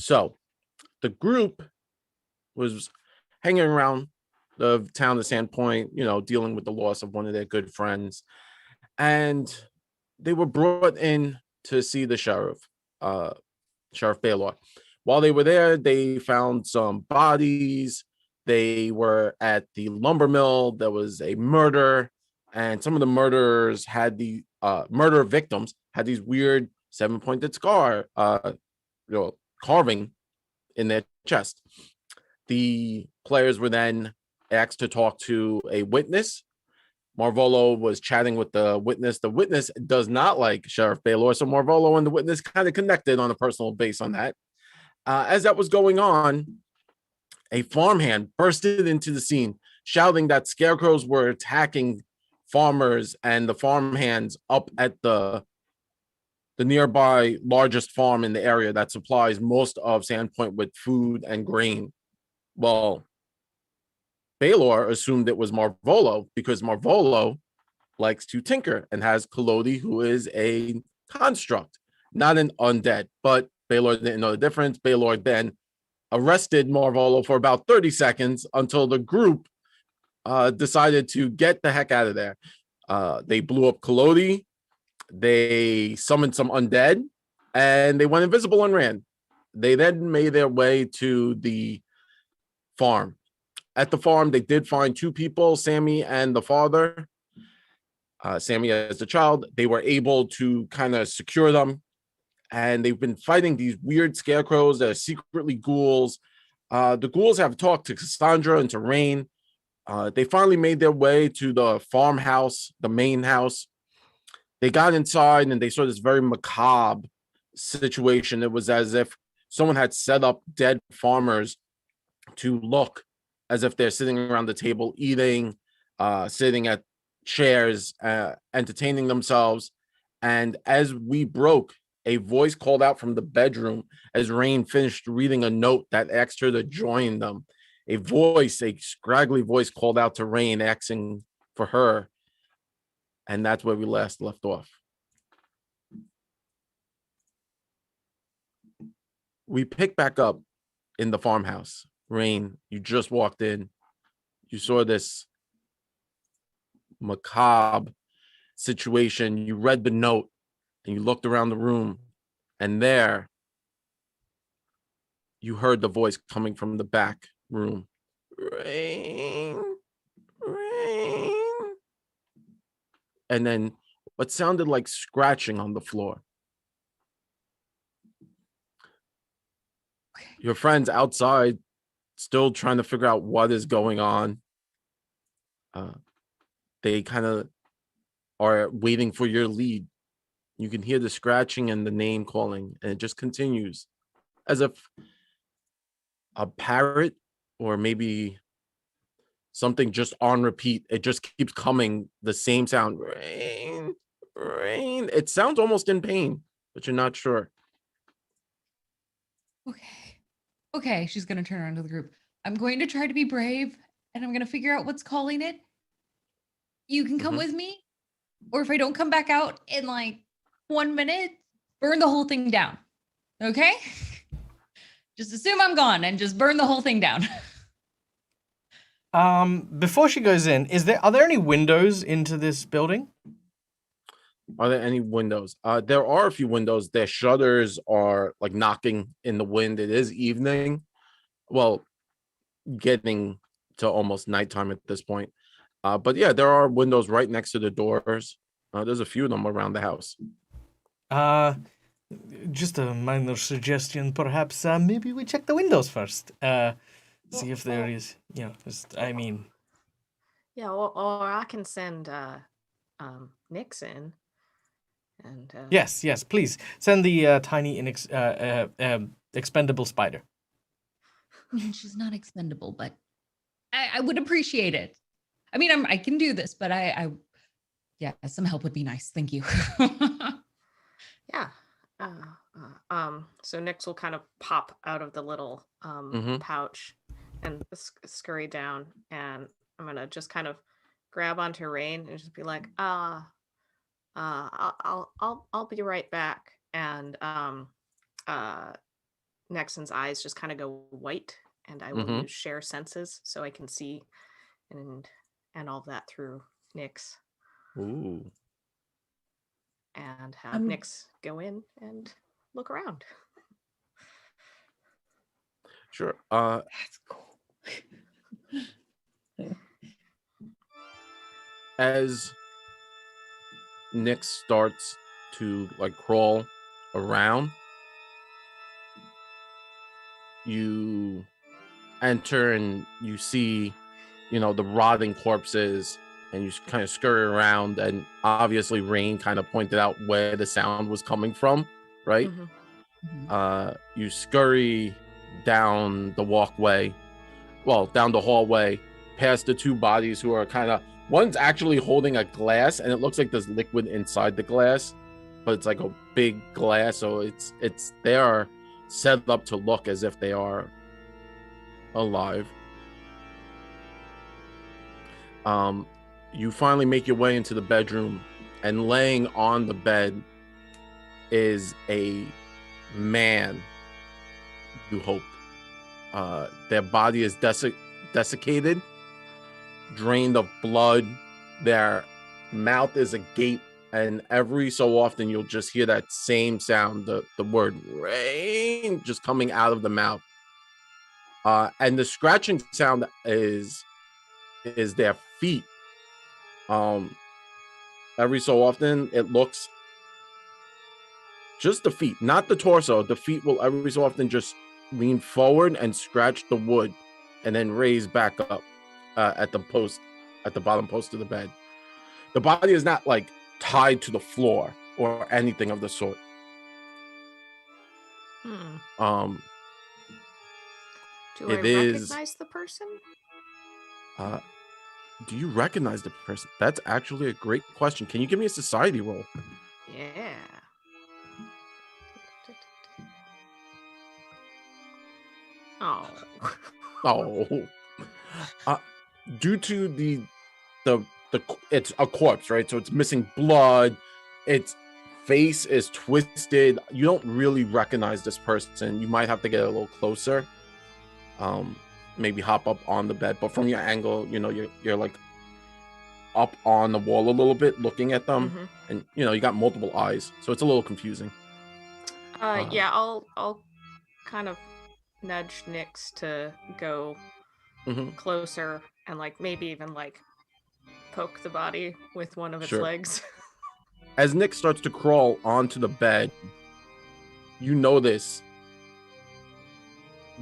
So the group was hanging around the town of Sandpoint, dealing with the loss of one of their good friends. And they were brought in to see the sheriff, Sheriff Baylor. While they were there, they found some bodies. They were at the lumber mill. There was a murder, and some of the murderers had the murder victims had these weird 7-pointed scar, carving in their chest. The players were then asked to talk to a witness. Marvolo was chatting with the witness. The witness does not like Sheriff Baylor, so Marvolo and the witness kind of connected on a personal base on that. As that was going on, a farmhand bursted into the scene, shouting that scarecrows were attacking farmers and the farmhands up at the nearby largest farm in the area that supplies most of Sandpoint with food and grain. Well, Baylor assumed it was Marvolo because Marvolo likes to tinker and has Collodi, who is a construct, not an undead. But Baylor didn't know the difference. Baylor then arrested Marvolo for about 30 seconds until the group decided to get the heck out of there. They blew up Collodi. They summoned some undead, and they went invisible and ran. They then made their way to the farm. At the farm, they did find two people, Sammy and the father. Sammy as a child. They were able to kind of secure them, and they've been fighting these weird scarecrows that are secretly ghouls. The ghouls have talked to Cassandra and to Rain. They finally made their way to the farmhouse, the main house. They got inside and they saw this very macabre situation. It was as if someone had set up dead farmers to look as if they're sitting around the table eating, sitting at chairs, entertaining themselves. And as we broke, a voice called out from the bedroom as Rain finished reading a note that asked her to join them. A scraggly voice called out to Rain asking for her. And that's where we last left off. We pick back up in the farmhouse. Rain, you just walked in. You saw this macabre situation. You read the note and you looked around the room, and there you heard the voice coming from the back room. Rain, Rain. And then what sounded like scratching on the floor. Your friends outside still trying to figure out what is going on. They kind of are waiting for your lead. You can hear the scratching and the name calling, and it just continues as if a parrot or maybe something just on repeat. It just keeps coming, the same sound. Rain, Rain. It sounds almost in pain, but you're not sure. Okay, she's going to turn around to the group. I'm going to try to be brave, and I'm going to figure out what's calling it. You can come with me, or if I don't come back out in like 1 minute, burn the whole thing down. Okay? Just assume I'm gone and just burn the whole thing down. Before she goes in, are there any windows into this building? Are there any windows? There are a few windows. Their shutters are like knocking in the wind. It is evening. Well, getting to almost nighttime at this point. But yeah, there are windows right next to the doors. There's a few of them around the house. Just a minor suggestion, perhaps. Maybe we check the windows first. See if there is, Yeah, or I can send Nixon. And yes, please send the tiny expendable spider. I mean, she's not expendable, but I would appreciate it. I mean, I can do this, but some help would be nice. Thank you. Yeah. So Nix will kind of pop out of the little pouch and scurry down, and I'm gonna just kind of grab onto Rain and just be like, I'll be right back. And Nexon's eyes just kind of go white, and I will use share senses so I can see and all of that through Nyx. Ooh. And have Nyx go in and look around. Sure. That's cool. As Nyx starts to like crawl around, you enter and you see, you know, the rotting corpses, and you kind of scurry around, and obviously Rain kind of pointed out where the sound was coming from, right? You scurry down the walkway, down the hallway, past the two bodies who are kind of, one's actually holding a glass, and it looks like there's liquid inside the glass, but it's like a big glass, so it's they are set up to look as if they are alive. You finally make your way into the bedroom, and laying on the bed is a man, you hope. Their body is desiccated, drained of blood. Their mouth is agape, and every so often you'll just hear that same sound, the word rain, just coming out of the mouth. And the scratching sound is their feet. Every so often it looks, just the feet, not the torso. The feet will every so often just lean forward and scratch the wood, and then raise back up at the bottom post of the bed. The body is not like tied to the floor or anything of the sort. Do I recognize the person? Do you recognize the person? That's actually a great question. Can you give me a society roll? Yeah. Oh. Due to the it's a corpse, right? So it's missing blood. Its face is twisted. You don't really recognize this person. You might have to get a little closer. Maybe hop up on the bed, but from your angle, you know, you're like up on the wall a little bit, looking at them, and you know you got multiple eyes, so it's a little confusing. Yeah, I'll kind of nudge Nyx to go closer and like maybe even like poke the body with one of its legs. As Nyx starts to crawl onto the bed, you notice,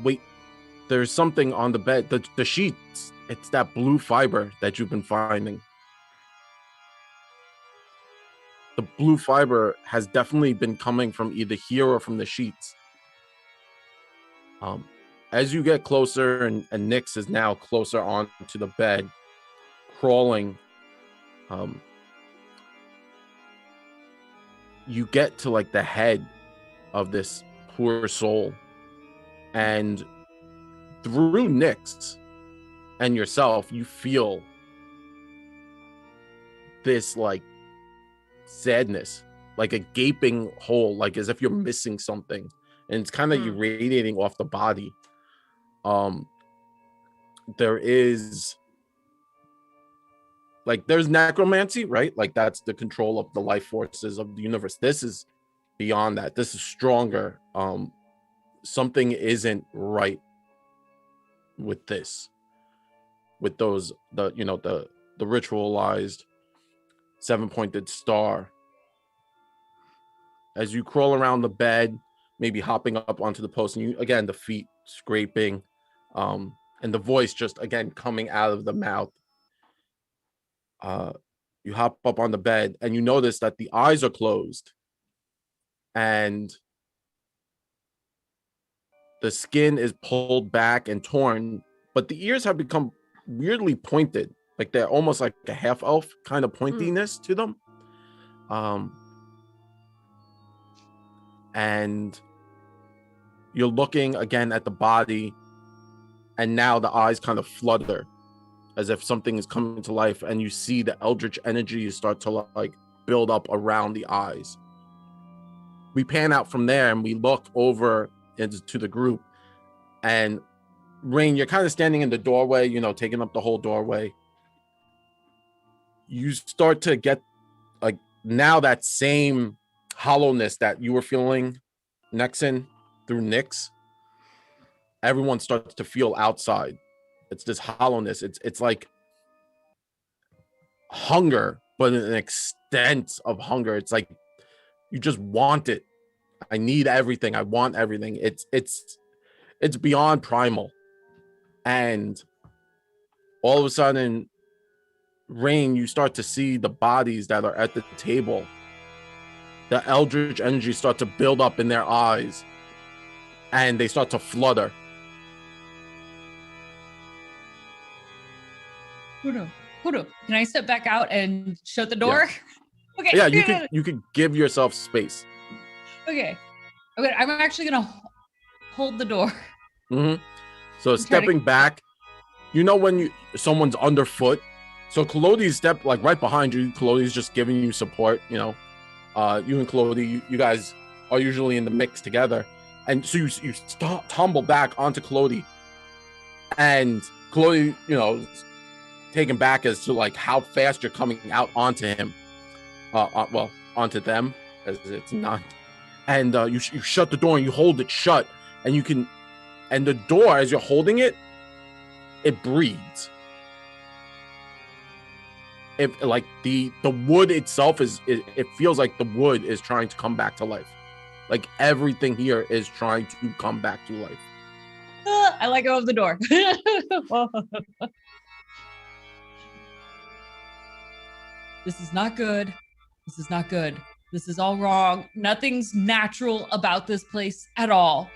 wait, there's something on the bed. The sheets, it's that blue fiber that you've been finding. The blue fiber has definitely been coming from either here or from the sheets. As you get closer, and Nyx is now closer onto the bed, crawling, you get to like the head of this poor soul, and through Nyx and yourself, you feel this like sadness, like a gaping hole, like as if you're missing something, and it's kind of radiating off the body. There is like, there's necromancy, right? Like that's the control of the life forces of the universe. This is beyond that. This is stronger. Something isn't right with this, with those, the ritualized 7-pointed star. As you crawl around the bed, maybe hopping up onto the post, and you, again, the feet scraping, and the voice just again coming out of the mouth. You hop up on the bed, and you notice that the eyes are closed, and the skin is pulled back and torn, but the ears have become weirdly pointed, like they're almost like a half elf kind of pointiness to them. And you're looking again at the body, and now the eyes kind of flutter as if something is coming to life, and you see the eldritch energy start to like build up around the eyes. We pan out from there, and we look over into the group. And Rain, you're kind of standing in the doorway, taking up the whole doorway. You start to get like now that same hollowness that you were feeling, Nexon, through Nyx. Everyone starts to feel outside. It's this hollowness. It's like hunger, but an extent of hunger. It's like you just want it. I need everything. I want everything. It's beyond primal. And all of a sudden, Rain, you start to see the bodies that are at the table. The eldritch energy start to build up in their eyes, and they start to flutter. Hold on. Can I step back out and shut the door? Yeah. Okay. Yeah, you could give yourself space. Okay. I'm actually gonna hold the door. Mm-hmm. So stepping back, when someone's underfoot. So Colodi's step like right behind you. Colodi's just giving you support. You and Colodi, you guys are usually in the mix together, and so you tumble back onto Colodi, and Colodi, taken back as to like how fast you're coming out onto him, onto them as it's not, and you shut the door and you hold it shut, and the door as you're holding it breathes. If like the wood itself it feels like the wood is trying to come back to life, like everything here is trying to come back to life. I let go of the door. This is not good. This is not good. This is all wrong. Nothing's natural about this place at all.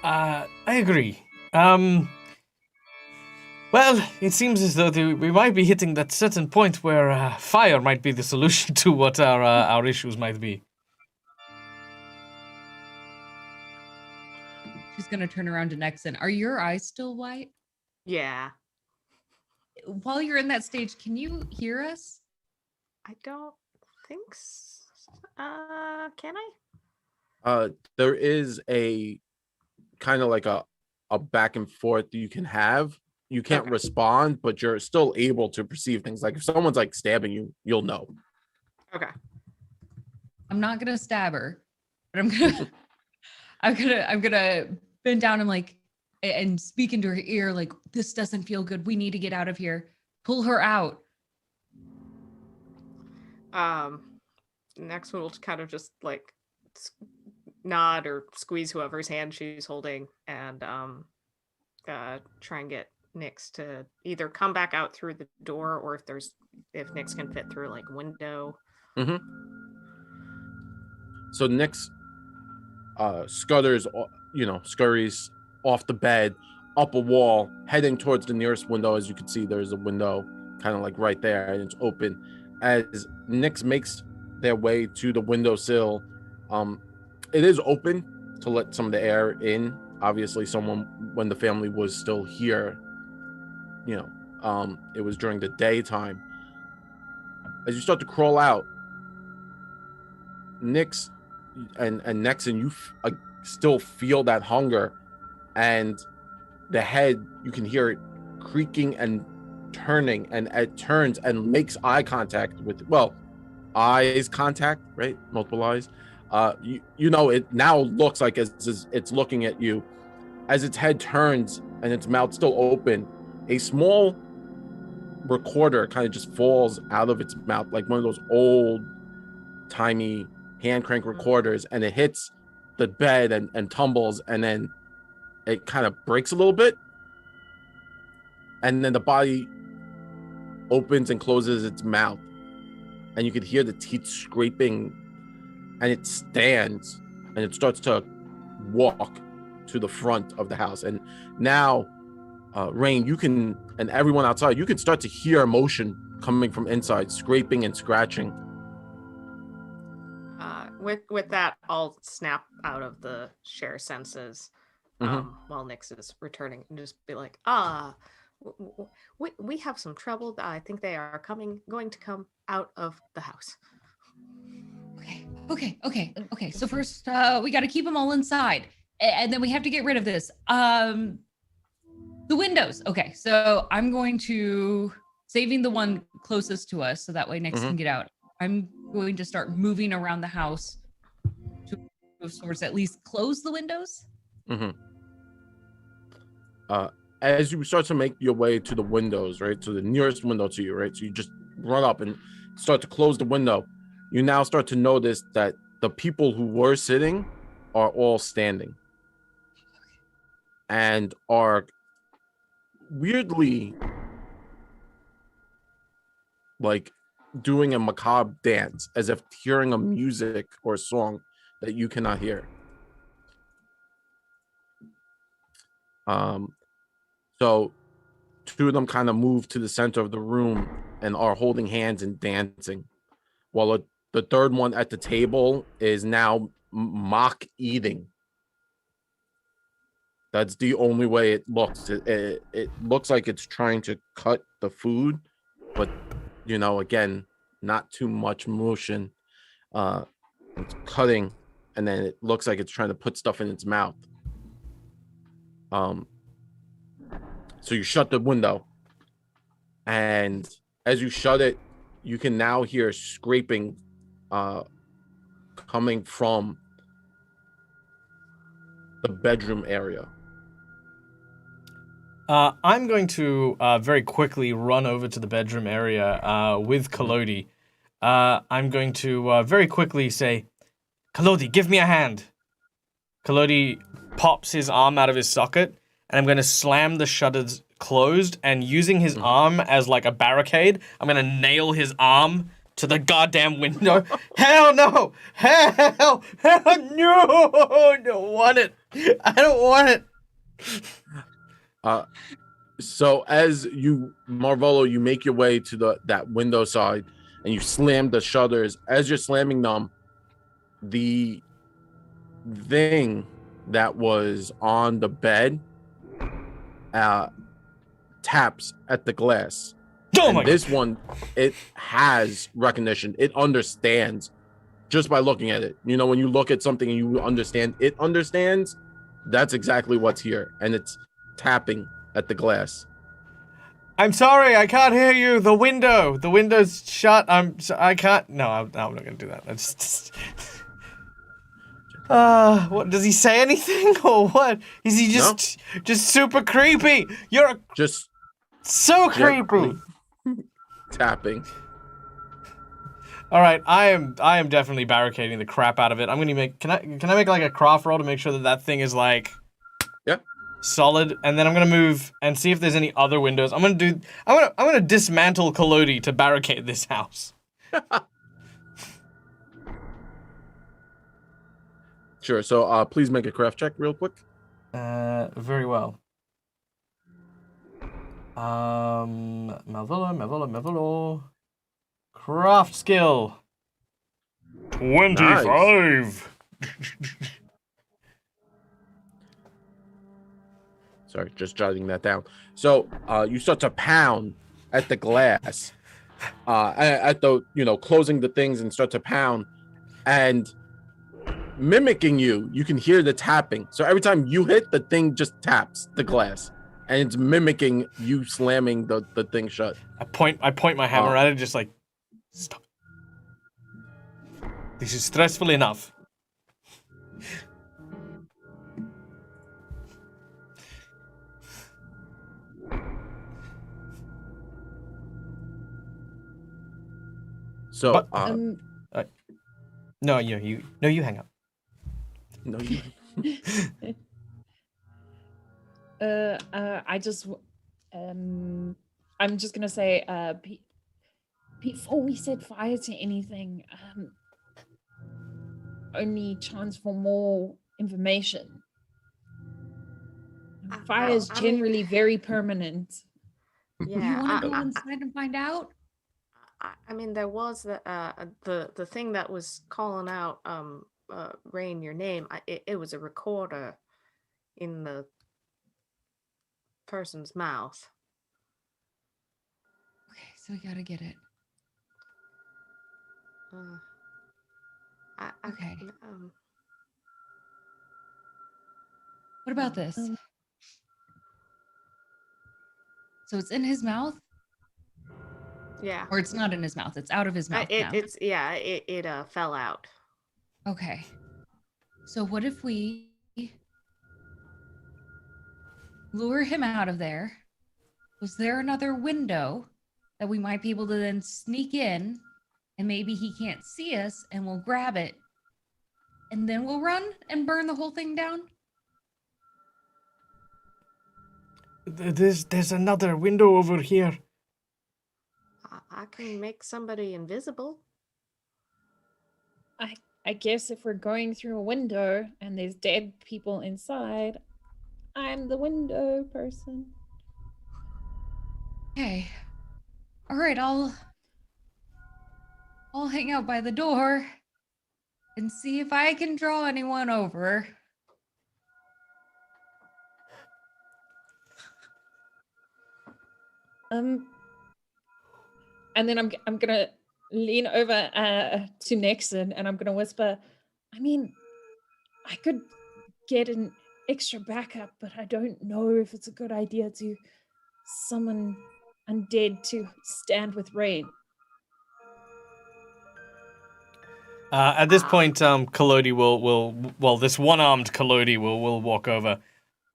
I agree. Well, it seems as though we might be hitting that certain point where fire might be the solution to what our issues might be. She's gonna turn around to Nexon. Are your eyes still white? Yeah. While you're in that stage, can you hear us? I don't think so. Can I? There is a kind of like a back and forth you can have. You can't respond, but you're still able to perceive things. Like if someone's like stabbing you, you'll know. Okay. I'm not gonna stab her, but I'm gonna bend down and speak into her ear like, this doesn't feel good. We need to get out of here. Pull her out. Next one will kind of just like nod or squeeze whoever's hand she's holding and try and get Nyx to either come back out through the door or if Nyx can fit through like window. Mm-hmm. So Nyx scurries off the bed, up a wall, heading towards the nearest window. As you can see, there's a window kind of like right there, and it's open. As Nyx makes their way to the windowsill, it is open to let some of the air in. Obviously, when the family was still here, it was during the daytime. As you start to crawl out, Nyx and Nexon, you still feel that hunger, and the head, you can hear it creaking and turning, and it turns and makes eye contact eyes contact, right? Multiple eyes. It now looks like it's looking at you. As its head turns and its mouth still open, a small recorder kind of just falls out of its mouth, like one of those old timey hand crank recorders, and it hits the bed and tumbles, and then it kind of breaks a little bit, and then the body opens and closes its mouth, and you could hear the teeth scraping, and it stands and it starts to walk to the front of the house. And now Rain, you can, and everyone outside, you can start to hear motion coming from inside, scraping and scratching. With that, I'll snap out of the share senses while Nyx is returning and just be like, we have some trouble. I think they are going to come out of the house. Okay. So first, we got to keep them all inside, and then we have to get rid of this. The windows. Okay, so I'm going to saving the one closest to us, so that way Nyx can get out. I'm going to start moving around the house to of sorts, at least close the windows. As you start to make your way to the windows, right, to the nearest window to you, right, so you just run up and start to close the window. You now start to notice that the people who were sitting are all standing and are weirdly like doing a macabre dance, as if hearing a music or a song that you cannot hear. So two of them kind of move to the center of the room and are holding hands and dancing, while the third one at the table is now mock eating. That's the only way it looks. It looks like it's trying to cut the food, but again, not too much motion. It's cutting, and then it looks like it's trying to put stuff in its mouth. So you shut the window, and as you shut it, you can now hear scraping coming from the bedroom area. I'm going to very quickly run over to the bedroom area with Kalodi. I'm going to very quickly say, Kalodi, give me a hand. Kalodi pops his arm out of his socket, and I'm going to slam the shutters closed, and using his arm as like a barricade, I'm going to nail his arm to the goddamn window. Hell no! Hell no! I don't want it. I don't want it. So as you, Marvolo, you make your way to that window side, and you slam the shutters. As you're slamming them, the thing that was on the bed taps at the glass. Oh and this one, it has recognition. It understands just by looking at it. When you look at something and you understand, it understands. That's exactly what's here, and it's tapping at the glass. I'm sorry, I can't hear you. The window's shut. I can't. No, I'm not gonna do that. That's just. What does he say anything or what? Is he just super creepy? You're just so creepy. Tapping. All right, I am definitely barricading the crap out of it. I'm gonna make. Can I make like a craft roll to make sure that thing is like. Yeah. Solid, and then I'm gonna move and see if there's any other windows. I'm gonna dismantle Kalodi to barricade this house. Sure. So please make a craft check real quick. Very well. Malvolo. Craft skill. 25. Nice. Sorry, just jotting that down. So you start to pound at the glass, at the closing the things, and start to pound, and mimicking you can hear the tapping. So every time you hit, the thing just taps the glass, and it's mimicking you slamming the thing shut. I point my hammer at it, just like, stop. This is stressful enough. So, no, you hang up. No, you. I just, I'm just gonna say, before we set fire to anything, only chance for more information. Fire is generally very permanent. Yeah, you want to go inside and find out? I mean, there was the thing that was calling out Rain, your name. It was a recorder in the person's mouth. Okay, so we gotta get it. Okay. Um, What about this? So it's in his mouth? yeah. Or it's not in his mouth. It's out of his mouth now. It fell out. Okay. So what if we lure him out of there? Was there another window that we might be able to then sneak in and maybe he can't see us and we'll grab it and then we'll run and burn the whole thing down? There's another window over here. I can make somebody invisible. I guess if we're going through a window and there's dead people inside, I'm the window person. Okay. All right, I'll hang out by the door and see if I can draw anyone over. And then I'm gonna lean over to Nixon and I'm gonna whisper, I mean, I could get an extra backup, but I don't know if it's a good idea to summon undead to stand with Rain. At this point, Collodi will this one-armed Collodi will walk over.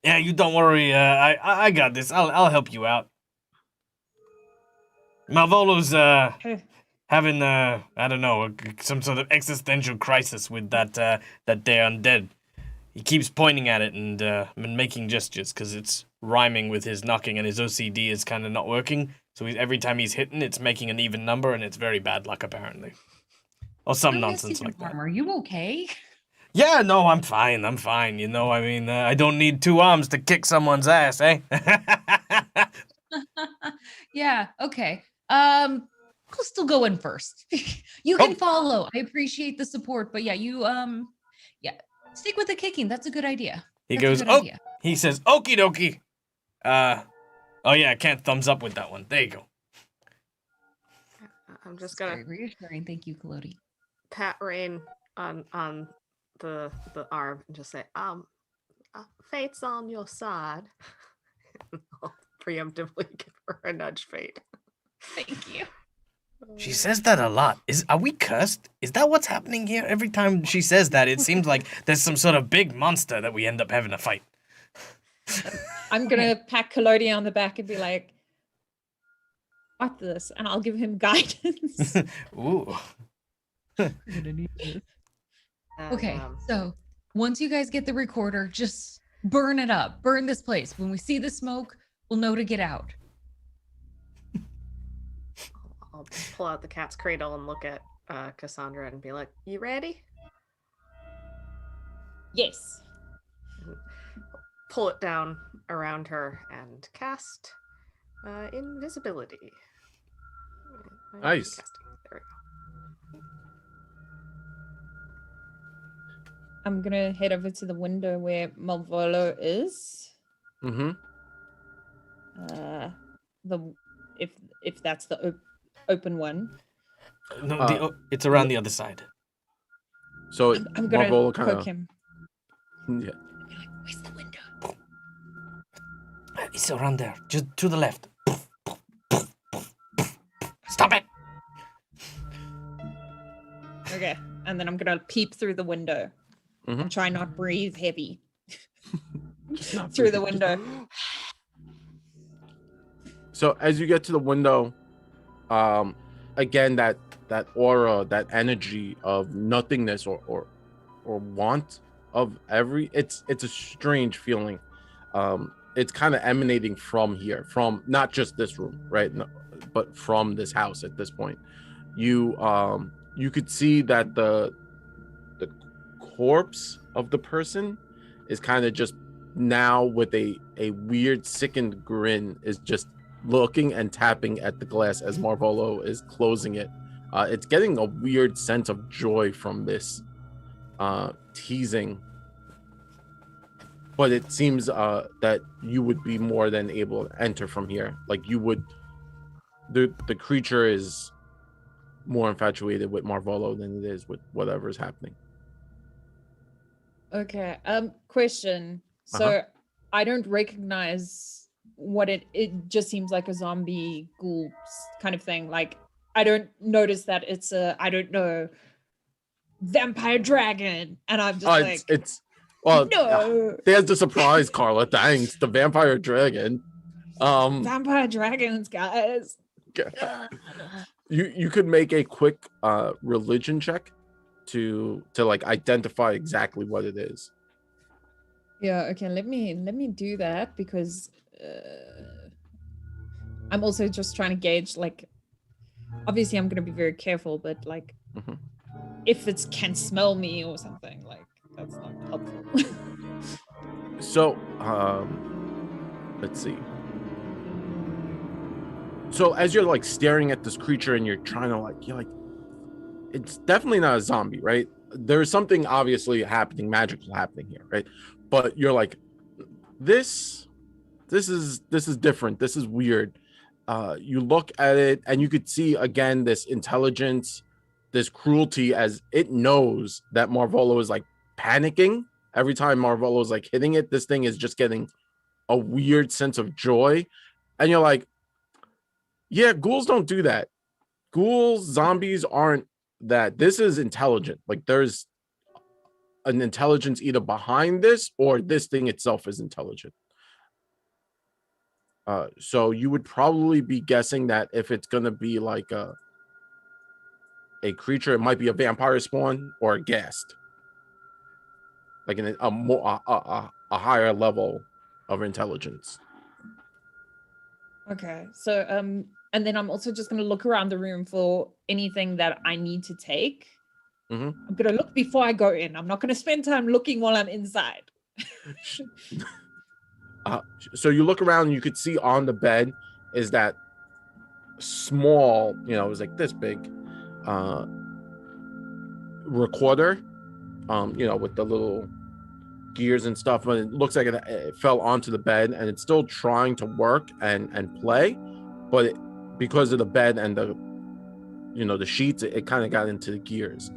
Yeah, you don't worry. I got this. I'll help you out. Malvolo's having I don't know, some sort of existential crisis with that they're undead. He keeps pointing at it and making gestures because it's rhyming with his knocking, and his OCD is kind of not working. So every time he's hitting, it's making an even number, and it's very bad luck apparently, or some nonsense like that. Are you okay? Yeah, no, I'm fine. I'm fine. You know, I mean, I don't need 2 arms to kick someone's ass, eh? Yeah. Okay. I'll still go in first. You can follow. I appreciate the support, but yeah, you yeah, stick with the kicking. That's a good idea. He goes, oh, he says, okie dokie. Oh yeah, I can't thumbs up with that one. There you go. I'm just gonna very reassuring. Thank you, Collodi. Pat Rain on the arm and just say, fate's on your side. I'll preemptively give her a nudge, fate. Thank you. She says that a lot. Are we cursed? Is that what's happening here? Every time she says that, it seems like there's some sort of big monster that we end up having to fight. I'm gonna pat Collodi on the back and be like, "What this?" And I'll give him guidance. Ooh. Okay, so once you guys get the recorder, just burn it up. Burn this place. When we see the smoke, we'll know to get out. I'll pull out the cat's cradle and look at Cassandra and be like, you ready? Yes. Pull it down around her and cast invisibility. Nice. There we go. I'm gonna head over to the window where Malvolo is. Mm-hmm. If that's the open one. No, it's around the other side. So I'm gonna Marvolo poke him. Yeah. Be like, where's the window? It's around there, just to the left. Stop it! Okay, and then I'm gonna peep through the window and try not breathe heavy through the window. So as you get to the window, again that aura, that energy of nothingness or want of it's a strange feeling. It's kind of emanating from here, from not just this room, right? No, but from this house at this point. You could see that the corpse of the person is kind of just now with a weird sickened grin is just looking and tapping at the glass as Marvolo is closing it. It's getting a weird sense of joy from this teasing, but it seems that you would be more than able to enter from here. Like you would, the creature is more infatuated with Marvolo than it is with whatever is happening. Okay. Question. So I don't recognize what it just seems like a zombie ghoul kind of thing. Like I don't notice that it's a, I don't know, vampire dragon. And I'm just well, no. There's the surprise, Carla. Thanks. The vampire dragon. Vampire dragons, guys. You could make a quick religion check to like identify exactly what it is. Yeah, okay, let me do that because I'm also just trying to gauge, like, obviously I'm gonna be very careful, but like if it can smell me or something, like that's not helpful. So let's see. So as you're like staring at this creature and you're trying to you're like, it's definitely not a zombie, right? There's something obviously happening, magical happening here, right? But you're like, this is different. This is weird. You look at it and you could see again this intelligence, this cruelty, as it knows that Marvolo is like panicking every time Marvolo is like hitting it. This thing is just getting a weird sense of joy, and you're like, yeah, ghouls don't do that. Ghouls, zombies aren't that. This is intelligent. Like there's an intelligence either behind this or this thing itself is intelligent. So you would probably be guessing that if it's going to be like a creature, it might be a vampire spawn or a ghast, like a higher level of intelligence. Okay, so and then I'm also just gonna look around the room for anything that I need to take. I'm gonna look before I go in. I'm not gonna spend time looking while I'm inside. So you look around and you could see on the bed is that small, it was like this big recorder, with the little gears and stuff, but it looks like it fell onto the bed and it's still trying to work and play, but because of the bed and the sheets, it kind of got into the gears.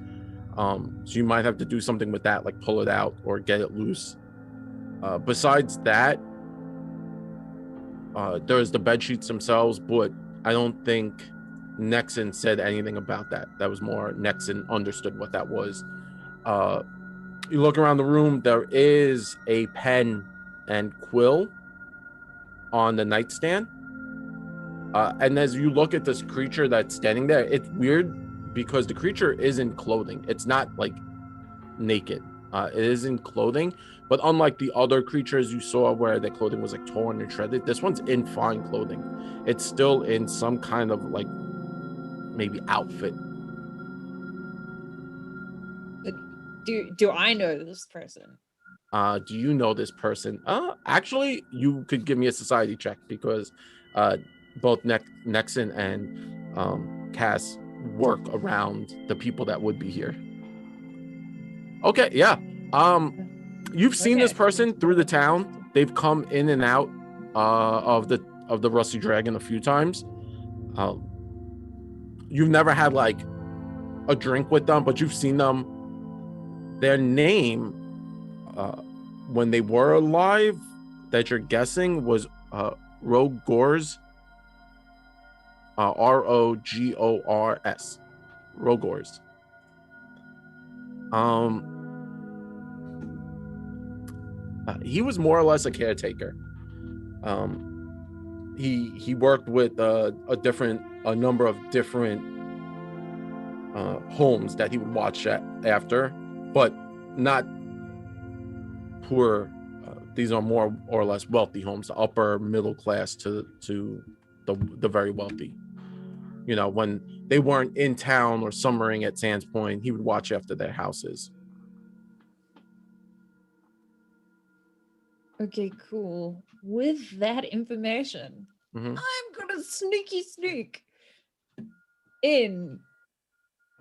So you might have to do something with that, like pull it out or get it loose. Besides that, there's the bed sheets themselves, but I don't think Nexon said anything about that. That was more Nexon understood what that was. You look around the room, there is a pen and quill on the nightstand. And as you look at this creature that's standing there, it's weird because the creature is in clothing. It's not like naked. It is in clothing, but unlike the other creatures you saw where the clothing was like torn and shredded, this one's in fine clothing. It's still in some kind of like maybe outfit. Do I know this person? Do you know this person? Actually, you could give me a society check because both Nexon and Cass work around the people that would be here. Okay, yeah. You've seen this person through the town. They've come in and out of the Rusty Dragon a few times. You've never had like a drink with them, but you've seen them. Their name, when they were alive, that you're guessing was Rogors. Rogors. Rogors. He was more or less a caretaker. He worked with a number of different homes that he would watch after, but not poor. These are more or less wealthy homes, the upper middle class to the very wealthy. When they weren't in town or summering at Sands Point, he would watch after their houses. Okay, cool. With that information, I'm gonna sneak in.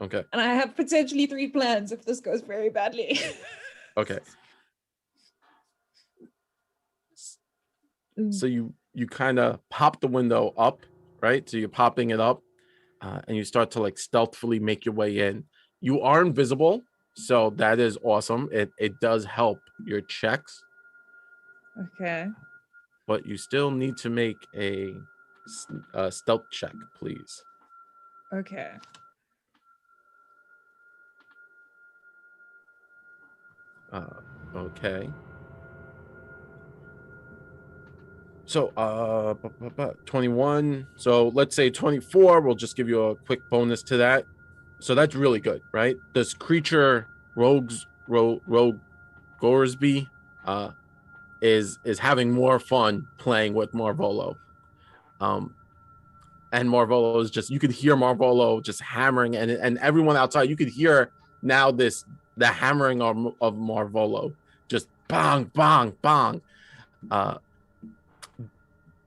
Okay. And I have potentially 3 plans if this goes very badly. Okay. So you kind of pop the window up, right? So you're popping it up. and you start to like stealthily make your way in. You are invisible, so that is awesome. It does help your checks, Okay. but you still need to make a stealth check, please. Okay. Okay. So 21. So let's say 24. We'll just give you a quick bonus to that. So that's really good, right? This creature, Rogue Gorsby, is having more fun playing with Marvolo. And Marvolo is just, you could hear Marvolo just hammering, and everyone outside, you could hear now the hammering of Marvolo, just bang, bang, bang.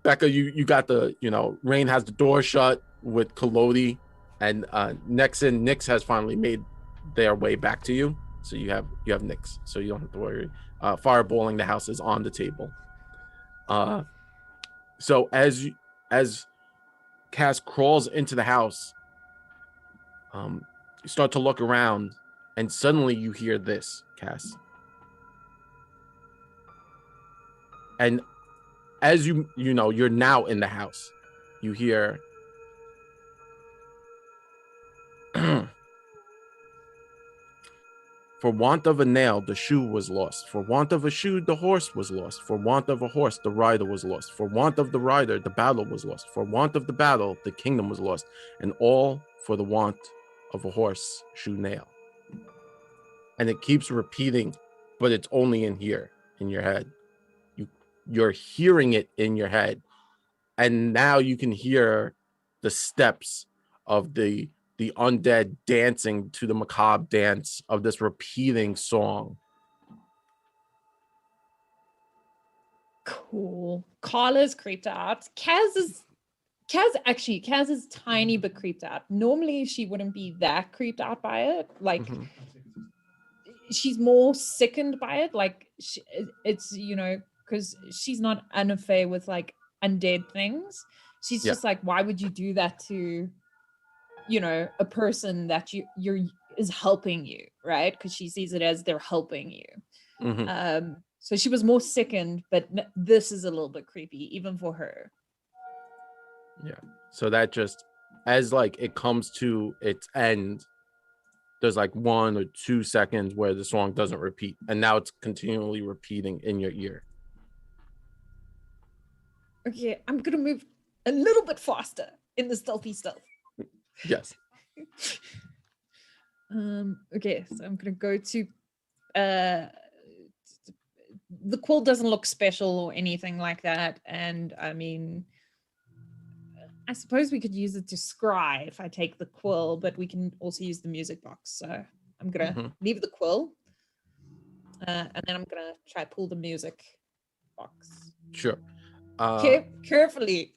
Becca, you got the, Rain has the door shut with Kalodi, and Nix has finally made their way back to you. So you have Nix, so you don't have to worry. Fireballing the house is on the table. So as Cass crawls into the house, you start to look around, and suddenly you hear this, Cass. And as you're now in the house, you hear for want of a nail, the shoe was lost. For want of a shoe, the horse was lost. For want of a horse, the rider was lost. For want of the rider, the battle was lost. For want of the battle, the kingdom was lost. And all for the want of a horse, shoe, nail. And it keeps repeating, but it's only in here, in your head. You're hearing it in your head. And now you can hear the steps of the undead dancing to the macabre dance of this repeating song. Cool. Carla's creeped out. Kaz is tiny but creeped out. Normally she wouldn't be that creeped out by it. Like she's more sickened by it. Like it's because she's not unaffair with like undead things. She's just like, why would you do that to a person that you're is helping you, right? Because she sees it as they're helping you. So she was more sickened, but this is a little bit creepy even for her. Yeah. So that just, as like it comes to its end, there's like 1 or 2 seconds where the song doesn't repeat, and now it's continually repeating in your ear. Okay, I'm gonna move a little bit faster in the stealthy stealth. Yes. Okay, so I'm gonna go to the quill doesn't look special or anything like that, and I mean I suppose we could use it to scry if I take the quill, but we can also use the music box. So I'm gonna leave the quill, and then I'm gonna try pull the music box. Sure. Carefully.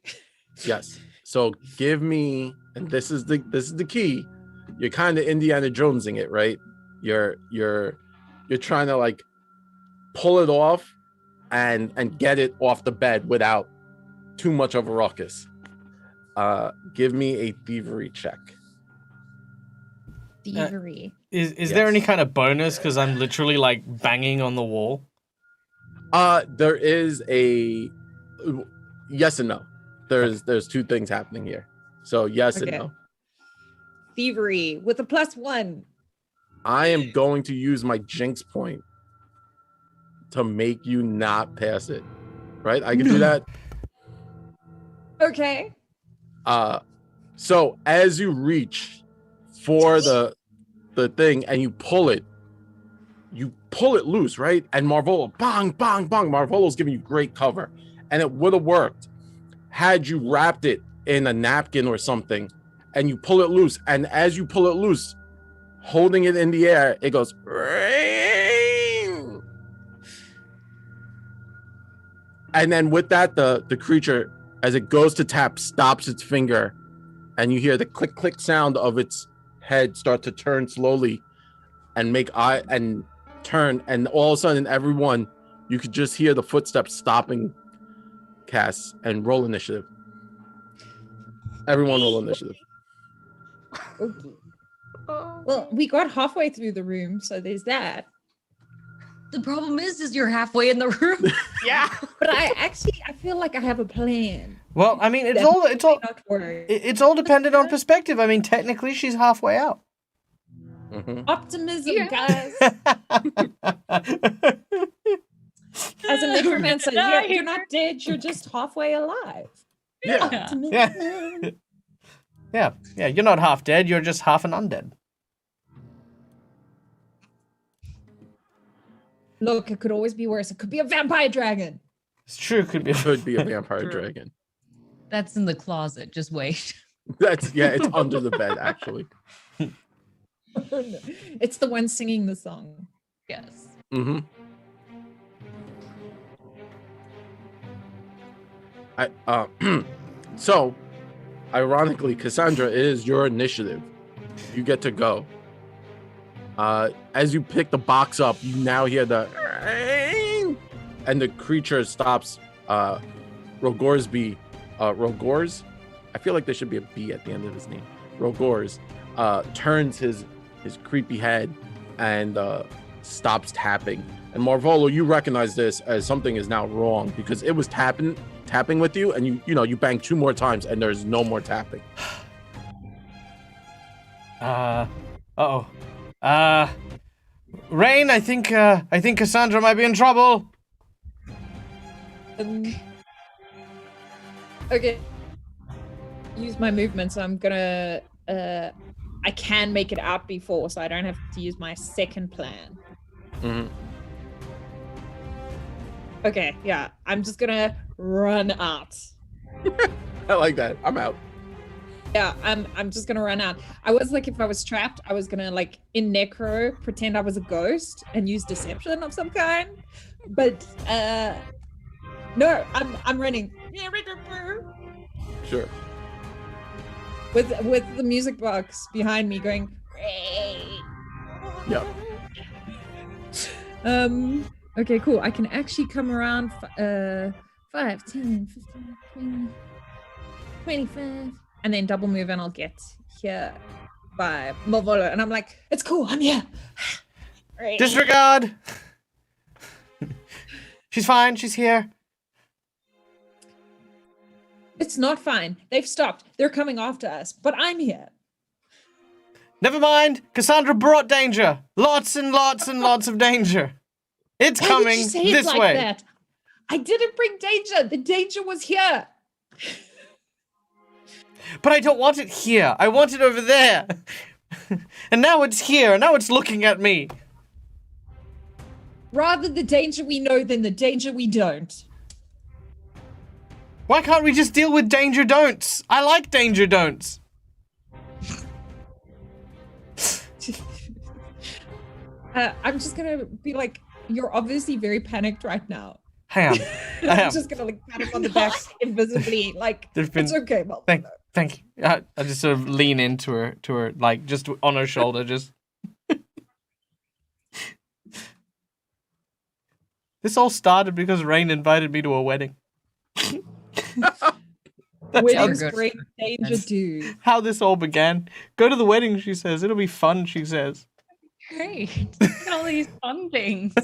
Yes. So give me, and this is the key. You're kind of Indiana Jonesing it, right? You're trying to like pull it off and get it off the bed without too much of a ruckus. Give me a thievery check. Thievery. Is there any kind of bonus because I'm literally like banging on the wall? There is a yes and no. There's 2 things happening here. So yes and no. Thievery with a +1. I am going to use my jinx point to make you not pass it. Right? I can do that. Okay. So as you reach for the thing and you pull it loose, right? And Marvolo, bang, bang, bang. Marvolo's giving you great cover. And it would have worked had you wrapped it in a napkin or something and you pull it loose. And as you pull it loose, holding it in the air, it goes, rain. And then with that, the creature, as it goes to tap, stops its finger, and you hear the click, click sound of its head start to turn slowly and make eye and turn. And all of a sudden, everyone, you could just hear the footsteps stopping. Cass, and roll initiative. Everyone roll initiative. Okay. Oh. Well, we got halfway through the room, so there's that. The problem is you're halfway in the room. Yeah. But I feel like I have a plan. Well, I mean, it's That all not work. it's all dependent on perspective. I mean, technically, she's halfway out. Optimism, Yeah. guys. As a necromancer, you're not dead. You're just halfway alive. Yeah. Optimism. Yeah. You're not half dead. You're just half an undead. Look, it could always be worse. It could be a vampire dragon. It's true. Could be. Could be a vampire True. dragon. That's in the closet. Just wait. It's under the bed actually. It's the one singing the song. Yes. Mm-hmm. So, ironically, Cassandra, it is your initiative. You get to go. As you pick the box up, you now hear the and the creature stops. Rogorsby, Rogors. I feel like there should be a B at the end of his name. Rogors turns his creepy head and stops tapping. And Marvolo, you recognize this as something is now wrong because it was tapping with you, and you bang 2 more times, and there's no more tapping. Rain, I think Cassandra might be in trouble. Okay. Use my movement, so I'm gonna. I can make it out before, so I don't have to use my second plan. Mm-hmm. Okay, yeah. I'm just gonna run out. I like that. I'm out. Yeah, I'm just gonna run out. I was like, if I was trapped, I was gonna like in Necro pretend I was a ghost and use deception of some kind. But no, I'm running. Sure. With the music box behind me going. Yep. Okay, cool. I can actually come around 5, 10, 15, 20, 25, and then double move, and I'll get here by Marvolo. And I'm like, it's cool, I'm here. Disregard. She's fine. She's here. It's not fine. They've stopped. They're coming after us, but I'm here. Never mind. Cassandra brought danger. Lots and lots and lots of danger. It's Why coming did you say this it like way. that? I didn't bring danger. The danger was here. But I don't want it here. I want it over there. And now it's here. Now it's looking at me. Rather the danger we know than the danger we don't. Why can't we just deal with danger don'ts? I like danger don'ts. I'm just gonna be like, you're obviously very panicked right now. I am. I am. I'm just gonna like pat him on the back invisibly, like it's okay, Mom. Thank you. I just sort of lean into her, like just on her shoulder, just. This all started because Rain invited me to a wedding. Weddings good. bring danger, dude. How this all began. Go to the wedding, she says. It'll be fun, she says. Great. Look at all these fun things.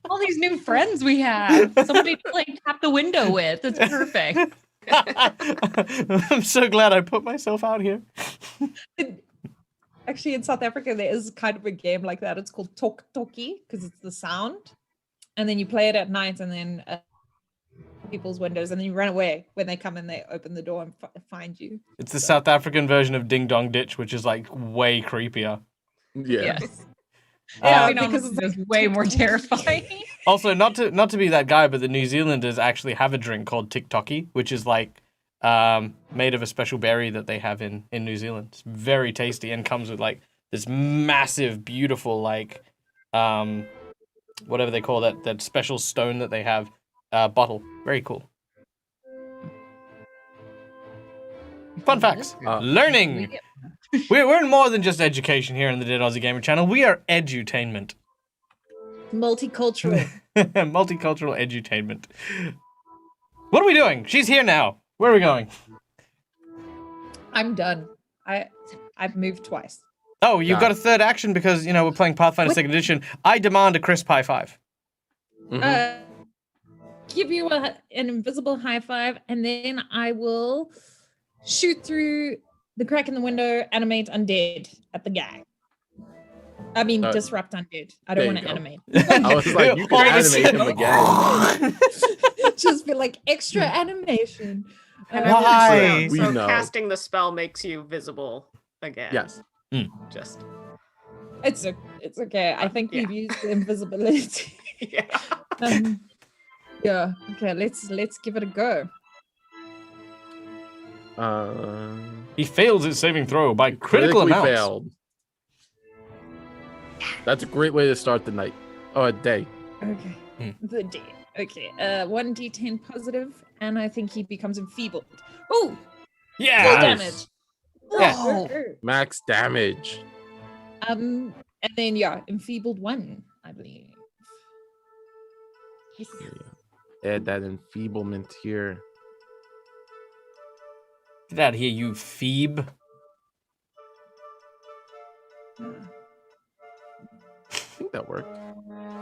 All these new friends we have. Somebody to like tap the window with. It's perfect. I'm so glad I put myself out here. Actually, in South Africa, there is kind of a game like that. It's called Tok Toki because it's the sound, and then you play it at night, and then people's windows, and then you run away when they come and they open the door and find you. It's the South African version of Ding Dong Ditch, which is like way creepier. Yeah. Yes. Yeah, Because because it's way more terrifying. Also, not to be that guy, but the New Zealanders actually have a drink called tiktoki, which is like made of a special berry that they have in New Zealand. It's very tasty and comes with like this massive, beautiful like whatever they call that special stone that they have bottle. Very cool. Fun facts. Learning. We're more than just education here in the Dead Aussie Gamer channel. We are edutainment. Multicultural. Multicultural edutainment. What are we doing? She's here now. Where are we going? I'm done. I've moved twice. Oh, you've got Got a third action because, we're playing Pathfinder What? 2nd Edition. I demand a crisp high five. Mhm. Give you an invisible high five, and then I will shoot through the crack in the window, animate undead at the guy. I mean, disrupt undead. I don't there want you to go. animate. I was like, you can All of a animate him sudden- again. Just be like extra animation. And Uh, I will just Why? note, We so know. casting the spell makes you visible again. Yes. Just It's okay. I think Yeah. we've used the invisibility. yeah. Yeah. Okay. Let's give it a go. He fails his saving throw by critical Critically amounts. failed. That's a great way to start the night. Oh, a day. Okay. The D. Okay. 1d10 positive, and I think he becomes enfeebled. Oh, Yeah. full Nice. damage. Yeah. Whoa. Max damage. And then enfeebled 1, I believe. Yes. Add that enfeeblement here. Get out of here, you Phoebe. I think that worked.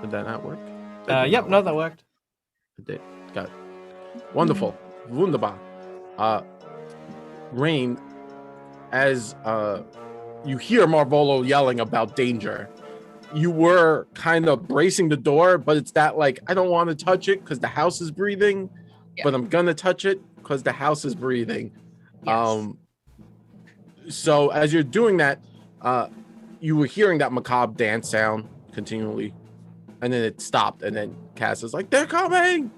Did that not work? Yep, no, that worked. It did. Got it. Wonderful. Wunderbar. Rain, as you hear Marvolo yelling about danger, you were kind of bracing the door, but it's that like, I don't want to touch it because the house is breathing, but I'm going to touch it because the house is breathing. Yes. So as you're doing that, you were hearing that macabre dance sound continually, and then it stopped, and then Cass is like, they're coming.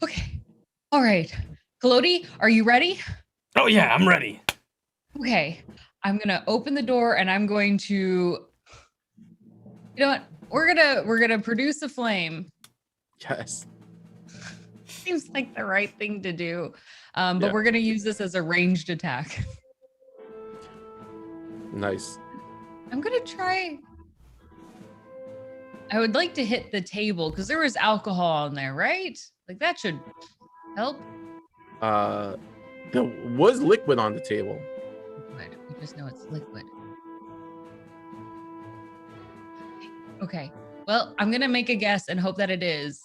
Okay. All right. Kalodi, are you ready? Oh yeah, I'm ready. Okay. I'm gonna open the door and I'm going to, you know what? We're gonna produce a flame. Yes. Seems like the right thing to do. But Yeah. we're gonna use this as a ranged attack. Nice. I'm gonna try. I would like to hit the table because there was alcohol in there, right? Like that should help. There was liquid on the table. Liquid. We just know it's liquid. Okay. Well, I'm gonna make a guess and hope that it is.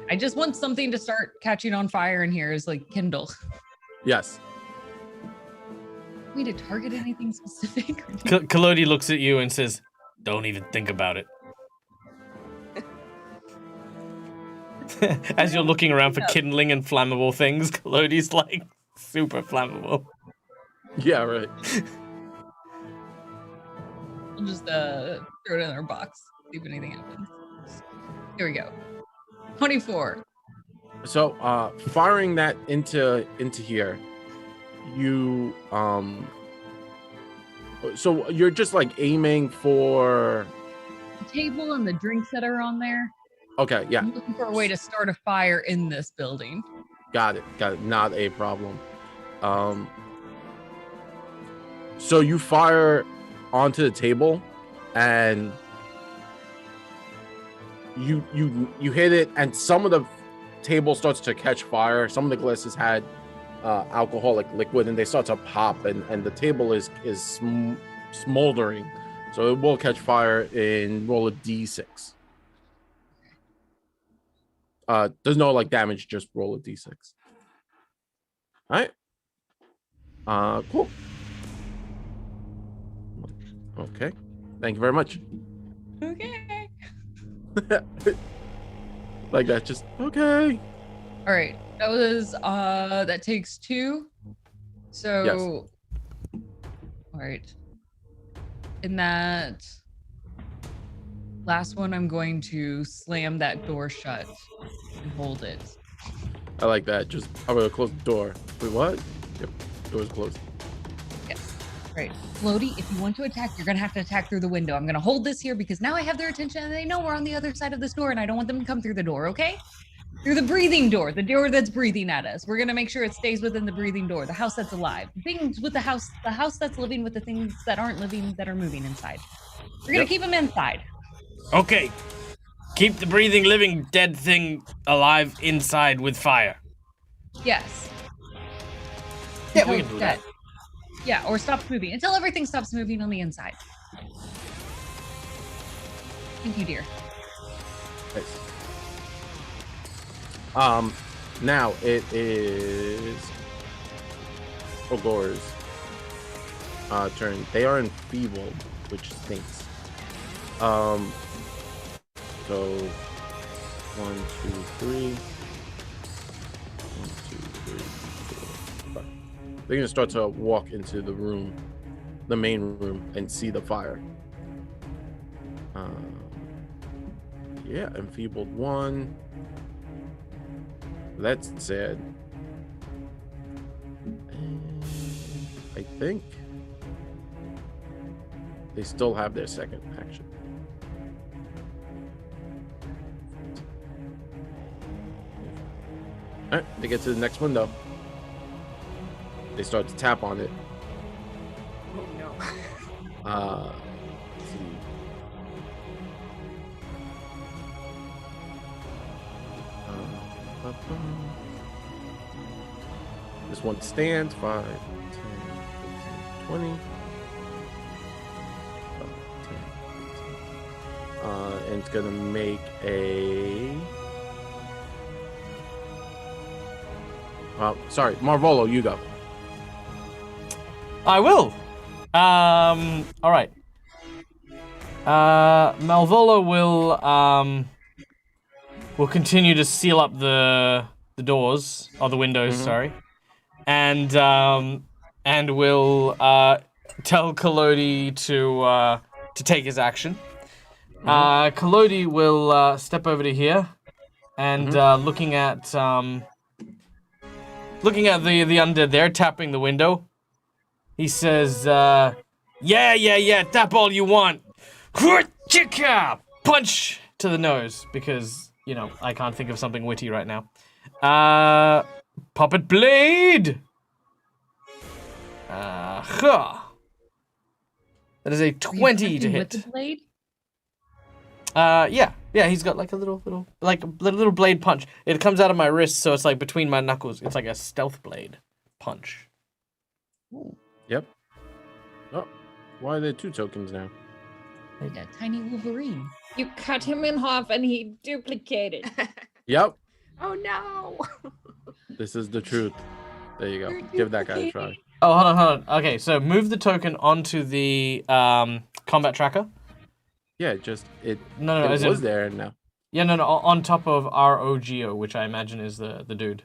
I just want something to start catching on fire in here, is like Kindle. Yes. Me to target anything specific? Kalodi looks at you and says, "Don't even think about it." As you're looking around for kindling and flammable things, Kalodi's like super flammable. Yeah, right. I'll just throw it in our box, see if anything happens. Here we go. 24. So firing that into here, you so you're just like aiming for The table and the drinks that are on there. okay, yeah, I'm looking for a way to start a fire in this building. got it, not a problem. So you fire onto the table and you hit it, and some of the table starts to catch fire. Some of the glasses had alcoholic liquid, and they start to pop, and the table is smoldering, so it will catch fire. In roll a d6. There's no like damage, just roll a d6. All right. Cool. Okay. Thank you very much. Okay. Like that, just okay. All right. That was that takes 2. So all right. In that last one, I'm going to slam that door shut and hold it. I like that. Just I'm gonna close the door. Wait, what? Yep, door's closed. Yes. Right. Lodi, if you want to attack, you're gonna have to attack through the window. I'm gonna hold this here because now I have their attention and they know we're on the other side of this door, and I don't want them to come through the door, okay? Through the breathing door, the door that's breathing at us. We're gonna make sure it stays within the breathing door, the house that's alive. The things with the house that's living with the things that aren't living that are moving inside. We're gonna keep them inside. Okay. Keep the breathing, living, dead thing alive inside with fire. Yes. Yeah, we Until can do that. Yeah, or stops moving. Until everything stops moving on the inside. Thank you, dear. Nice. Now it is Ogor's turn. They are enfeebled, which stinks. So 1, 2, 3. 1, 2, 3, 4, 5. They're gonna start to walk into the room, the main room, and see the fire. Yeah, enfeebled 1. That's sad. And I think they still have their second action. All right, they get to the next window. They start to tap on it. Oh no. Let's see. This one stands 5, 10, 15, 20. 5, 10, 15. And it's gonna make a. Sorry, Marvolo, you go. I will. All right. Malvolo will continue to seal up the doors or the windows, sorry, and will tell Kalodi to take his action. Kalodi will step over to here and looking at the undead there tapping the window. He says, yeah, tap all you want. Punch to the nose, because, you know, I can't think of something witty right now. Puppet blade! That is a 20 to hit. With the blade? Yeah, he's got like a little blade punch. It comes out of my wrist, so it's like between my knuckles. It's like a stealth blade punch. Ooh. Yep. Oh, why are there 2 tokens now? Like a tiny Wolverine. You cut him in half and he duplicated. Yep. Oh no. This is the truth. There you go. Give that guy a try. Oh, hold on. Okay, so move the token onto the combat tracker. Yeah, just it. No, it as was in- there now. Yeah, no, on top of ROGO, which I imagine is the dude.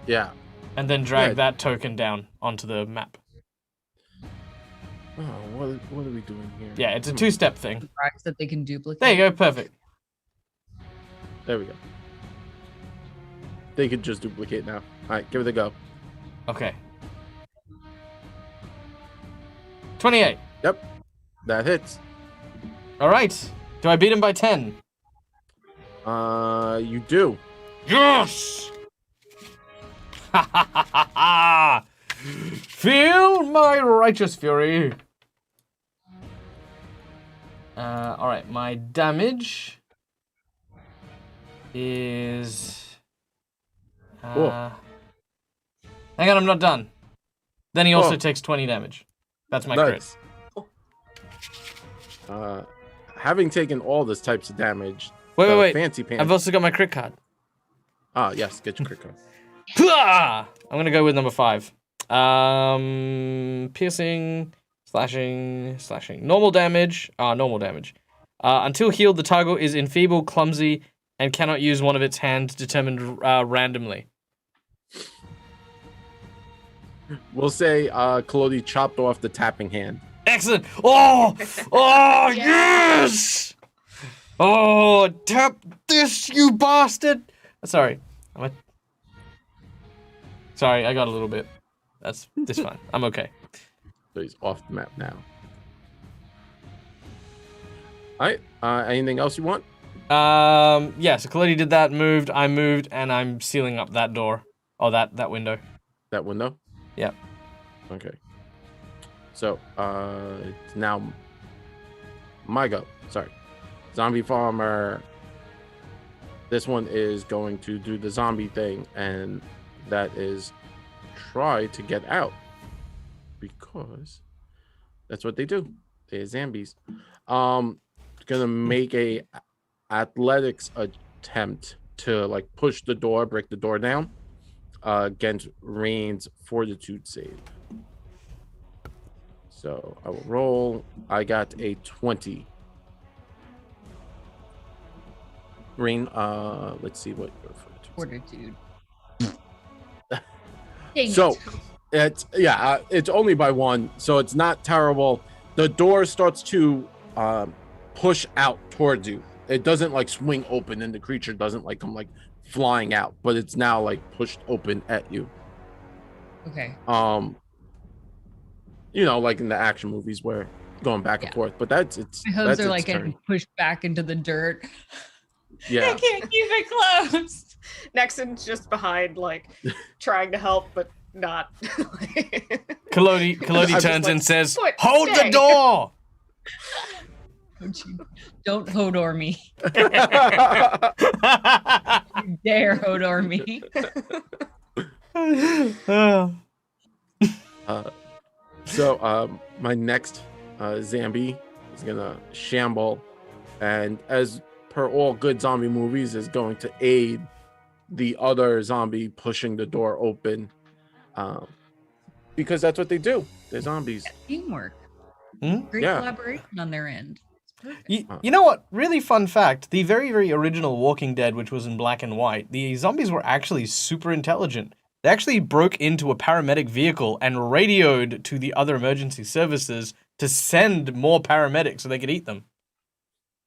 Yeah. And then drag Yeah. that token down onto the map. Oh, what are we doing here? Yeah, it's a 2-step thing. Surprised that they can duplicate. There you go, perfect. There we go. They could just duplicate now. All right, give it a go. Okay. 28. Yep, that hits. All right. Do I beat him by 10? You do. Yes! Ha ha ha ha ha! Feel my righteous fury. All right, my damage is. Cool. Hang on, I'm not done. Then he also Oh. takes 20 damage. That's my crit. Nice. Having taken all this types of damage. Wait. Fancy pants. I've also got my crit card. Ah, yes, get your crit card. I'm gonna go with number 5. Piercing, slashing. Normal damage. Normal damage. Until healed, the target is enfeebled, clumsy, and cannot use one of its hands determined randomly. We'll say Kalodi chopped off the tapping hand. Excellent. Oh, yes. Oh, tap this, you bastard. Sorry. Sorry, I got a little bit. That's fine. I'm okay. So he's off the map now. All right. Anything else you want? Yeah, so Kalodi did that, moved, I moved, and I'm sealing up that door. Oh, that window. That window? Yep. Okay. So, it's now my go. Sorry. Zombie farmer. This one is going to do the zombie thing, and that is try to get out because that's what they do. They're zombies. Gonna make a athletics attempt to like push the door, break the door down against Rain's fortitude save. So I will roll. I got a 20. Rain, let's see what your Fortitude. So it's it's only by 1, so it's not terrible. The door starts to push out towards you. It doesn't like swing open, and the creature doesn't like come like flying out, but it's now like pushed open at you. Okay. You know, like in the action movies where going back and forth, but that's My hooves are like getting pushed back into the dirt. Yeah. I can't keep it closed. Nexon's just behind, like trying to help, but not. Kalodi turns like, and says, "Put, "Hold stay." the door!" Don't Hodor me. You dare Hodor me. So my next zombie is gonna shamble, and as per all good zombie movies, is going to aid the other zombie pushing the door open, because that's what they do. They're zombies. Teamwork. Hmm? Great Yeah. collaboration on their end. You know what? Really fun fact. The very, very original Walking Dead, which was in black and white, the zombies were actually super intelligent. They actually broke into a paramedic vehicle and radioed to the other emergency services to send more paramedics so they could eat them.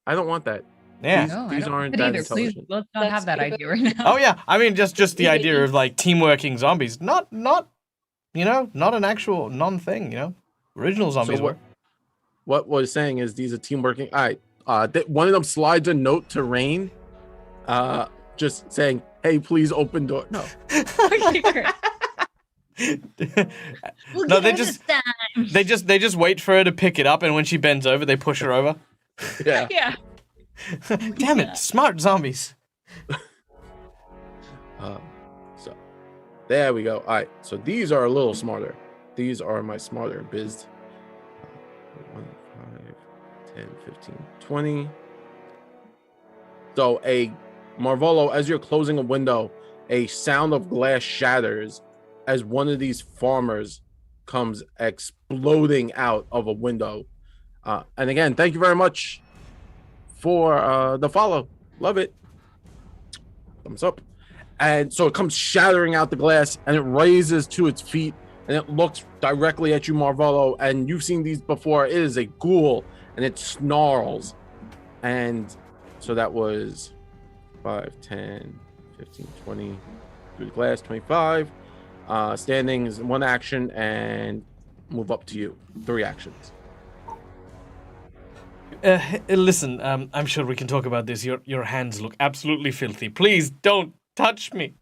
I don't want that. Yeah. No, These I don't aren't want it that either. Please, intelligent. let's not That's have that stupid. idea right now. Oh yeah. I mean, just the idea of like team working zombies. Not not an actual non-thing. Original zombies were. What was saying is these are team working. All right. One of them slides a note to Rain, just saying, "Hey, please open door." No. Okay, great. We'll No, get they her just- this time. They just wait for her to pick it up, and when she bends over, they push her over. Yeah. Yeah. Damn it, smart zombies. So there we go. All right. So these are a little smarter. These are my smarter biz. 1, 5, 10, 15, 20. So Marvolo, as you're closing a window, a sound of glass shatters as one of these farmers comes exploding out of a window. And again, thank you very much for the follow. Love it. Thumbs up. And so it comes shattering out the glass, and it raises to its feet, and it looks directly at you, Marvolo. And you've seen these before. It is a ghoul, and it snarls. And so that was 5, 10, 15, 20 through the glass, 25. Standing is 1 action, and move up to you. 3 actions. Listen, I'm sure we can talk about this. Your hands look absolutely filthy. Please don't touch me.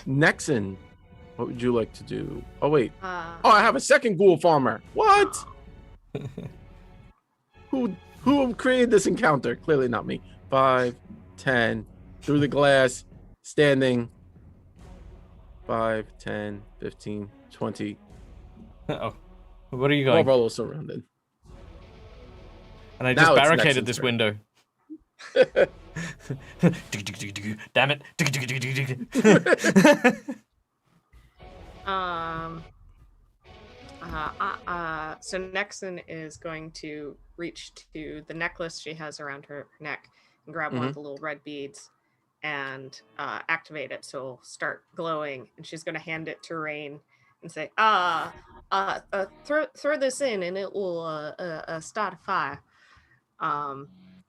Nexon, what would you like to do? Oh wait. Uh, Oh, I have a second ghoul farmer. What? Who created this encounter? Clearly not me. 5, 10 through the glass, standing. 5, 10, 15, 20. Uh-oh. Where are you going? Marvolo surrounded. And I Now just it's barricaded Nexon's this turn. window. Damn it. So Nexon is going to reach to the necklace she has around her neck and grab one of the little red beads and activate it, so it'll start glowing. And she's going to hand it to Rain and say, throw this in and it will start a fire.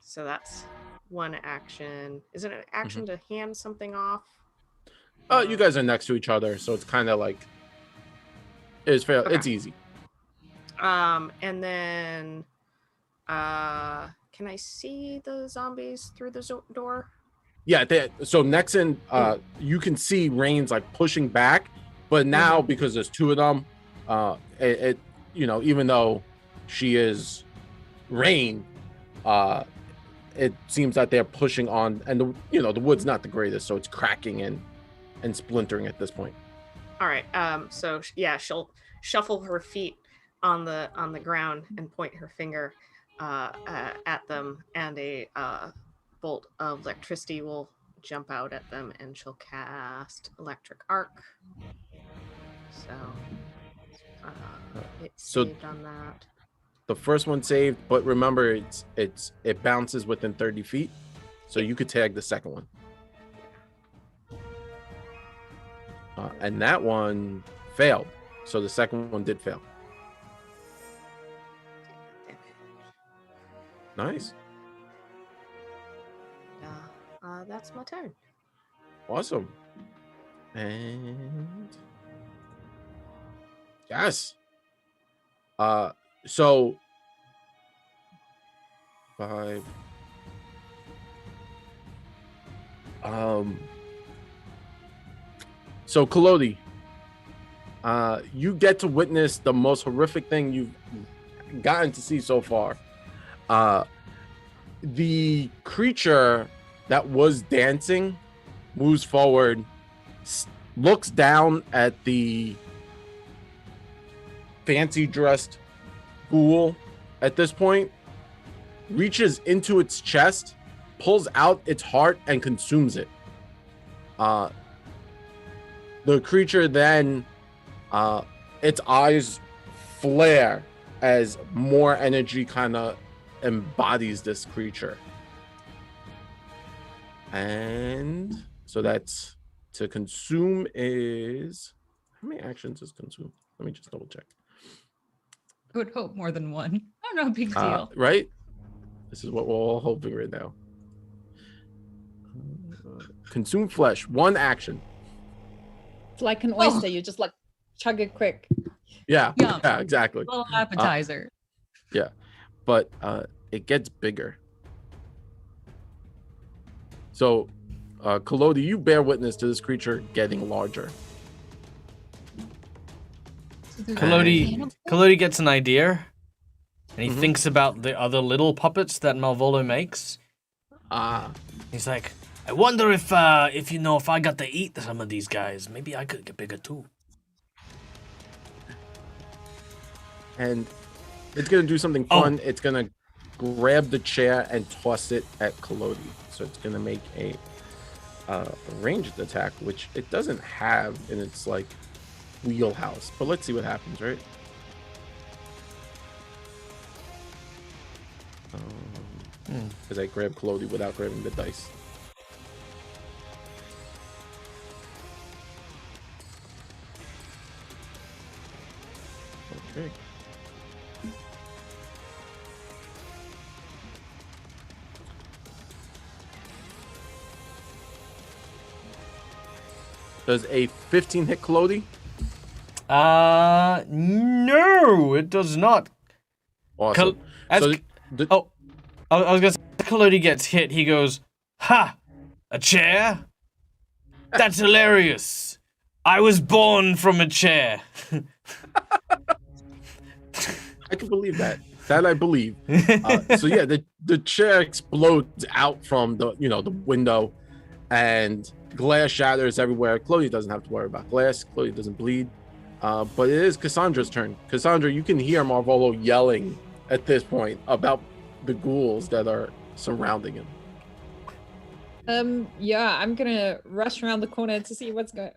So that's 1 action. Is it an action to hand something off? You guys are next to each other, so it's kind of like it's fair. Okay. It's easy. And then can I see the zombies through the door? Yeah. So Nexon, you can see Rain's like pushing back, but now because there's 2 of them, it even though she is Rain, it seems that they're pushing on, and the wood's not the greatest, so it's cracking and splintering at this point. All right. So yeah, she'll shuffle her feet on the ground and point her finger at them, and a bolt of electricity will jump out at them, and she'll cast electric arc. So it's So- saved on that. The first one saved, but remember it bounces within 30 feet, so you could tag the second one. And that one failed, so the second one did fail. Nice, That's my turn. awesome, and yes. So 5. So Kalodi, you get to witness the most horrific thing you've gotten to see so far. The creature that was dancing moves forward, looks down at the fancy dressed ghoul at this point, reaches into its chest, pulls out its heart, and consumes it. The creature then, its eyes flare as more energy kind of embodies this creature. And so that's to consume is, how many actions is consume? Let me just double check. I would hope more than one. Oh, no big deal. Right? This is what we're all hoping right now. Consume flesh, 1 action. It's like an oyster. You just like chug it quick. Yeah, Yum. yeah, exactly. Little appetizer. But it gets bigger. So, Kalodi, you bear witness to this creature getting larger. So they're Kalodi, cannibals? Kalodi gets an idea, and he Mhm. thinks about the other little puppets that Malvolo makes. He's like, I wonder if you know, if I got to eat some of these guys, maybe I could get bigger too. And it's gonna do something fun. It's gonna grab the chair and toss it at Kalodi. So it's gonna make a ranged attack, which it doesn't have in its like wheelhouse. But let's see what happens, right? Because I grabbed Kalodi without grabbing the dice. Okay. Does a 15 hit Kalodi? No, it does not. Awesome. As- So the, Oh, I was gonna say, Kalodi gets hit, he goes, ha! A chair? That's hilarious. I was born from a chair. I can believe that. That I believe. So yeah, the chair explodes out from the the window, and glass shatters everywhere. Chloe doesn't have to worry about glass. Chloe doesn't bleed. But it is Cassandra's turn. Cassandra, you can hear Marvolo yelling at this point about the ghouls that are surrounding him. Yeah, I'm gonna rush around the corner to see what's going.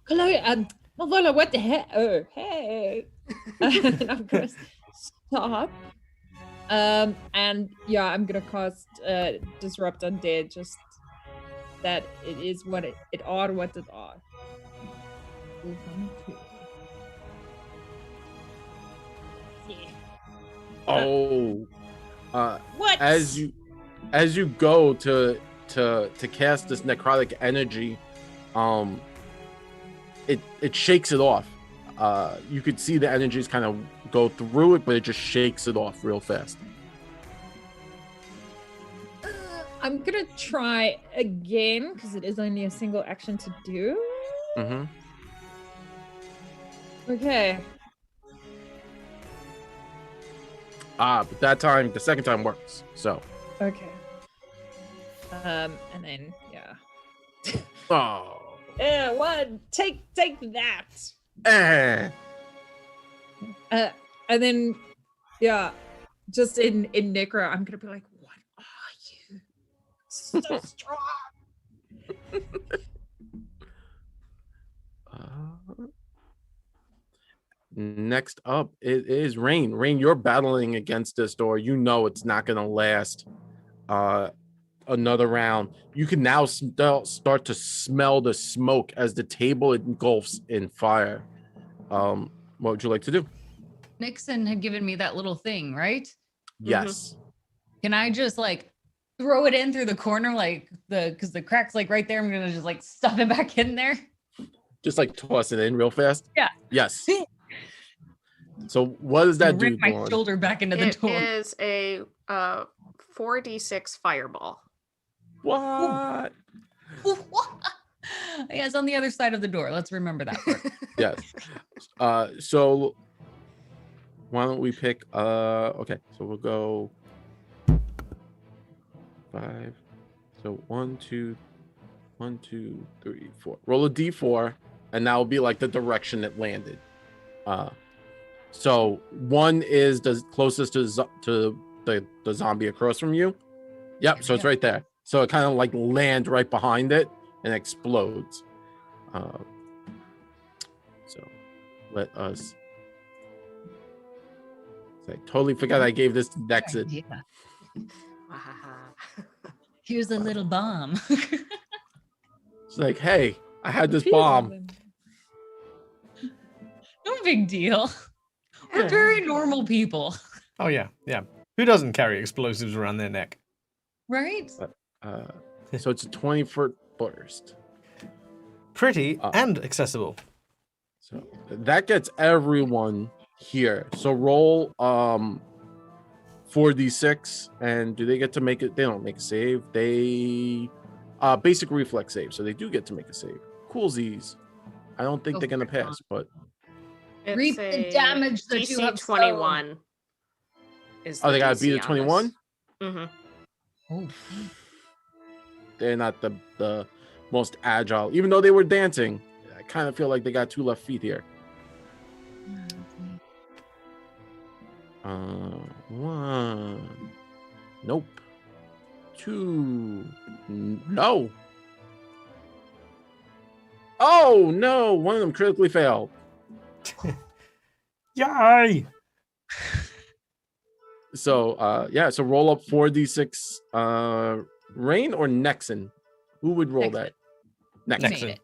Hello, Malvolo, what the heck? Oh, hey. And I'm gonna stop. And yeah, I'm gonna cast Disrupt Undead, just that it is what it are what it are. Oh, What? as you go to cast this necrotic energy, it shakes it off. You could see the energies kind of go through it, but it just shakes it off real fast. I'm gonna try again because it is only a single action to do. Mm-hmm. Okay. But that time, the second time works. So, Okay. And then yeah. oh, Yeah, one. Take that. Eh. And then, yeah, just in Necro, I'm gonna be like, "What are you? So strong." Next up, it is Rain. Rain, you're battling against this door. You know it's not going to last another round. You can now start to smell the smoke as the table engulfs in fire. What would you like to do? Nixon had given me that little thing, right? Yes. Can I just like throw it in through the corner, like because the crack's like right there? I'm gonna just like stuff it back in there. Just like toss it in real fast? Yeah. Yes. So what does that do? Rip my shoulder back into the door. It is a 4d6 fireball. What? Yeah, it's on the other side of the door. Let's remember that part. Yes. So why don't we pick okay, so we'll go 5. So 1, 2, 3, 4. Roll a d4, and that will be like the direction it landed. So 1 is the closest to the zombie across from you. Yep, so it's right there. So it kind of like lands right behind it and explodes. So let us. I totally forgot I gave this to Dexit. Yeah. Here's a little bomb. It's like, hey, I had this bomb. No big deal. We're very normal people. Oh yeah. Who doesn't carry explosives around their neck? Right? So it's a 20-foot burst. Pretty and accessible. So that gets everyone here. So roll 4d6, and do they get to make it? They don't make a save. They basic reflex save, so they do get to make a save. Coolsies. I don't think they're gonna pass, but It's reap the damage that you have 21. They gotta beat a 21. Mm-hmm. Oh. They're not the most agile, even though they were dancing. I kind of feel like they got 2 left feet here. 1. Nope. 2. No. Oh no! One of them critically failed. Yay! So so roll up 4d6. Rain or Nexon? Who would roll that? Nexon.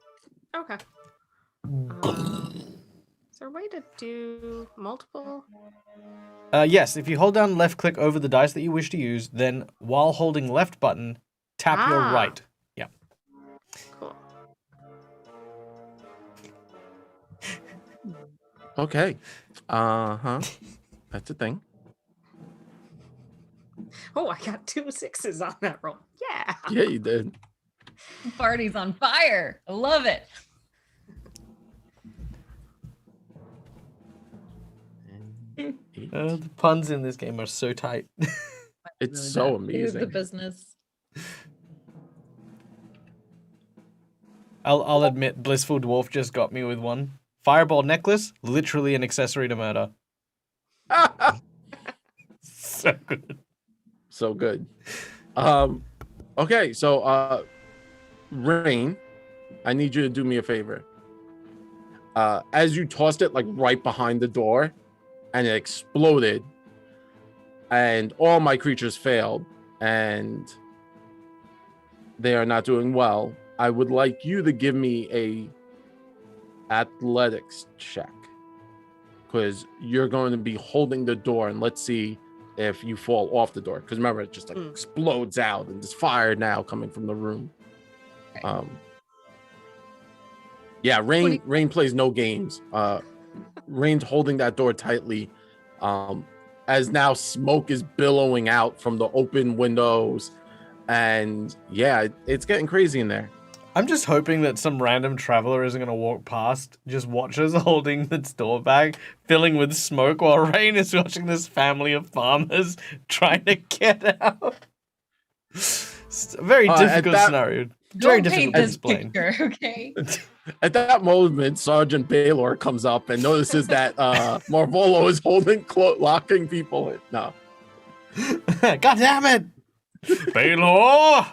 Okay. Is there a way to do multiple? Yes, if you hold down left click over the dice that you wish to use, then while holding left button, tap your right. Yeah. Cool. Okay. That's a thing. Oh, I got 2 6s on that roll. Yeah. Yeah, you did. The party's on fire. I love it. The puns in this game are so tight. It's Really so bad. amazing. Here's the business. I'll admit, Blissful Dwarf just got me with one. Fireball necklace, literally an accessory to murder. So good. So good. Okay, so Rain, I need you to do me a favor. As you tossed it like right behind the door and it exploded and all my creatures failed and they are not doing well, I would like you to give me a athletics check because you're going to be holding the door, and let's see if you fall off the door, because remember it just like explodes out and there's fire now coming from the room. Yeah, Rain plays no games. Rain's holding that door tightly as now smoke is billowing out from the open windows, and yeah, it's getting crazy in there. I'm just hoping that some random traveler isn't going to walk past, just watch us holding the store bag, filling with smoke, while Rain is watching this family of farmers trying to get out. It's a very difficult scenario. very Don't difficult paint to this explain. picture, okay? At that moment, Sergeant Baylor comes up and notices that Marvolo is holding, locking people in. No. God damn it! Baylor!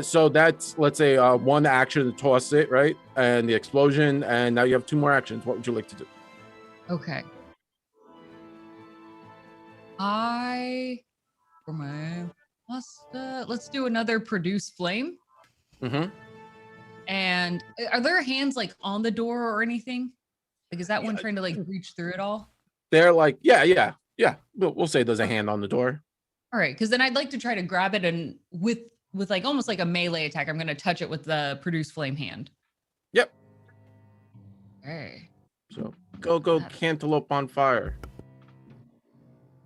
So that's, let's say, one action to toss it, right? And the explosion, and now you have 2 more actions. What would you like to do? Okay. For my let's do another produce flame. Mm-hmm. And are there hands like on the door or anything? Like, is that one trying to like reach through it all? They're like, yeah. We'll say there's a hand on the door. All right, because then I'd like to try to grab it and with like almost like a melee attack, I'm gonna touch it with the produce flame hand. Yep. Okay. So go cantaloupe on fire.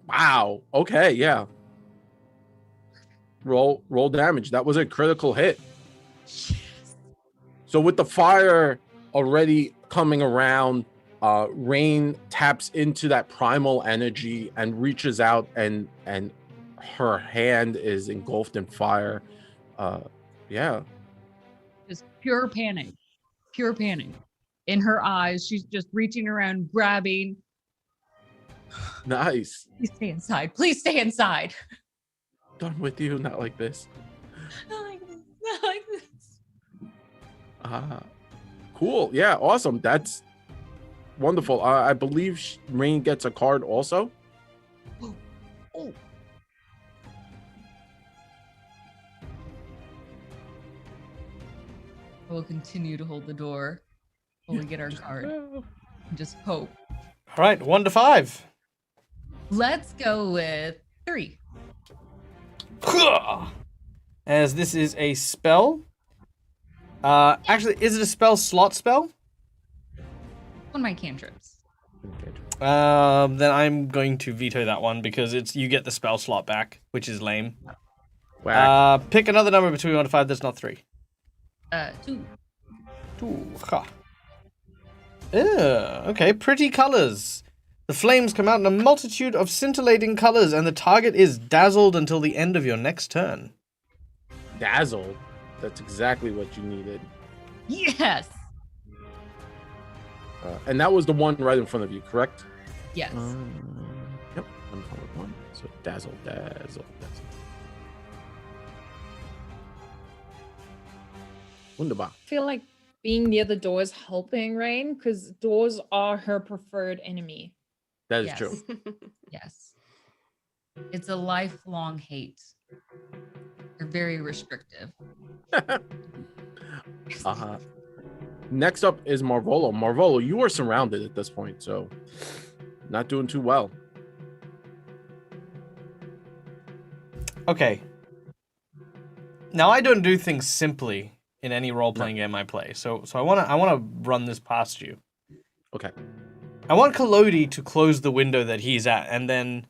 Wow. Okay, yeah. Roll damage. That was a critical hit. Yes. So with the fire already coming around, Rain taps into that primal energy and reaches out, and her hand is engulfed in fire. Yeah. Just pure panic. Pure panic. In her eyes, she's just reaching around, grabbing. Nice. Please stay inside. Please stay inside. Done with you, not like this. Not like this. Not like this. Cool. Yeah, awesome. That's wonderful. I believe Rain gets a card also. Oh. I will continue to hold the door while we get our card. Just hope. All right, 1 to 5. Let's go with 3. As this is a spell. Actually, is it a slot spell? One of my cantrips. Then I'm going to veto that one because you get the spell slot back, which is lame. Whack. Pick another number between 1 to 5 that's not 3. 2. 2. Ha. Okay, pretty colors. The flames come out in a multitude of scintillating colors, and the target is dazzled until the end of your next turn. Dazzled. That's exactly what you needed. Yes. And that was the one right in front of you, correct? Yes. Yep. One. So dazzle. Wunderbar. I feel like being near the door is helping Rain because doors are her preferred enemy. That is Yes. true. Yes. It's a lifelong hate. They're very restrictive. Next up is Marvolo. Marvolo, you are surrounded at this point, so not doing too well. Okay. Now I don't do things simply in any role-playing game I play, so I wanna run this past you. Okay. I want Kalodi to close the window that he's at, and then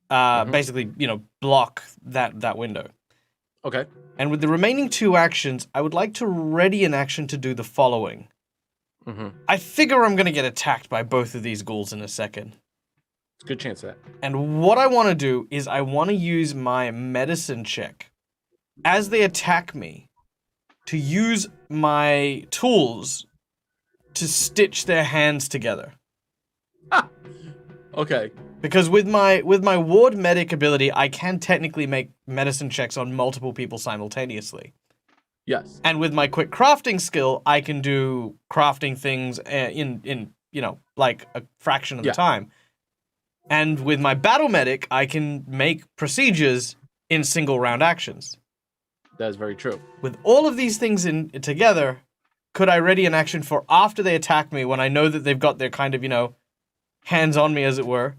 basically, block that window. Okay. And with the remaining 2 actions, I would like to ready an action to do the following. Mm-hmm. I figure I'm gonna get attacked by both of these ghouls in a second. It's a good chance of that. And what I want to do is I want to use my medicine check as they attack me to use my tools to stitch their hands together. Okay. Because with my ward medic ability, I can technically make medicine checks on multiple people simultaneously. Yes. And with my quick crafting skill, I can do crafting things in like a fraction of the time. And with my battle medic, I can make procedures in single round actions. That is very true. With all of these things together, could I ready an action for after they attack me when I know that they've got their kind of, hands on me, as it were,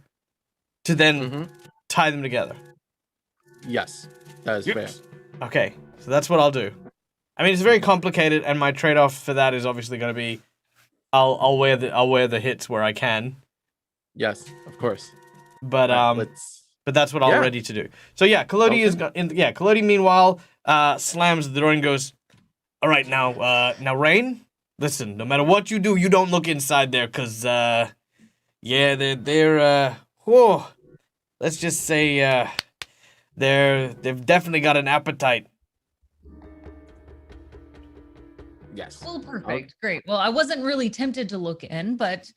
to then tie them together? Yes, that is fair. Okay, so that's what I'll do. I mean, it's very complicated, and my trade-off for that is obviously going to be I'll wear the hits where I can. Yes, of course. But but that's what I'll ready to do. So yeah, Kalodi Kalodi meanwhile slams the door and goes, "All right, now Rain, listen, no matter what you do, you don't look inside there, cause they're let's just say They've definitely got an appetite. Yes. Well, perfect. Great. Well, I wasn't really tempted to look in, but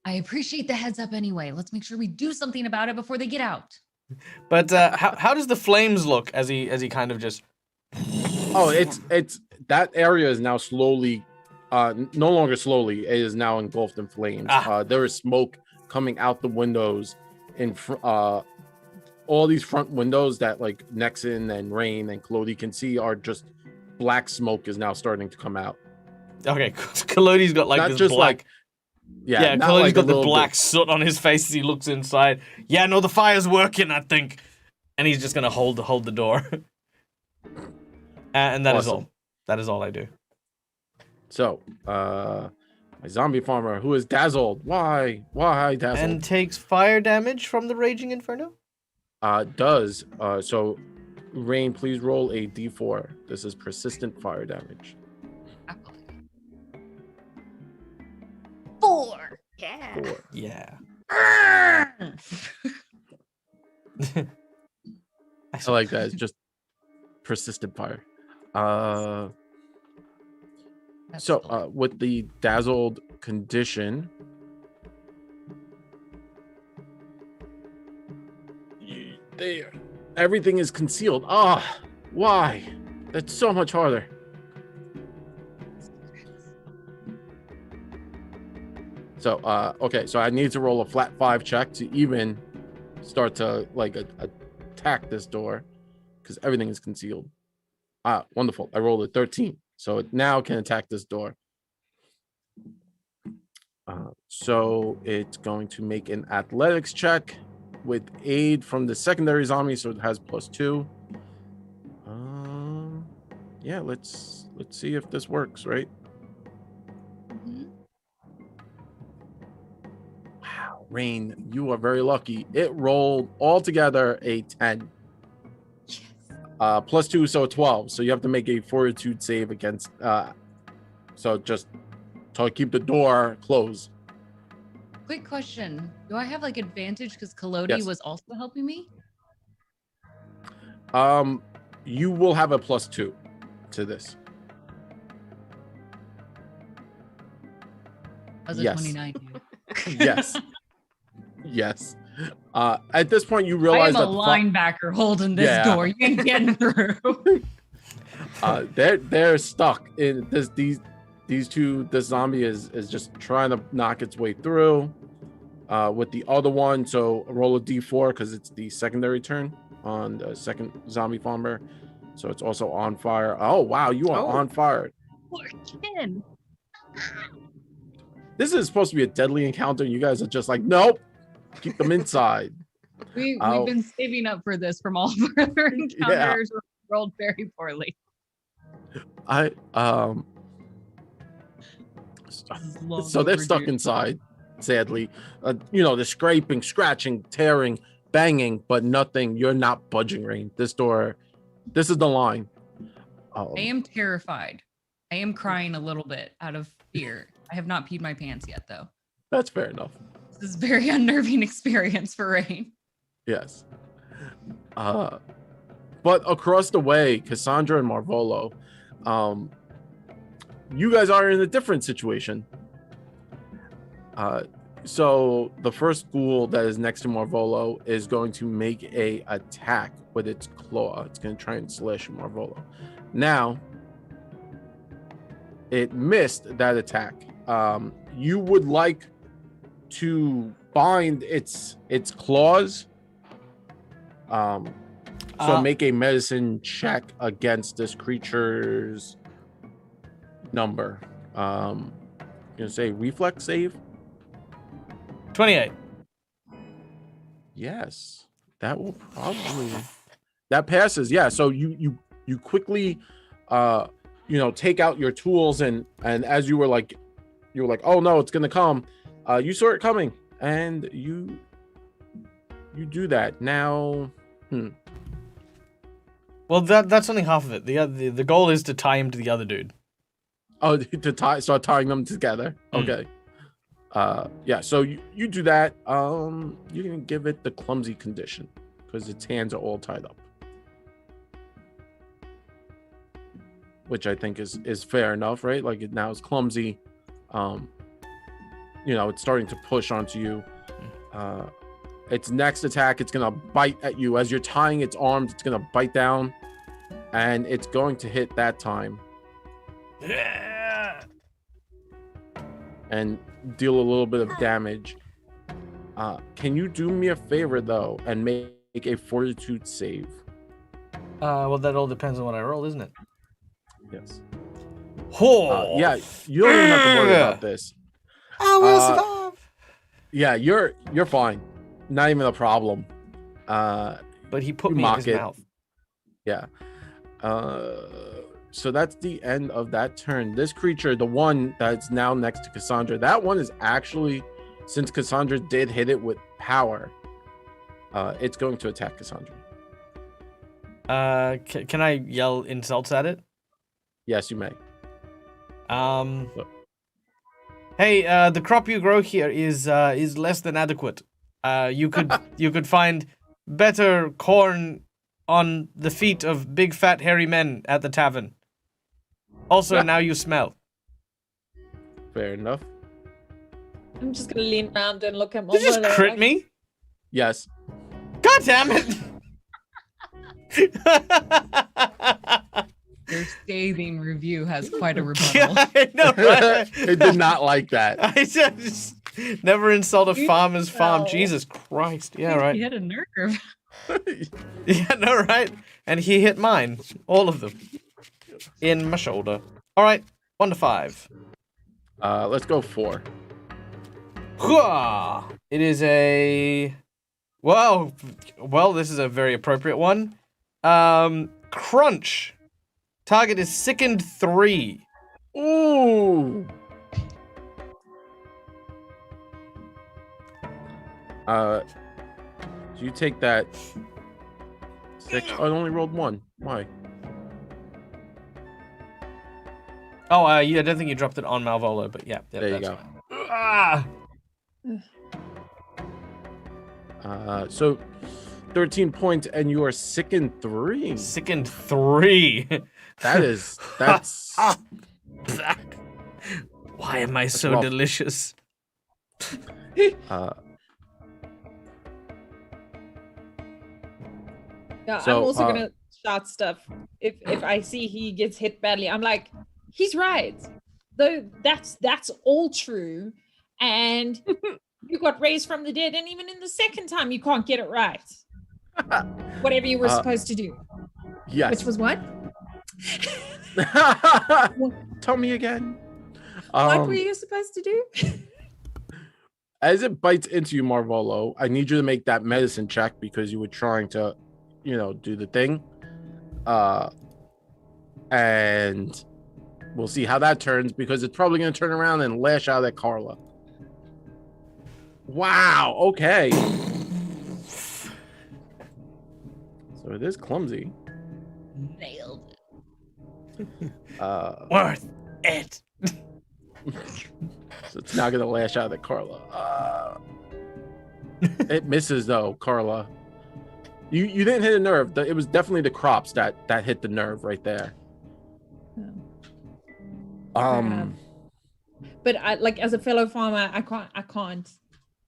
I appreciate the heads up anyway. Let's make sure we do something about it before they get out. But how does the flames look as he kind of just? Oh, it's that area is now slowly, no longer slowly. It is now engulfed in flames. There is smoke coming out the windows in all these front windows that like Nexon and Rain and Clody can see are just black smoke is now starting to come out. Okay, Colodi's got like not this just black. like Yeah, not Colodi's like got a the little black bit. soot on his face as he looks inside. Yeah, no, the fire's working, I think. And he's just gonna hold the door. And that is Awesome. all. That is all I do. So, my zombie farmer who is dazzled. Why dazzled? And takes fire damage from the raging inferno. Does so. Rain, please roll a d4. This is persistent fire damage. 4. Yeah. 4. Yeah. I like that. It's just persistent fire. So with the dazzled condition, there, everything is concealed. Why? That's so much harder. So okay, so I need to roll a flat 5 check to even start to like attack this door because everything is concealed. Wonderful. I rolled a 13, so it now can attack this door. So it's going to make an athletics check with aid from the secondary zombie, so it has +2. Yeah, let's see if this works, right? Wow, Rain, you are very lucky. It rolled altogether a 10. Yes. +2, so 12. So you have to make a fortitude save against. So just to keep the door closed. Quick question. Do I have like advantage because Colody Yes. was also helping me? You will have a +2 to this. I was a Yes. 29. Yes. Yes. At this point, you I realize am a that linebacker holding this Yeah. door. You ain't getting through. they're stuck in this. These two. This zombie is just trying to knock its way through. With the other one, so roll a d4 because it's the secondary turn on the second zombie farmer. So it's also on fire. Oh wow, you are on fire. Poor kid. This is supposed to be a deadly encounter. You guys are just like, nope, keep them inside. We've Oh. been saving up for this from all of our other encounters. Rolled very poorly. So they're stuck inside, sadly. They're scraping, scratching, tearing, banging, but nothing. You're not budging, Rain. This is the line. I am terrified. I am crying a little bit out of fear. I have not peed my pants yet, though. That's fair enough. This is a very unnerving experience for Rain. Yes. But across the way, Cassandra and Marvolo, you guys are in a different situation. So the first ghoul that is next to Marvolo is going to make a attack with its claw. It's going to try and slash Marvolo. Now, it missed that attack. You would like to bind its claws. So make a medicine check against this creature's number. Gonna say reflex save. 28. Yes, that will probably that passes. Yeah, so you quickly take out your tools and as you were like oh no, it's gonna come. You saw it coming and you do that now. Well, that's only half of it. The goal is to tie him to the other dude. Oh, to start tying them together. Okay. Yeah, so you do that. You can give it the clumsy condition because its hands are all tied up. which I think is fair enough, right? Like it now is clumsy. It's starting to push onto you. Its next attack, it's gonna bite at you as you're tying its arms. It's gonna bite down, and it's going to hit that time and deal a little bit of damage. Can you do me a favor though and make a fortitude save? Well, that all depends on what I roll, isn't it? Yes. Oh. Yeah, you don't even have to worry about this. I will survive. Yeah, you're fine. Not even a problem. But he put you me in mock his it. mouth. Yeah. So that's the end of that turn. This creature, the one that's now next to Cassandra, that one is actually, since Cassandra did hit it with power, it's going to attack Cassandra. Can I yell insults at it? Yes, you may. Hey, the crop you grow here is less than adequate. You could find better corn on the feet of big fat hairy men at the tavern. Also, now you smell. Fair enough. I'm just gonna lean around and look at Did you just Marvolo, crit like, me? Yes. God damn it! Your scathing review has quite a rebuttal. Yeah, I know, right? It did not like that. I just never insult a You farmer's farm. smell. Jesus Christ. Yeah, right. He had a nerve. Yeah, no, right. And he hit mine. All of them. In my shoulder. All right. 1 to 5. Let's go 4. Hua! It is a... Well, this is a very appropriate one. Crunch. Target is sickened 3. Ooh. So you take that 6. Oh, I only rolled 1. Why? Oh, yeah, I don't think you dropped it on Malvolo, but yeah. There you that's go. fine. So 13 points, and you are sickened 3. Sickened 3. That's Why am I so rough. delicious? Yeah, So, I'm also gonna shout stuff if I see he gets hit badly. I'm like, he's right. Though that's all true. And you got raised from the dead, and even in the second time you can't get it right. Whatever you were supposed to do. yes. Which was what? Tell me again. What were you supposed to do? As it bites into you, Marvolo, I need you to make that medicine check because you were trying to, do the thing. And we'll see how that turns because it's probably going to turn around and lash out at Carla. Wow. Okay. So it is clumsy. Nailed it. Worth it. So it's not going to lash out at Carla. It misses though, Carla. You didn't hit a nerve. It was definitely the crops that hit the nerve right there. But I like as a fellow farmer, I can't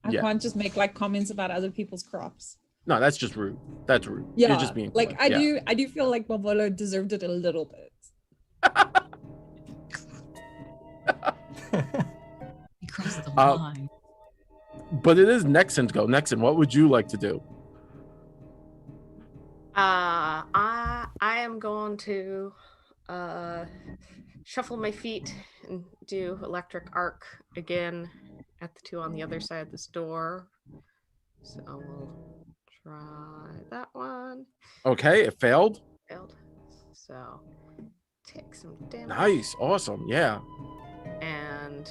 Yeah. just make like comments about other people's crops. No, that's just rude. That's rude. Yeah, You're just being like polite. I do feel like Marvolo deserved it a little bit. He crossed the line. But it is Nexon's go. Nexon, what would you like to do? I am going to shuffle my feet and do electric arc again at the 2 on the other side of this door. So we'll try that one. Okay, it failed. Failed. So take some damage. Nice, awesome, yeah. And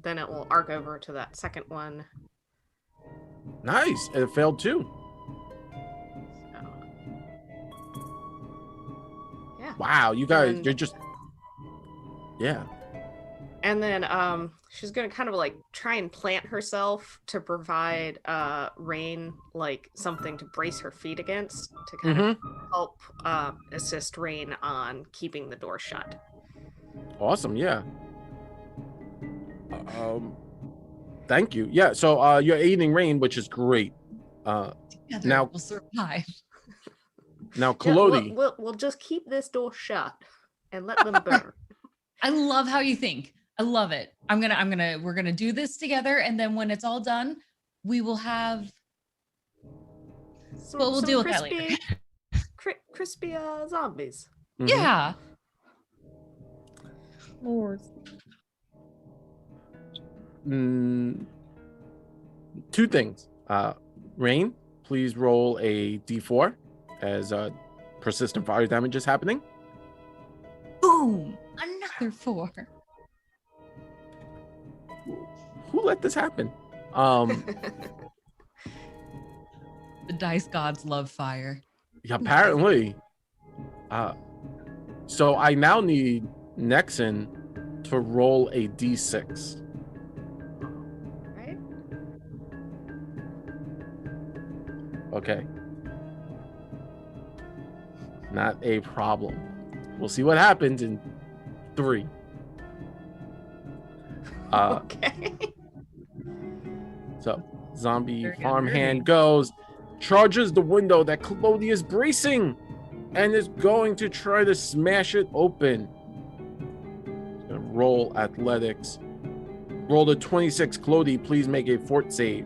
then it will arc over to that second one. Nice, and it failed too. So, yeah. Wow, you guys, And- you're just, yeah. And then she's gonna kind of like try and plant herself to provide Rain like something to brace her feet against to kind of help assist Rain on keeping the door shut. Awesome, yeah. Thank you. Yeah, so you're aiding Rain, which is great. Together Now we'll survive. Now, Yeah, Kalodi. we'll just keep this door shut and let them burn. I love how you think. I love it. We're gonna do this together, and then when it's all done, we will have. Well, we'll deal with that later. Crispy zombies. Yeah. Lord. Two things. Rain, please roll a d4 as persistent fire damage is happening. Boom! Another 4. Who let this happen? The dice gods love fire. Apparently. So I now need Nexon to roll a d6. Right? Okay. Not a problem. We'll see what happens in 3. Okay. So, zombie Very good, farmhand goes, charges the window that Kalodi is bracing, and is going to try to smash it open. He's gonna roll athletics. Roll the 26. Kalodi, please make a fort save.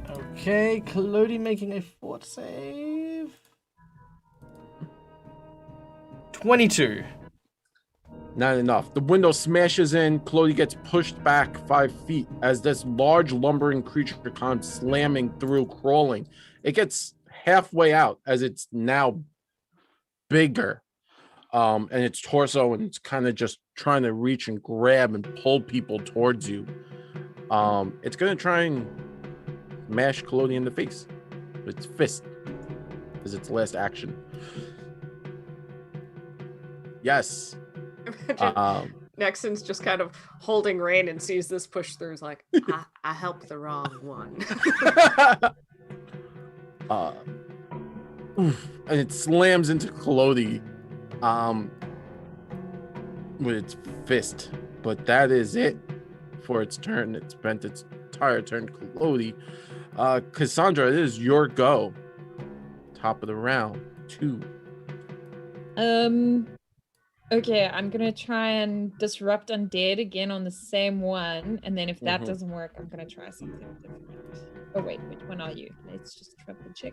Okay, Kalodi making a fort save. 22. Not enough. The window smashes in. Kalodi gets pushed back 5 feet as this large lumbering creature comes slamming through, crawling. It gets halfway out as it's now bigger. And its torso, and it's kind of just trying to reach and grab and pull people towards you. It's going to try and mash Kalodi in the face with its fist as its last action. Yes. Nexon's just kind of holding Rain and sees this push through. Is like, I helped the wrong one. And it slams into Kalodi with its fist. But that is it for its turn. It spent its entire turn. Kalodi. Cassandra, it is your go. Top of the round. 2. Okay, I'm gonna try and disrupt undead again on the same one, and then if that doesn't work, I'm gonna try something different. Oh wait, which one are you? Let's just triple check.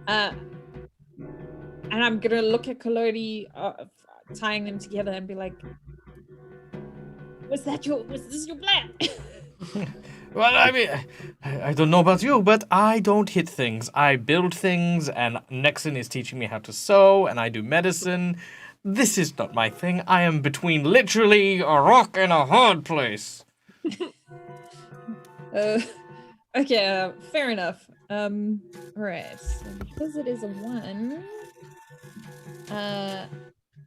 And I'm gonna look at Kalodi, tying them together, and be like, was this your plan? Well, I mean, I don't know about you, but I don't hit things. I build things, and Nexon is teaching me how to sew, and I do medicine. This is not my thing. I am between literally a rock and a hard place. Okay, fair enough. Alright, so because it is a 1,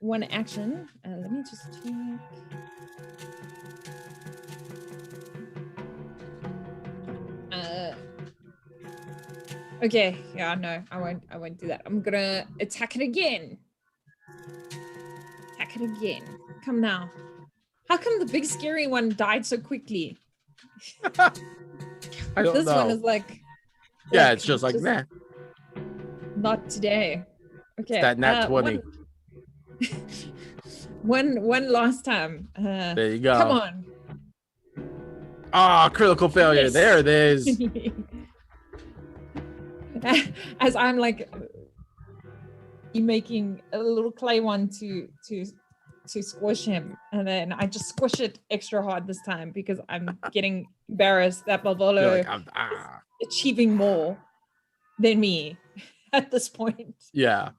one action, let me just check. Okay, yeah, no, I won't do that. I'm gonna attack it again. Come now. How come the big scary one died so quickly? I don't this know. one is like Yeah, it's just like, nah. Not today. Okay. It's that nat 20. One last time. There you go. Come on. Critical failure. Yes. There it is. As I'm like making a little clay one to squish him, and then I just squish it extra hard this time because I'm getting embarrassed that Malvolo Like, is achieving more than me at this point. Yeah.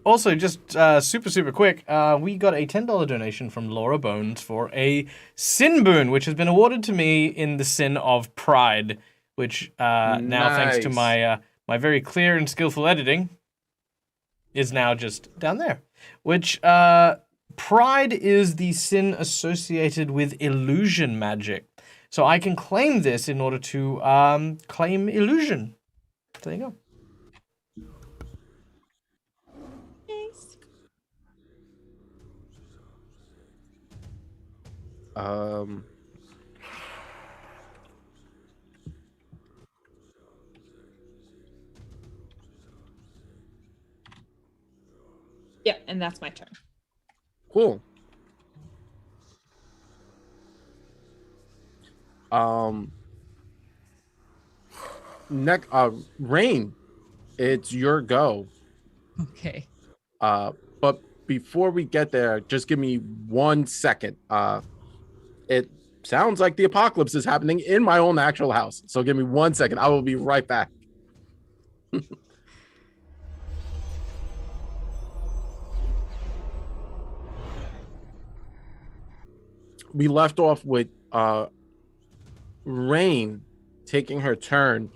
Also, just super quick, we got a $10 donation from Laura Bones for a sin boon, which has been awarded to me in the sin of pride, which now, thanks to Nice. my very clear and skillful editing. is now just down there. Which, pride is the sin associated with illusion magic. So I can claim this in order to claim illusion. There you go. Nice. Yeah, and that's my turn. Cool. Rain, it's your go. Okay. But before we get there, just give me 1 second. It sounds like the apocalypse is happening in my own actual house. So give me 1 second. I will be right back. We left off with Rain taking her turn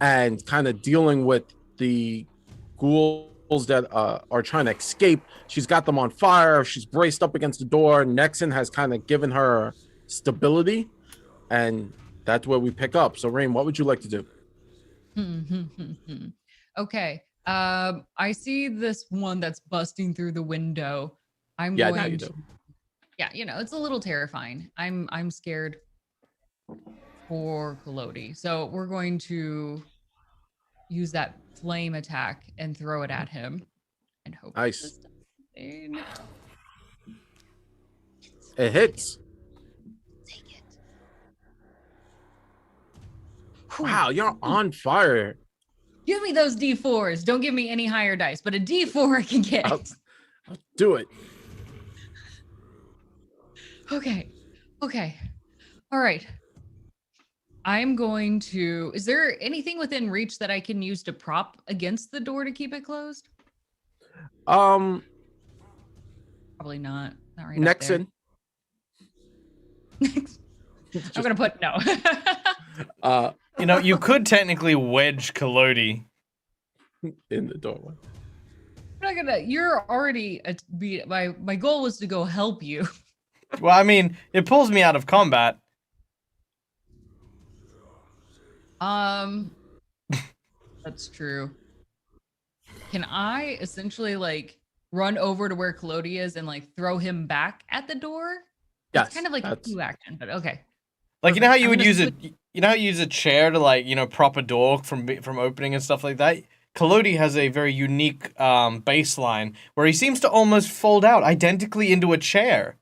and kind of dealing with the ghouls that are trying to escape. She's got them on fire. She's braced up against the door. Nexon has kind of given her stability, and that's where we pick up. So, Rain, what would you like to do? Okay. I see this one that's busting through the window. I'm Yeah, going now you to. do. Yeah, it's a little terrifying. I'm scared for Kalodi. So we're going to use that flame attack and throw it at him and hope Nice. this does something. It hits. Take it. Wow, you're on fire. Give me those D4s. Don't give me any higher dice, but a D4 I can get. I'll do it. Okay. All right. I'm going to. Is there anything within reach that I can use to prop against the door to keep it closed? Probably not. Not right. Nexon. I'm gonna put no. You could technically wedge Kalodi In the doorway. I'm not gonna. You're already. My goal was to go help you. Well, I mean, it pulls me out of combat. That's true. Can I essentially run over to where Kalodi is and throw him back at the door? Yes, It's kind of like a two action, but okay. Like, you know how you I'm would gonna use it? You know how you use a chair to prop a door from opening and stuff like that? Kalodi has a very unique baseline where he seems to almost fold out identically into a chair.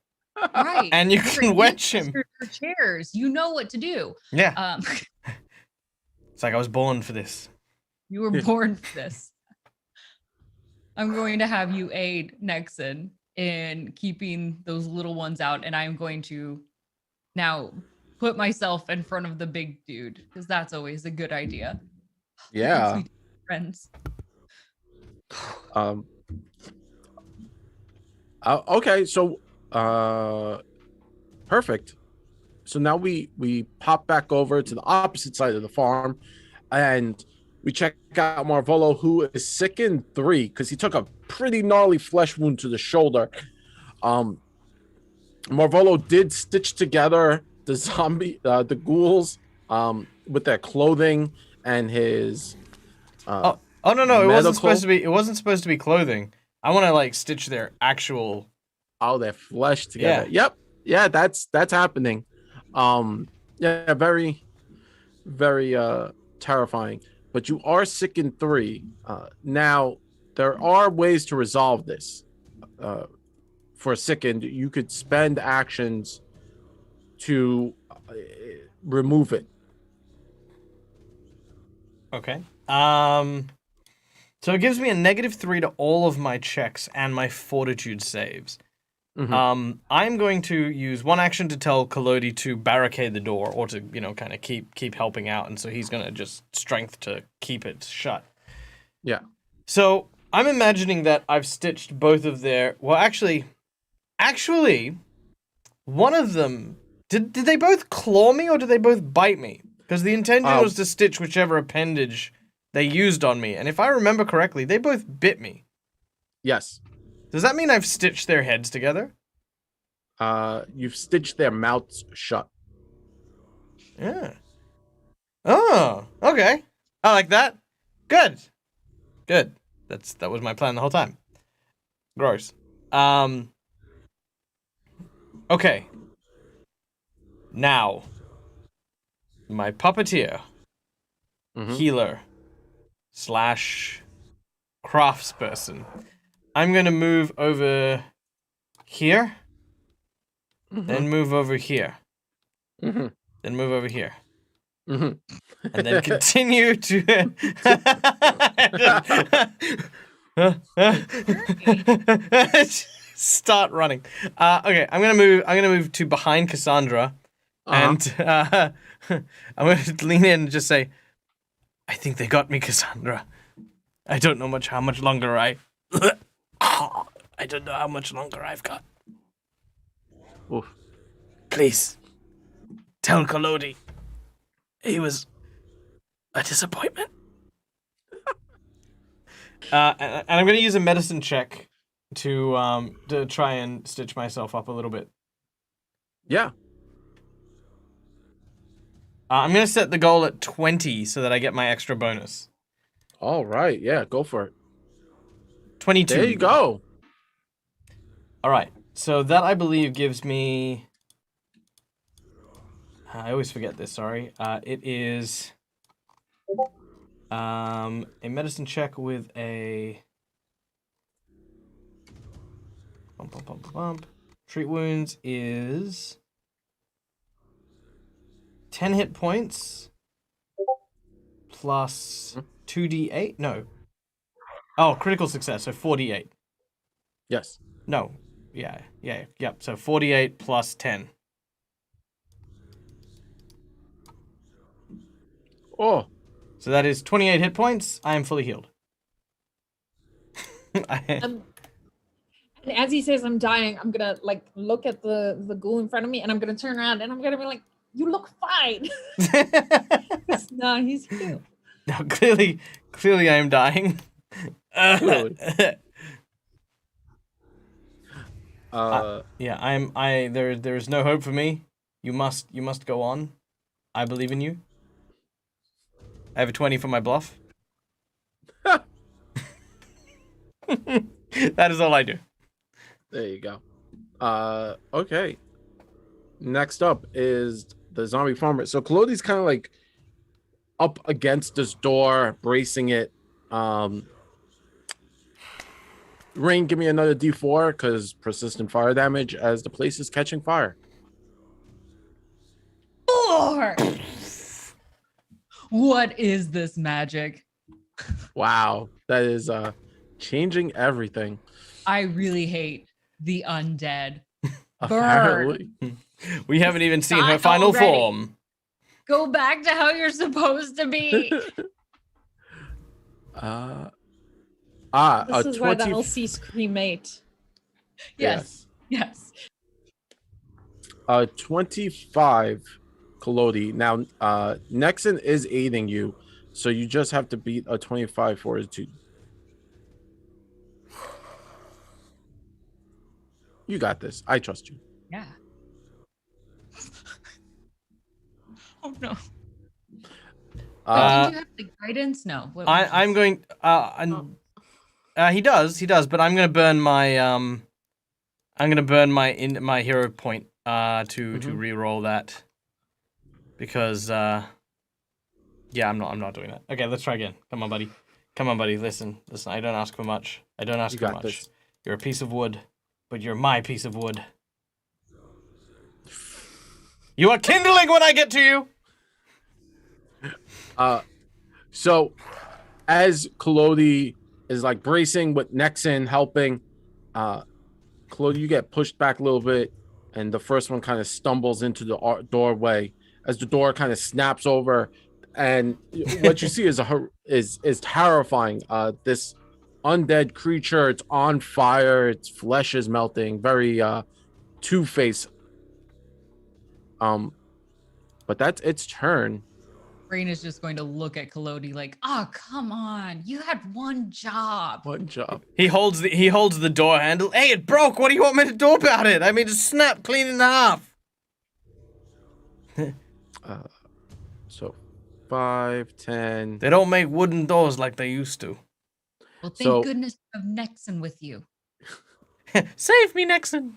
Right. And you can wedge him. Your chairs. You know what to do. Yeah. It's like I was born for this. You were born for this. I'm going to have you aid Nexon in keeping those little ones out, and I'm going to now put myself in front of the big dude because that's always a good idea. Yeah. Sweet friends. Okay, so perfect. So now we pop back over to the opposite side of the farm, and we check out Marvolo, who is sick in 3 because he took a pretty gnarly flesh wound to the shoulder. Marvolo did stitch together the ghouls with their clothing and his no, it wasn't supposed to be. It wasn't supposed to be clothing. I want to stitch their actual. Oh, their flesh together. Yeah. Yep. Yeah, that's happening. Yeah, very, very terrifying. But you are sick in 3. Now there are ways to resolve this. For a sickened, you could spend actions to remove it. Okay. So it gives me a -3 to all of my checks and my fortitude saves. Mm-hmm. I'm going to use one action to tell Kalodi to barricade the door, or to kind of keep helping out, and so he's gonna just strength to keep it shut. Yeah. So I'm imagining that I've stitched both of their. Well, actually, one of them did they both claw me or did they both bite me? Because the intention was to stitch whichever appendage they used on me, and if I remember correctly, they both bit me. Yes. Does that mean I've stitched their heads together? You've stitched their mouths shut. Yeah. Oh, okay. I like that. Good. Good. That was my plan the whole time. Gross. Okay. Now, my puppeteer, healer, / craftsperson. I'm gonna move over here, then move over here, then move over here, and then continue to start running. Okay, I'm gonna move to behind Cassandra, and I'm gonna lean in and just say, "I think they got me, Cassandra. I don't know how much longer I don't know how much longer I've got. Oof. Please, tell Kalodi he was a disappointment." And I'm gonna use a medicine check to try and stitch myself up a little bit. Yeah. I'm gonna set the goal at 20 so that I get my extra bonus. All right. Yeah, go for it. 22. There you go. All right. So that, I believe, gives me... I always forget this, sorry. It is a medicine check with a... Treat wounds is 10 hit points plus 2d8. No. Oh, critical success, so 4d8. Yes. No. Yep. So 48 plus 10. Oh. So that is 28 hit points. I am fully healed. And as he says I'm dying, I'm gonna like look at the ghoul in front of me, and I'm gonna turn around and I'm gonna be like, "You look fine." No, he's healed. No, clearly I am dying. Clearly. Yeah, there's no hope for me. You must go on. I believe in you. I have a 20 for my bluff. That is all I do. There you go. Okay. Next up is the zombie farmer. So Claudie's kind of like up against this door, bracing it. Rain, give me another D4 because persistent fire damage as the place is catching fire. 4. What is this magic? Wow, that is changing everything. I really hate the undead. Apparently. We haven't even seen her Not final already. form. Go back to how you're supposed to be. This a is why the 20 LCs cremate. Yes. 25 Kalodi. Now Nexon is aiding you, so you just have to beat a 25 fortitude. You got this. I trust you. Yeah. Oh no. Did you have the guidance? No. I'm going. He does, but I'm gonna burn my my hero point to re-roll that because yeah, I'm not doing that. Okay, let's try again. Come on, buddy. Listen. I don't ask for much. I don't ask for much. This. You're a piece of wood, but you're my piece of wood. You are kindling when I get to you. So as Kalodi is like bracing with Nexon helping, Kalodi, you get pushed back a little bit, and the first one kind of stumbles into the doorway as the door kind of snaps over, and what you see is terrifying. This undead creature, it's on fire, its flesh is melting, very Two-Face. But that's its turn. brain is just going to look at Kalodi like, oh, come on. You had one job. One job. He holds the door handle. Hey, it broke. What do you want me to do about it? I mean, just snap clean in half. So 5, 10. They don't make wooden doors like they used to. Well, thank goodness you have Nexon with you. Save me, Nexon.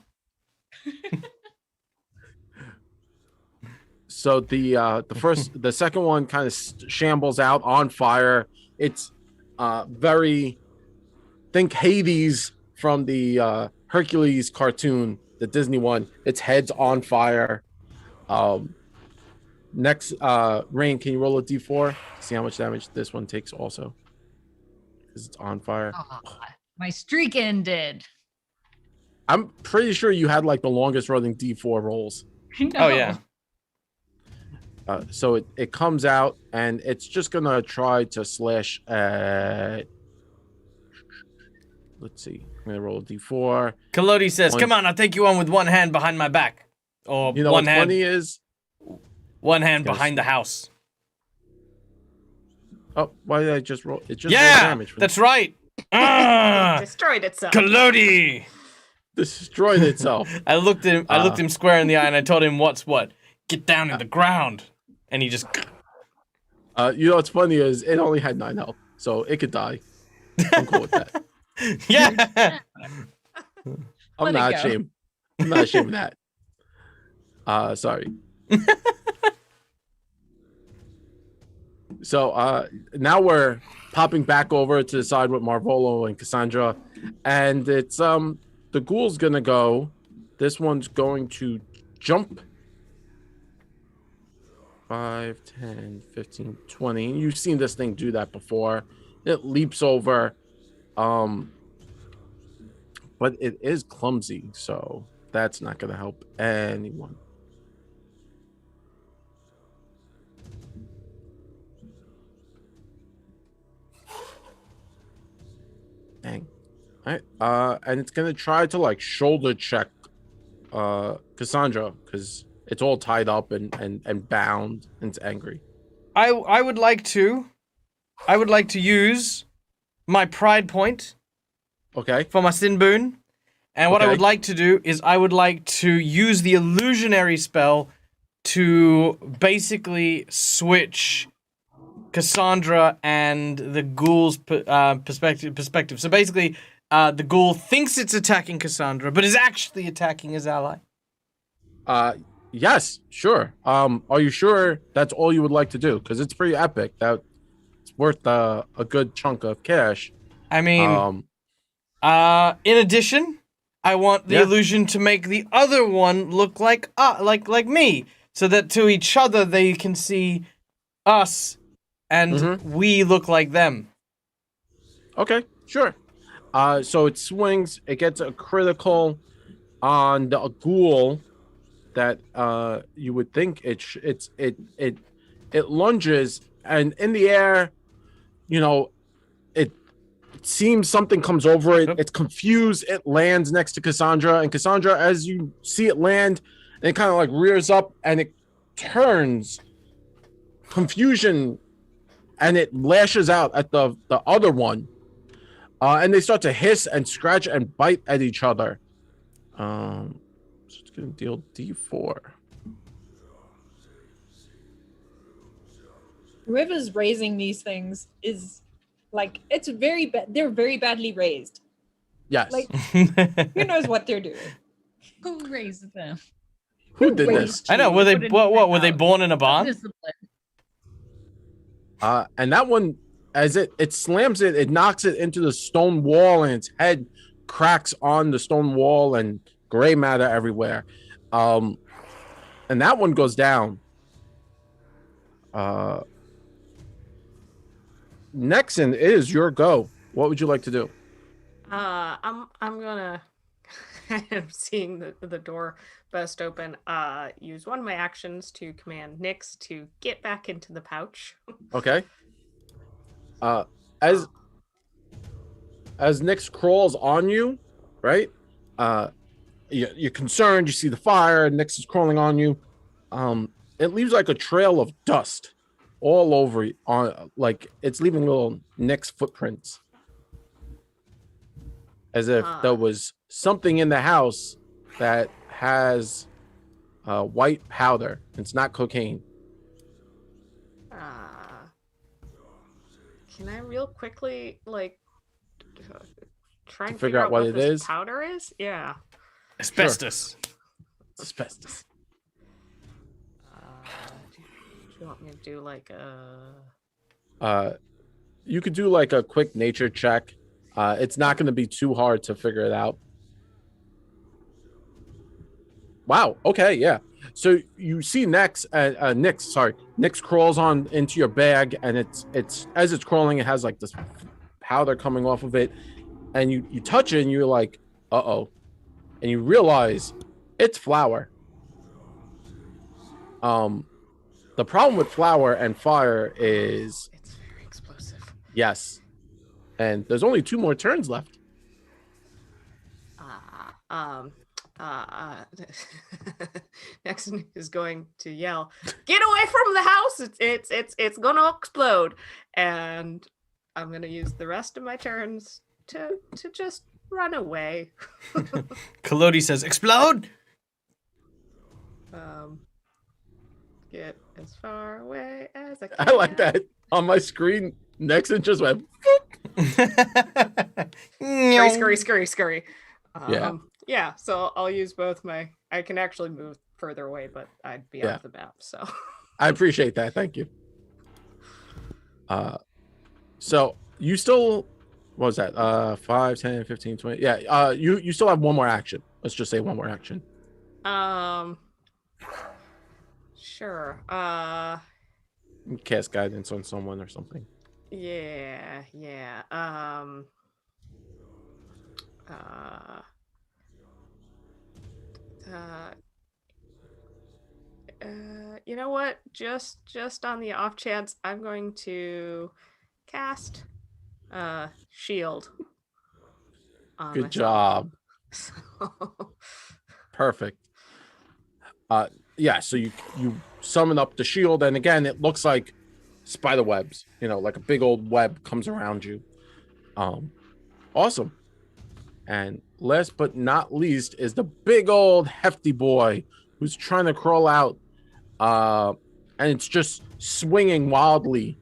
So the second one kind of shambles out on fire. It's think Hades from the Hercules cartoon, the Disney one. Its head's on fire. Next, Rain, can you roll a d4? See how much damage this one takes also. Because it's on fire. Oh, my streak ended. I'm pretty sure you had like the longest running d4 rolls. No. Oh, yeah. So it comes out and it's just gonna try to slash at. Let's see. I'm gonna roll a d4. Kalodi says, "Come on, I'll take you on with one hand behind my back, or you know one what's hand. Funny is one hand behind the house." Oh, why did I just roll? It just rolled Yeah, damage. that's right. It destroyed itself. Kalodi destroyed itself. I looked him square in the eye and I told him, "What's what? Get down in the ground." And he just. You know what's funny is it only had 9 health, so it could die. I'm cool with that. Yeah. I'm not ashamed. I'm not ashamed of that. Sorry. So now we're popping back over to the side with Marvolo and Cassandra, and it's the ghoul's gonna go. This one's going to jump 5, 10, 15, 20. You've seen this thing do that before. It leaps over. But it is clumsy, so that's not going to help anyone. Dang. All right. And it's going to try to like shoulder check Cassandra because it's all tied up and bound and it's angry. I would like to use my pride point. Okay. For my sin boon. And what I would like to do is I would like to use the illusionary spell to basically switch Cassandra and the ghoul's perspective. So basically, the ghoul thinks it's attacking Cassandra, but is actually attacking his ally. Yes, sure. Are you sure that's all you would like to do? Because it's pretty epic. That's worth a good chunk of cash. I mean, in addition, I want the illusion to make the other one look like me, so that to each other they can see us, and we look like them. Okay, sure. So it swings. It gets a critical on the ghoul. That you would think it lunges, and in the air, you know, it seems something comes over it. It's confused. It lands next to Cassandra, and Cassandra, as you see it land, it kind of like rears up and it turns. Confusion, and it lashes out at the other one, and they start to hiss and scratch and bite at each other. Gonna deal D4. Whoever's raising these things is like, it's very bad. They're very badly raised. Yes. Like, who knows what they're doing? Who raised them? Who did this? I know. Were they what? Were they born in a barn? And that one, as it slams it knocks it into the stone wall, and its head cracks on the stone wall, and gray matter everywhere. And that one goes down. Nexon, it is your go. What would you like to do? I'm gonna seeing the door burst open, use one of my actions to command Nyx to get back into the pouch. Okay. As Nyx crawls on you, right? You're concerned. You see the fire. Nyx is crawling on you. It leaves like a trail of dust all over on, like it's leaving little Nick's footprints, as if there was something in the house that has white powder. It's not cocaine. Can I real quickly like try and figure out what it this is? powder is? Yeah. Asbestos. Sure. Asbestos. Do you want me to do like you could do like a quick nature check. It's not going to be too hard to figure it out. Wow. Okay. Yeah. So you see Nix crawls on into your bag, and it's as it's crawling, it has like this powder coming off of it, and you touch it, and you're like, uh-oh, and you realize it's flour. The problem with flour and fire is it's very explosive. Yes, and there's only 2 more turns left. Nexon is going to yell, "Get away from the house! It's gonna explode!" And I'm gonna use the rest of my turns to just run away. Kalodi says, "Explode!" Get as far away as I can. I like that. On my screen, Nexon just went. Scurry. Yeah, so I'll use both my... I can actually move further away, but I'd be off the map, so... I appreciate that. Thank you. So you still... What was that? 5, 10, 15, 20... Yeah, you still have one more action. Let's just say one more action. Sure. Cast guidance on someone or something. Yeah. You know what? Just on the off chance, I'm going to cast shield. Good job. Perfect. Yeah, so you summon up the shield, and again, it looks like spider webs. Like a big old web comes around you. Awesome. And last but not least is the big old hefty boy who's trying to crawl out, and it's just swinging wildly.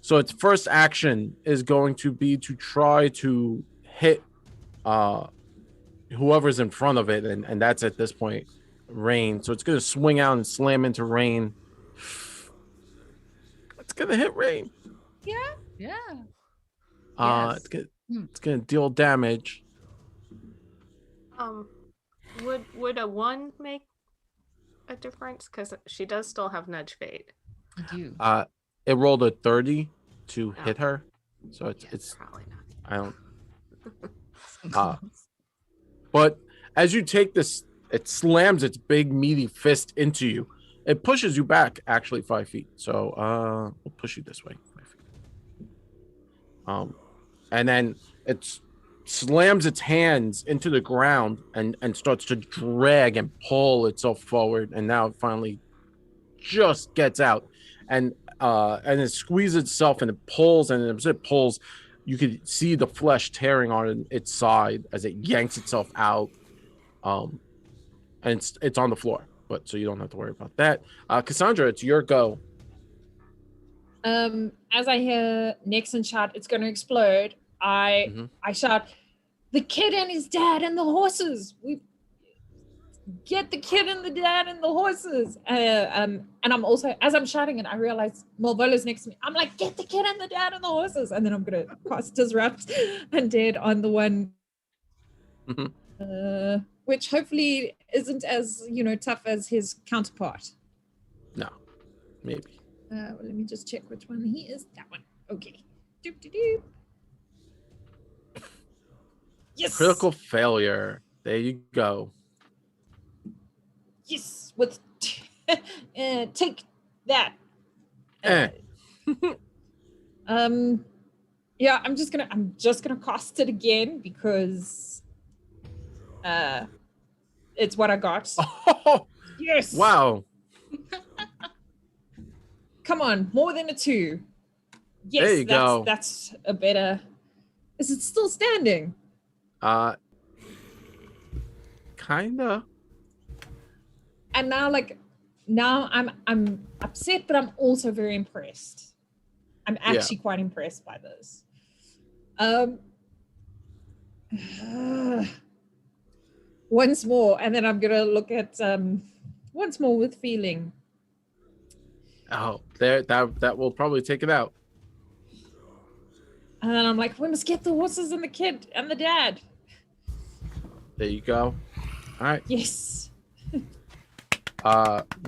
So its first action is going to be to try to hit whoever's in front of it, and that's at this point Rain. So it's going to swing out and slam into Rain. It's going to hit Rain. Yeah. Yes. It's going to deal damage. Would a 1 make a difference? Because she does still have nudge fate. I do. It rolled a 30 to hit her, so it's probably not. I don't. But as you take this, it slams its big meaty fist into you. It pushes you back actually 5 feet. So we'll push you this way 5 feet. And then it slams its hands into the ground and starts to drag and pull itself forward. And now it finally just gets out, and it squeezes itself and it pulls, and as it pulls, you can see the flesh tearing on its side as it yanks itself out. And it's on the floor, but so you don't have to worry about that. Cassandra, it's your go. As I hear Nixon shout, "It's going to explode," I shout, "The kid and his dad and the horses! We get the kid and the dad and the horses!" And I'm also, as I'm shouting it, I realize Malvola's next to me. I'm like, "Get the kid and the dad and the horses!" And then I'm going to cast Disrupt Undead on the one, which hopefully isn't as tough as his counterpart. No, maybe. Well, let me just check which one he is. That one. Okay. Doop. Yes. Critical failure. There you go. Yes. With take that. Yeah, I'm just gonna cast it again because it's what I got. Oh, yes. Wow. Come on, more than a 2. Yes, There you go. That's a better. Is it still standing? Kinda. And now I'm upset, but I'm also very impressed. I'm actually quite impressed by this. Once more, and then I'm gonna look at once more with feeling. Oh, there. That will probably take it out. And then I'm like, we must get the horses and the kid and the dad. There you go. All right. Yes.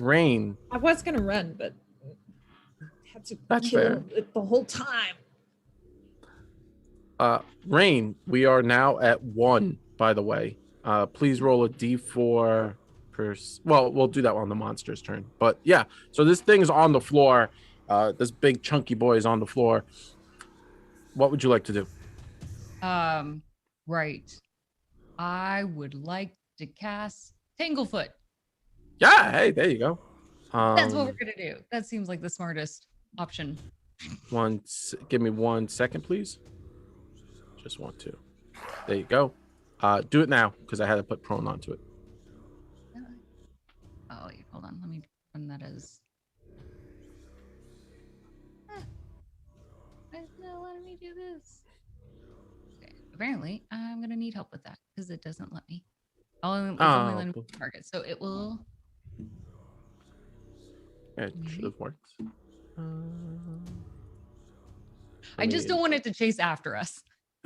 Rain. I was gonna run, but had to That's kill fair. it the whole time. Rain. We are now at 1. By the way, please roll a d4 per. Well, we'll do that on the monster's turn. But yeah, so this thing's on the floor. This big chunky boy is on the floor. What would you like to do? Right. I would like to cast Tanglefoot. Yeah. Hey, there you go. That's what we're gonna do. That seems like the smartest option. Give me 1 second, please. Just want to. There you go. Do it now because I had to put prone onto it. Oh, wait, hold on. Let me run that as. Why is it not letting me do this? Okay. Apparently, I'm gonna need help with that because it doesn't let me. It's only letting me target, so it will. It should have worked. I just don't want it to chase after us.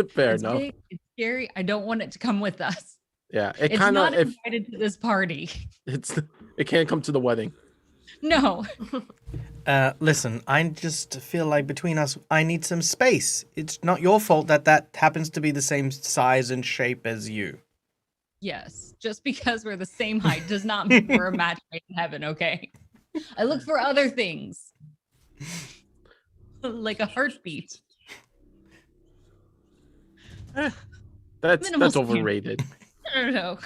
Fair It's enough. big, it's scary. I don't want it to come with us. Yeah, It's not invited to this party. It can't come to the wedding. No. Listen, I just feel like between us, I need some space. It's not your fault that happens to be the same size and shape as you. Yes, just because we're the same height does not mean we're a match made in heaven, okay? I look for other things. Like a heartbeat. That's Minimal overrated. I don't know.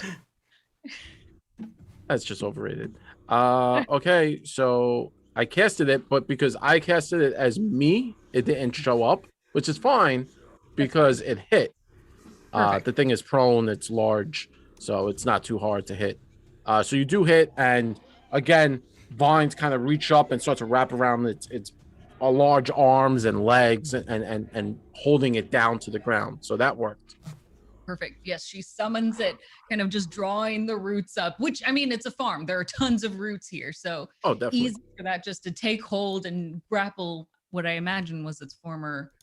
That's just overrated. Okay, so I casted it, but because I casted it as me, it didn't show up, which is fine because it hit. The thing is prone, it's large, so it's not too hard to hit. So you do hit, and again, vines kind of reach up and start to wrap around its large arms and legs and holding it down to the ground. So that worked. Perfect. Yes, she summons it, kind of just drawing the roots up, which, I mean, it's a farm. There are tons of roots here. So definitely easy for that just to take hold and grapple what I imagine was its former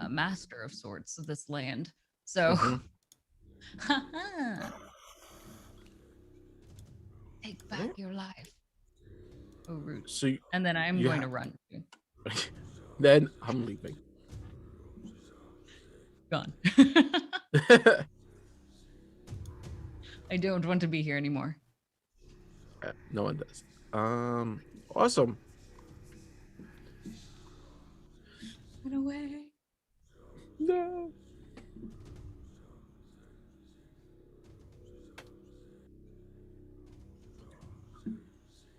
master of sorts of this land. So, take back your life. Oh, roots. So and then I'm going to run. Then I'm leaving. Gone. I don't want to be here anymore. No one does. Awesome. Get away. No.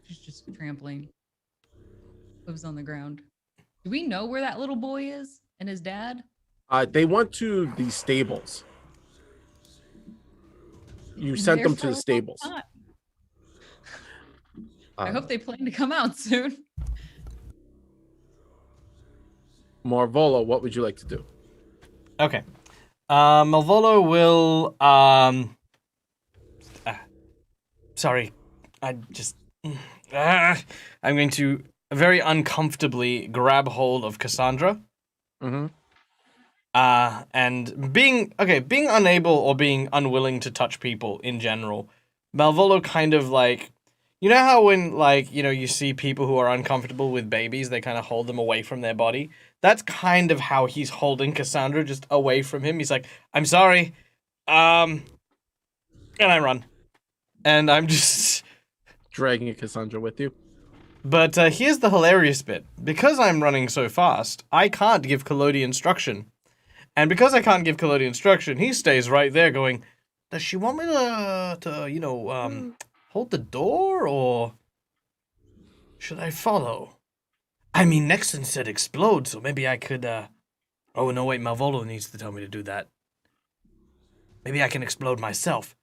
She's just trampling. Lives on the ground. Do we know where that little boy is and his dad? They went to the stables. You sent them to the stables. I hope they plan to come out soon. Marvolo, what would you like to do? Okay. Marvolo will sorry. I'm going to very uncomfortably grab hold of Cassandra. Mm-hmm. And being unable or being unwilling to touch people in general, Malvolo kind of like, you know how when you see people who are uncomfortable with babies, they kind of hold them away from their body? That's kind of how he's holding Cassandra, just away from him. He's like, I'm sorry. And I run. And I'm just dragging Cassandra with you. But here's the hilarious bit. Because I'm running so fast, I can't give Kalodi instruction. And because I can't give Kalodi instruction, he stays right there going, does she want me to hold the door, or should I follow? I mean, Nexon said explode, so maybe I could, Oh, no, wait, Malvolo needs to tell me to do that. Maybe I can explode myself.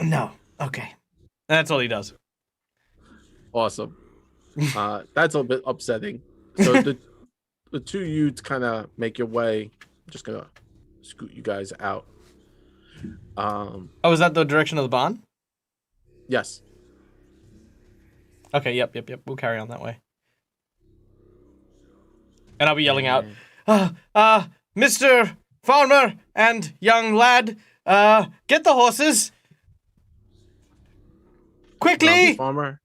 No, okay. That's all he does. Awesome. That's a bit upsetting. So the two youths kind of make your way. I'm just gonna scoot you guys out. Oh, is that the direction of the barn? Yes. Okay, yep. We'll carry on that way. And I'll be yelling out, Mr. Farmer and young lad, get the horses. Quickly! Farmer.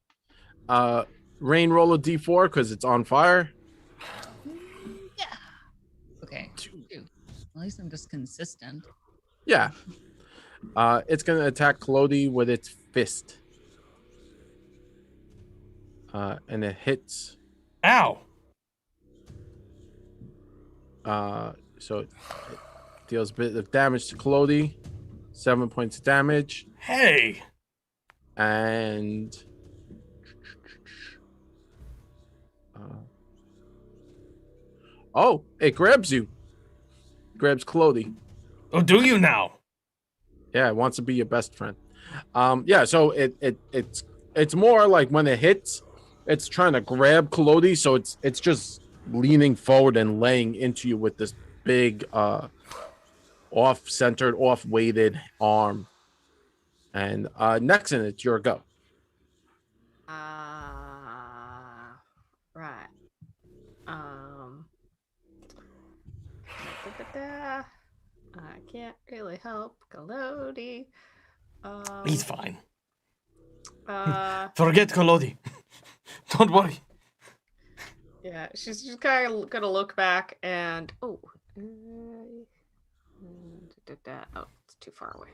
Rain, roll a d4 because it's on fire. Yeah. Okay. 2. At least I'm just consistent. Yeah. It's gonna attack Clody with its fist. And it hits. Ow. So it deals a bit of damage to Clody. 7 points of damage. Hey. And it grabs you. Grabs Clody. Oh, do you now? Yeah, it wants to be your best friend. Yeah, so it's more like when it hits, it's trying to grab Clody, so it's just leaning forward and laying into you with this big off-centered, off-weighted arm. And Nexon, it's your go. Right. I can't really help Kalodi. He's fine. Uh, Forget Kalodi. Don't worry. Yeah, she's just kind of gonna look back and oh, it's too far away.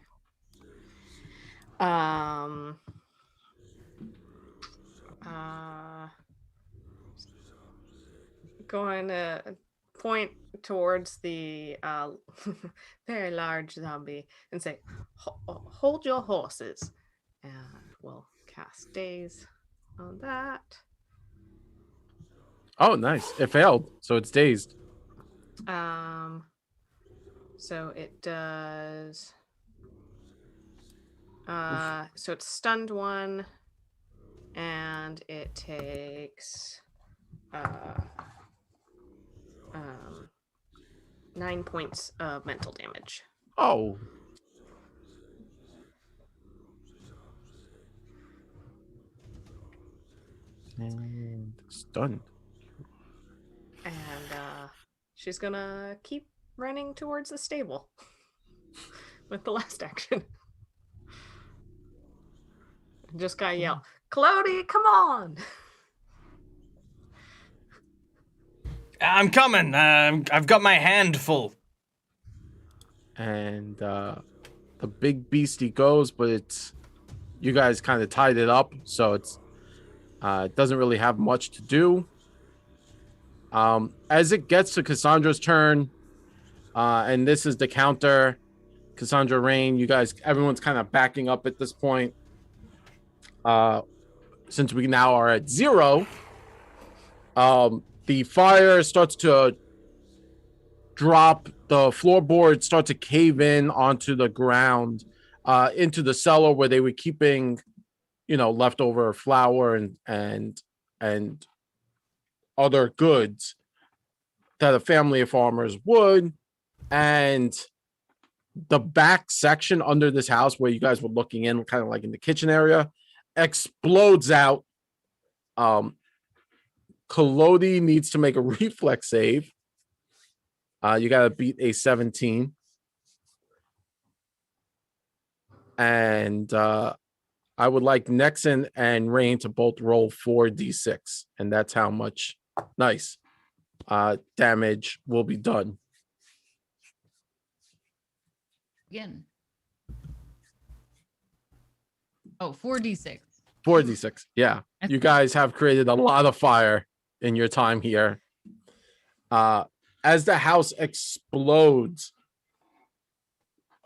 Going to point towards the very large zombie and say, "Hold your horses," and we'll cast daze on that. Oh, nice. It failed, so it's dazed. So it does. So it's stunned 1, and it takes 9 points of mental damage. Oh. And stunned. And she's gonna keep running towards the stable with the last action. Just gotta yell, "Clody, come on!" I'm coming. I've got my hand full. And the big beastie goes, but it's you guys kind of tied it up, so it's it doesn't really have much to do. As it gets to Cassandra's turn, and this is the counter. Cassandra, Rain, you guys, everyone's kind of backing up at this point. Since we now are at 0, the fire starts to drop. The floorboards start to cave in onto the ground, into the cellar where they were keeping, leftover flour and other goods that a family of farmers would. And the back section under this house where you guys were looking in, kind of like in the kitchen area, explodes out. Kalodi needs to make a reflex save. You got to beat a 17. And I would like Nexon and Rain to both roll 4d6. And that's how much damage will be done. Again. Oh, 4d6. 4d6. Yeah. You guys have created a lot of fire in your time here. As the house explodes.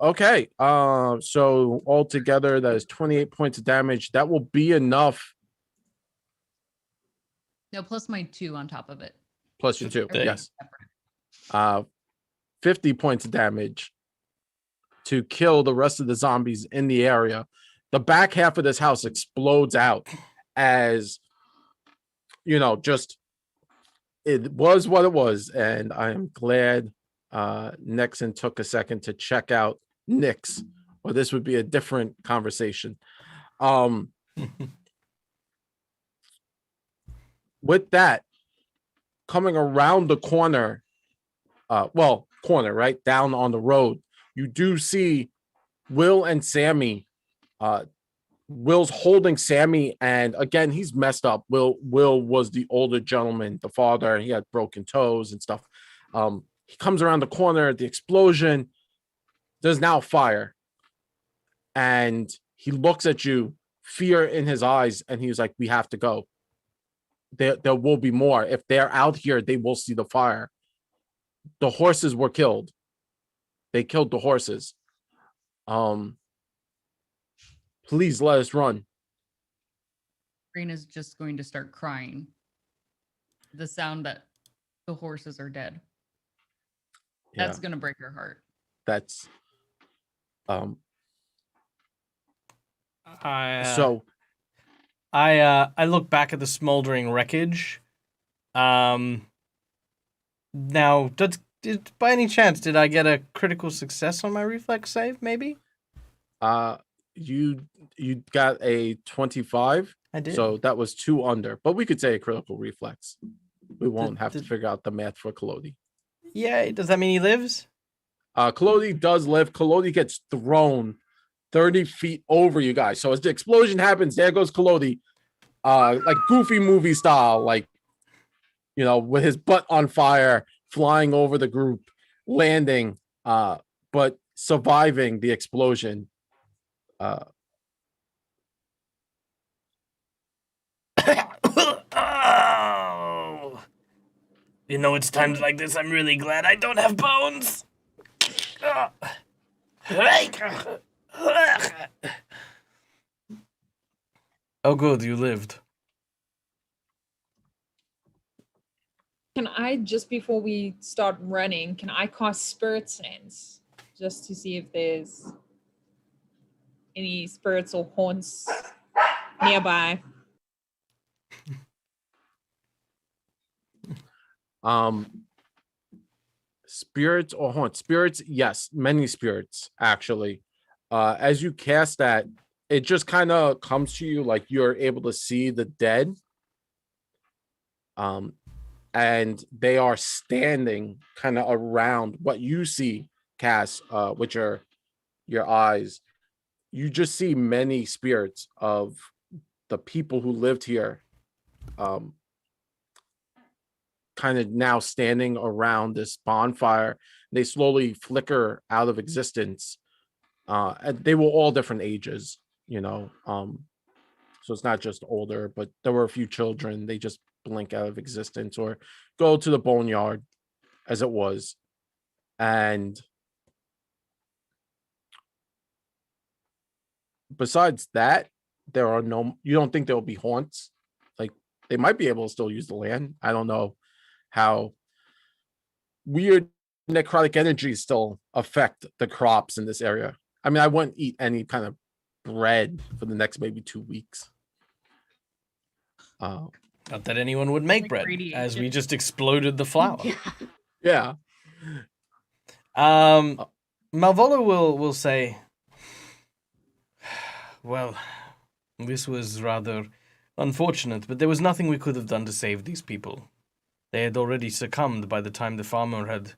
Okay. So altogether, that is 28 points of damage. That will be enough No, plus my 2 on top of it. Plus your 2. Dang. Yes. 50 points of damage to kill the rest of the zombies in the area. The back half of this house explodes out as, just it was what it was. And I am glad Nixon took a second to check out Nyx, or this would be a different conversation. With that, coming around the corner, corner, right down on the road, you do see Will and Sammy. Will's holding Sammy, and again, he's messed up. Will was the older gentleman, the father. He had broken toes and stuff. He comes around the corner, the explosion. There's now fire. And he looks at you, fear in his eyes, and he's like, we have to go. There will be more. If they're out here, they will see the fire. The horses were killed. They killed the horses. Please let us run. Rena's just going to start crying. The sound that the horses are dead. That's going to break her heart. That's I look back at the smoldering wreckage. Now, by any chance, did I get a critical success on my reflex save? Maybe. You got a 25. I did. So that was 2 under, but we could say a critical reflex. We won't have to figure out the math for Kalodi. Yeah, does that mean he lives? Kalodi does live. Kalodi gets thrown 30 feet over you guys. So as the explosion happens, there goes Kalodi, like Goofy movie style, like, with his butt on fire, flying over the group, landing, but surviving the explosion. It's times like this I'm really glad I don't have bones. Oh, good, you lived. Can I, just before we start running, can I cast Spirit Sense just to see if there's any spirits or haunts nearby? Spirits or haunts? Spirits, yes, many spirits actually. As you cast that, it just kind of comes to you like you're able to see the dead. And they are standing kind of around what you see, Cass, with your eyes. You just see many spirits of the people who lived here, kind of now standing around this bonfire. They slowly flicker out of existence. And they were all different ages, so it's not just older, but there were a few children. They just blink out of existence or go to the boneyard as it was. And besides that, you don't think there'll be haunts. Like, they might be able to still use the land. I don't know how weird necrotic energies still affect the crops in this area. I mean, I wouldn't eat any kind of bread for the next maybe 2 weeks. Not that anyone would make bread, as we just exploded the flour. Yeah. Malvolo will say, well, this was rather unfortunate, but there was nothing we could have done to save these people. They had already succumbed by the time the farmer had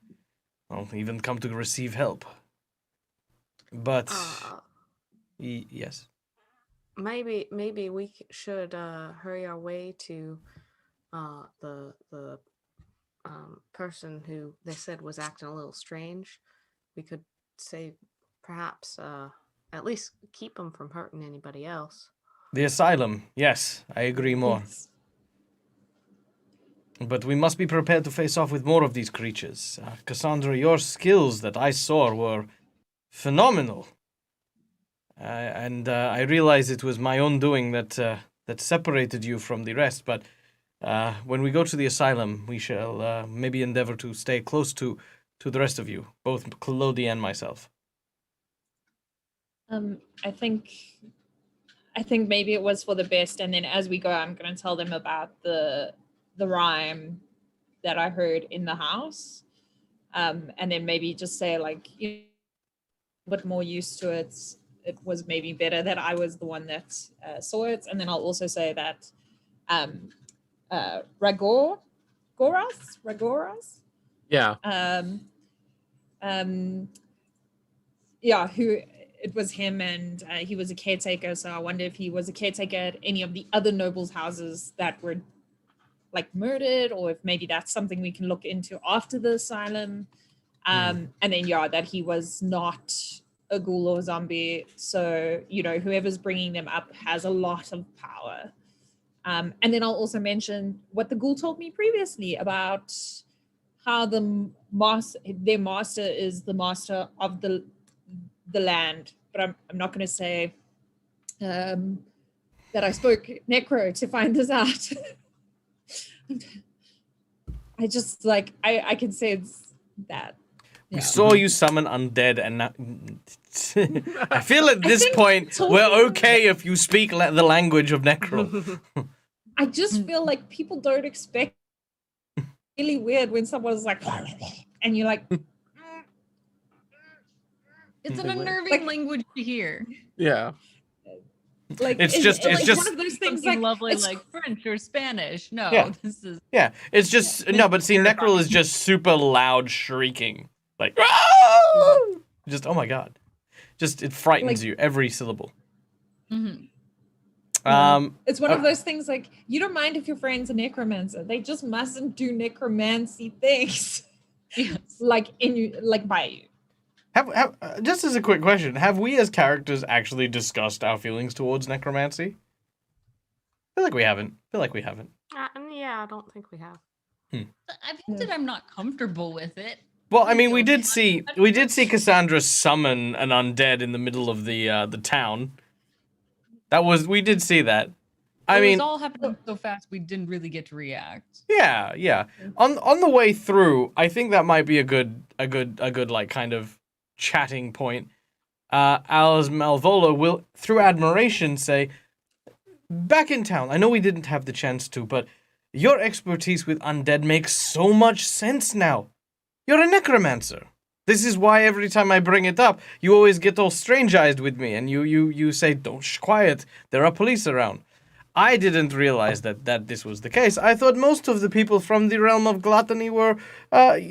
even come to receive help. But yes. Maybe we should hurry our way to the person who they said was acting a little strange. We could say perhaps at least keep him from hurting anybody else. The asylum, yes, I agree more. Yes. But we must be prepared to face off with more of these creatures. Cassandra, your skills that I saw were phenomenal. And I realize it was my own doing that separated you from the rest, but When we go to the asylum, we shall maybe endeavor to stay close to the rest of you, both Claudie and myself. I think maybe it was for the best. And then as we go, I'm going to tell them about the rhyme that I heard in the house. And then maybe just say like, a bit more used to it. It was maybe better that I was the one that saw it. And then I'll also say that Ragoras. Yeah. Yeah, who it was him, and he was a caretaker. So I wonder if he was a caretaker at any of the other nobles' houses that were like murdered, or if maybe that's something we can look into after the asylum. And then that he was not a ghoul or zombie. So whoever's bringing them up has a lot of power. And then I'll also mention what the ghoul told me previously about how their master is the master of the land. But I'm not going to say that I spoke Necro to find this out. I just I can say it's that. We saw you summon undead, and now I feel at this point we're okay if you speak the language of Necro. I just feel like people don't expect. Really weird when someone's like, and you're like, it's an unnerving language to hear. Yeah. Like it's just one of those things like lovely, like French or Spanish. No, this is it's just no. But see, Necro is just super loud shrieking, like just oh my god, just it frightens you every syllable. Mm-hmm. It's one of those things like you don't mind if your friend's a necromancer. They just mustn't do necromancy things. Yes. By you. Have just as a quick question, have we as characters actually discussed our feelings towards necromancy? I feel like we haven't. Yeah, I don't think we have. I've hinted I'm not comfortable with it. Well, I mean, we did see Cassandra summon an undead in the middle of the town. We did see that. I mean, it was all happening so fast we didn't really get to react. Yeah. On the way through, I think that might be a good like kind of chatting point. As Malvolo will, through admiration, say, back in town, I know we didn't have the chance to, but your expertise with undead makes so much sense now. You're a necromancer. This is why every time I bring it up, you always get all strange-eyed with me, and you say, don't quiet, there are police around. I didn't realize that this was the case. I thought most of the people from the realm of gluttony were, liked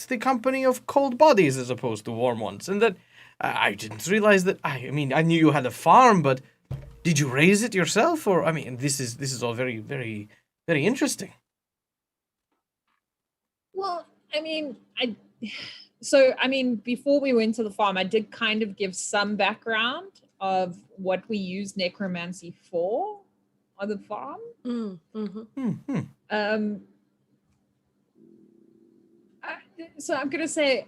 the company of cold bodies as opposed to warm ones, and that I didn't realize that. I mean, I knew you had a farm, but did you raise it yourself? Or I mean, this is all very, very, very interesting. Well, I mean, before we went to the farm, I did kind of give some background of what we use necromancy for on the farm. So I'm gonna say,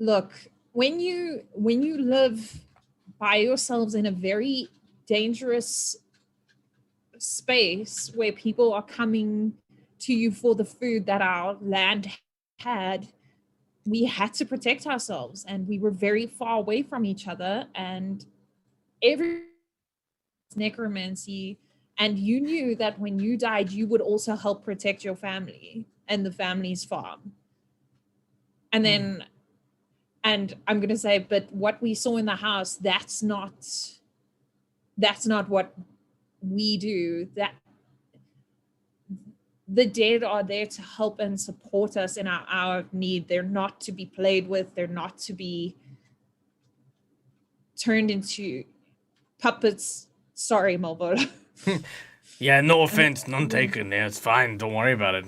look, when you live by yourselves in a very dangerous space where people are coming to you for the food that our land had, we had to protect ourselves, and we were very far away from each other, and every necromancy, and you knew that when you died you would also help protect your family and the family's farm. And then and I'm going to say, but what we saw in the house, that's not what we do. That the dead are there to help and support us in our hour of need. They're not to be played with. They're not to be turned into puppets. Sorry, Malvolo. Yeah, no offense, none taken. Yeah, it's fine. Don't worry about it.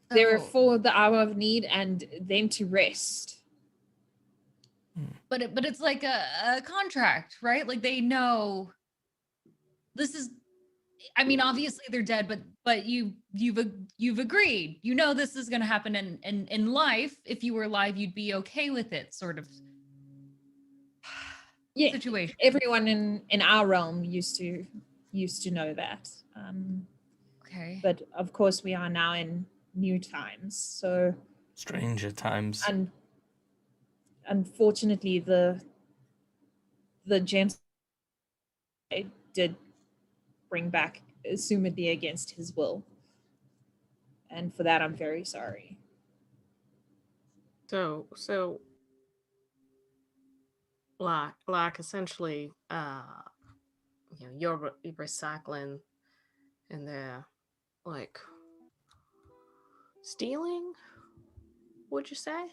They're for the hour of need and then to rest. But it's like a contract, right? Like they know this is. I mean, obviously they're dead, but you've agreed. You know this is going to happen in life. If you were alive, you'd be okay with it, sort of. Yeah, situation. everyone in our realm used to know that. Okay. But of course, we are now in new times. So, Stranger times. and unfortunately, the gent did bring back, assumedly against his will, and for that, I'm very sorry. So like essentially, you're recycling, and they're like stealing. Would you say?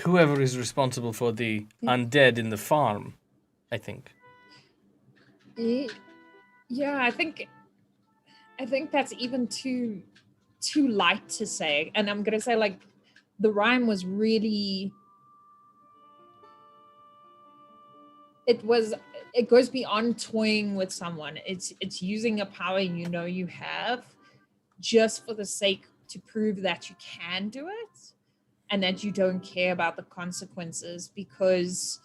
Whoever is responsible for the undead in the farm, I think. Yeah, I think that's even too light to say. And I'm gonna say, like, the rhyme was really, it goes beyond toying with someone. It's using a power you have just for the sake to prove that you can do it and that you don't care about the consequences, because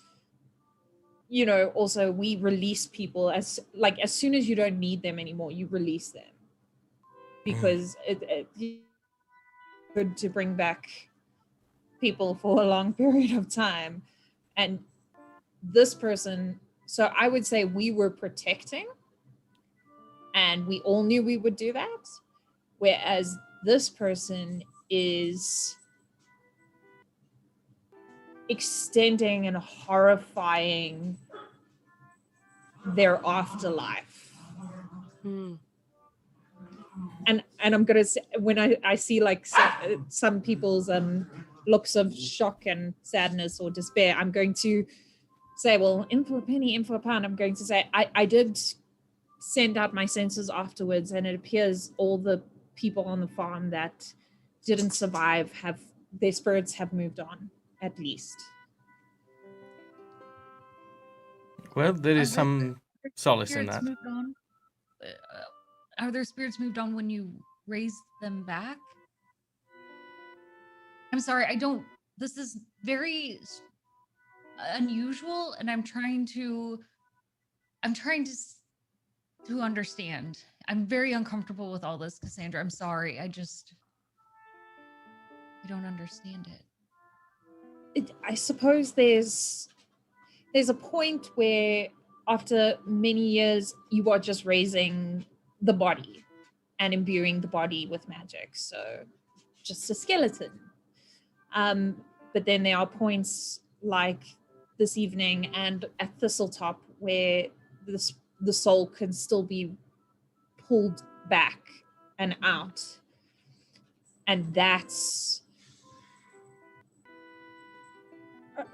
also we release people as soon as you don't need them anymore, you release them, because it's good to bring back people for a long period of time. And this person, so I would say we were protecting, and we all knew we would do that, whereas this person is extending and horrifying their afterlife. And I'm gonna say, when I see like some people's looks of shock and sadness or despair, I'm going to say, well, in for a penny, in for a pound. I'm going to say I did send out my sensors afterwards, and it appears all the people on the farm that didn't survive have their spirits have moved on, at least. Well, there is some solace in that. Moved on? Are their spirits moved on when you raised them back? I'm sorry, this is very unusual, and I'm trying to understand. I'm very uncomfortable with all this, Cassandra. I'm sorry. I don't understand it. I suppose there's a point where after many years you are just raising the body and imbuing the body with magic, so just a skeleton. But then there are points like this evening and at Thistletop where the soul can still be pulled back and out, and that's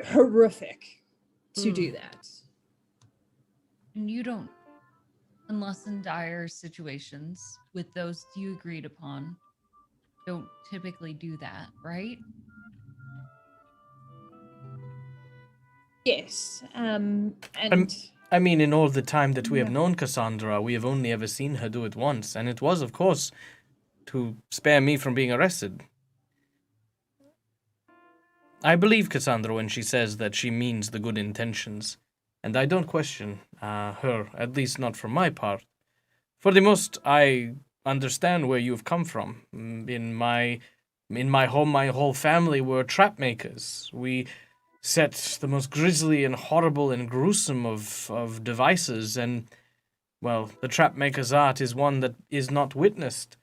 horrific to do that. And you don't, unless in dire situations with those you agreed upon, don't typically do that, right? Yes. And I mean, in all the time that we have known Cassandra, we have only ever seen her do it once, and it was, of course, to spare me from being arrested. I believe Cassandra when she says that she means the good intentions, and I don't question her, at least not for my part. For the most, I understand where you've come from. In my home, my whole family were trap makers. We set the most grisly and horrible and gruesome of devices, and, well, the trap maker's art is one that is not witnessed.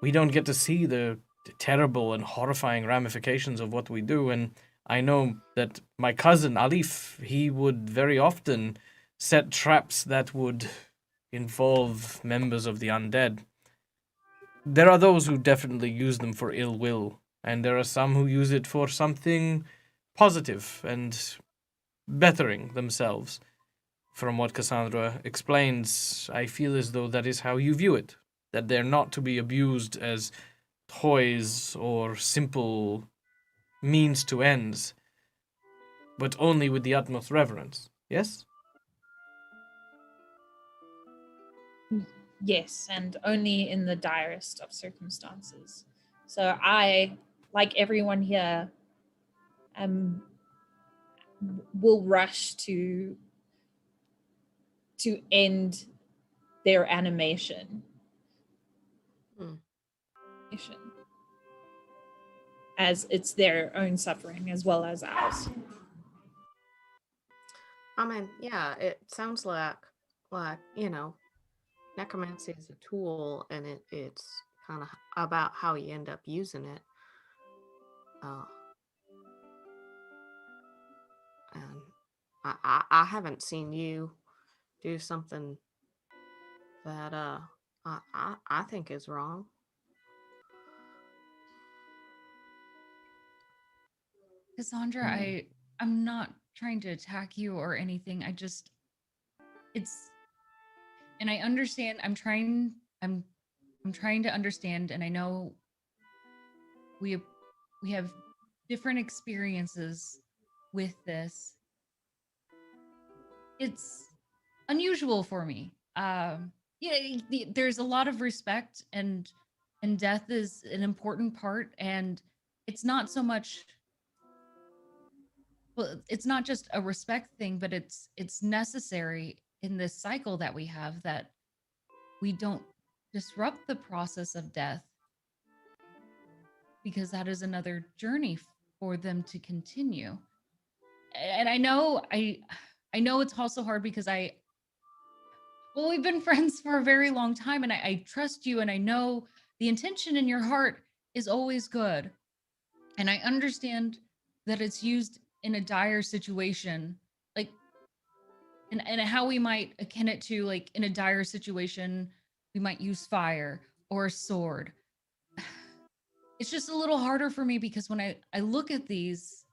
We don't get to see the terrible and horrifying ramifications of what we do, and I know that my cousin Alif, he would very often set traps that would involve members of the undead. There are those who definitely use them for ill will, and there are some who use it for something positive and bettering themselves. From what Cassandra explains, I feel as though that is how you view it, that they're not to be abused as toys or simple means to ends, but only with the utmost reverence. Yes? Yes, and only in the direst of circumstances. So I, like everyone here, will rush to end their animation. As it's their own suffering as well as ours. I mean, yeah, it sounds like necromancy is a tool, and it's kind of about how you end up using it. And I haven't seen you do something that I think is wrong. Cassandra, I'm not trying to attack you or anything. And I understand. I'm trying to understand, and I know we have different experiences with this. It's unusual for me. There's a lot of respect, and death is an important part, and it's not so much. Well, it's not just a respect thing, but it's necessary in this cycle that we have, that we don't disrupt the process of death, because that is another journey for them to continue. And I know it's also hard because we've been friends for a very long time, and I trust you, and I know the intention in your heart is always good. And I understand that it's used in a dire situation, like, and how we might akin it to, like, in a dire situation, we might use fire or a sword. It's just a little harder for me because when I look at these,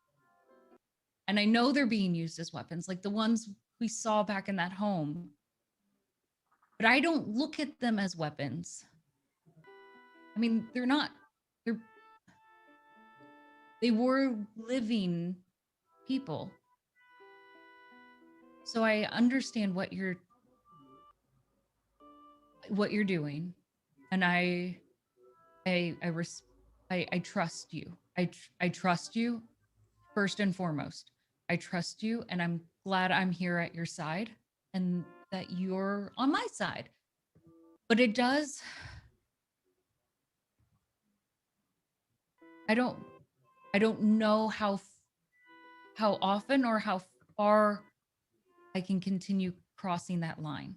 and I know they're being used as weapons, like the ones we saw back in that home, but I don't look at them as weapons. I mean, they were living people. So I understand what you're doing, and I trust you. I trust you first and foremost. I trust you, and I'm glad I'm here at your side and that you're on my side. But it does. I don't know how often or how far I can continue crossing that line.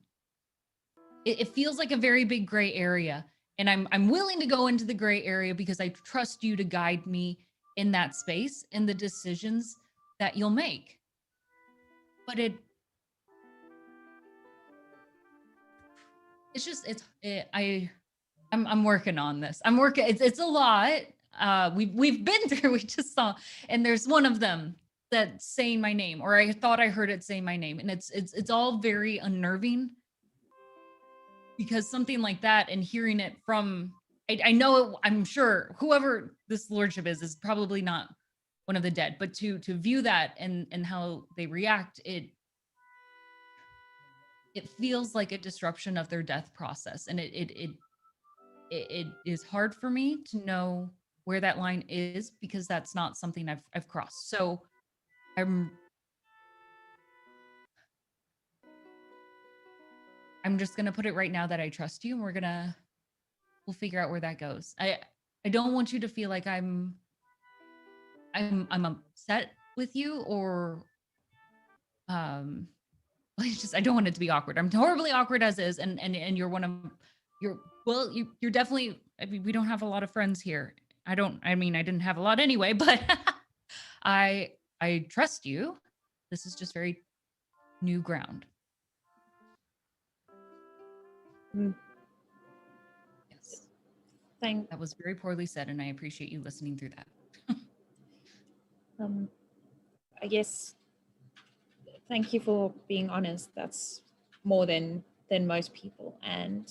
It feels like a very big gray area, and I'm willing to go into the gray area because I trust you to guide me in that space and the decisions that you'll make. But I'm working on this. It's a lot. We've been through. We just saw, and there's one of them that's saying my name, or I thought I heard it say my name, and it's all very unnerving, because something like that, and hearing it from, I know, I'm sure whoever this lordship is probably not one of the dead, but to view that and how they react, it feels like a disruption of their death process, and it is hard for me to know where that line is, because that's not something I've crossed. So I'm just gonna put it right now that I trust you, and we'll figure out where that goes. I don't want you to feel like I'm upset with you, or I don't want it to be awkward. I'm horribly awkward as is, and you're one of you're definitely, I mean, we don't have a lot of friends here. I didn't have a lot anyway, but I trust you. This is just very new ground. Yes. That was very poorly said, and I appreciate you listening through that. I guess, thank you for being honest. That's more than most people, and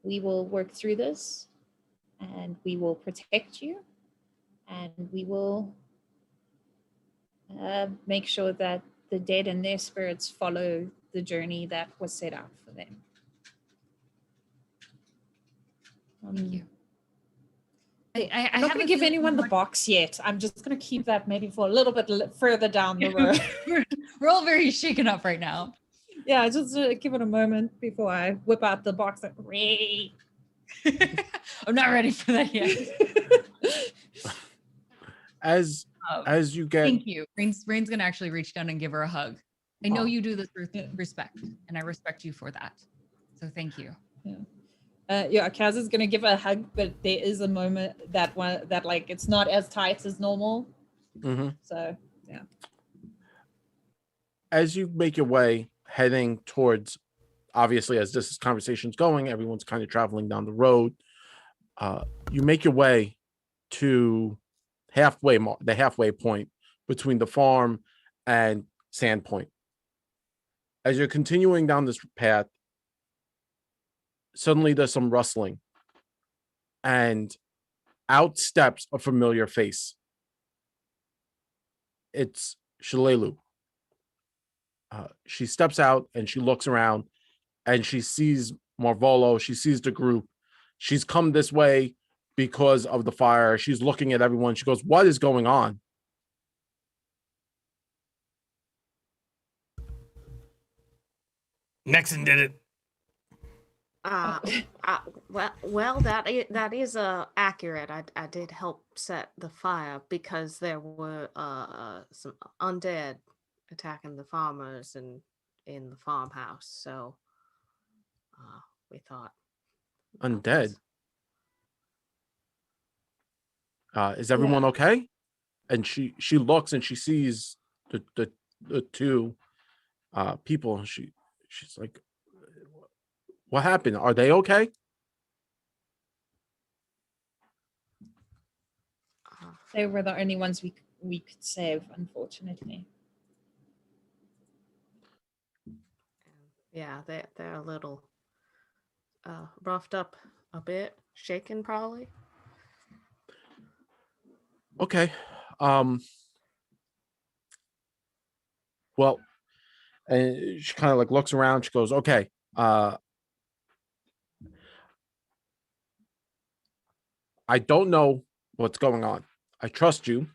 we will work through this, and we will protect you, and we will make sure that the dead and their spirits follow the journey that was set out for them. Thank you. I'm not going to give anyone the box yet. I'm just going to keep that maybe for a little bit further down the road. We're all very shaken up right now. Yeah, just give it a moment before I whip out the box. I'm not ready for that yet. As you get... Thank you. Rain's going to actually reach down and give her a hug. I know you do this with respect, and I respect you for that. So thank you. Yeah. Kaz is gonna give her a hug, but there is a moment that like it's not as tight as normal. Mm-hmm. So yeah. As you make your way heading towards, obviously, as this conversation's going, everyone's kind of traveling down the road. You make your way to the halfway point between the farm and Sandpoint. As you're continuing down this path, suddenly there's some rustling, and out steps a familiar face. It's Shalelu. She steps out and she looks around and she sees Marvolo. She sees the group. She's come this way because of the fire. She's looking at everyone. She goes, "What is going on?" Nexon did it. Well, that is accurate. I did help set the fire because there were some undead attacking the farmers and in the farmhouse. So we thought Undead. Is everyone okay? And she looks and she sees the two people. And she's like, "What happened? Are they okay?" They were the only ones we could save, unfortunately. Yeah, they're a little roughed up a bit, shaken probably. Okay. Well, and she kind of like looks around. She goes, "Okay. I don't know what's going on. I trust you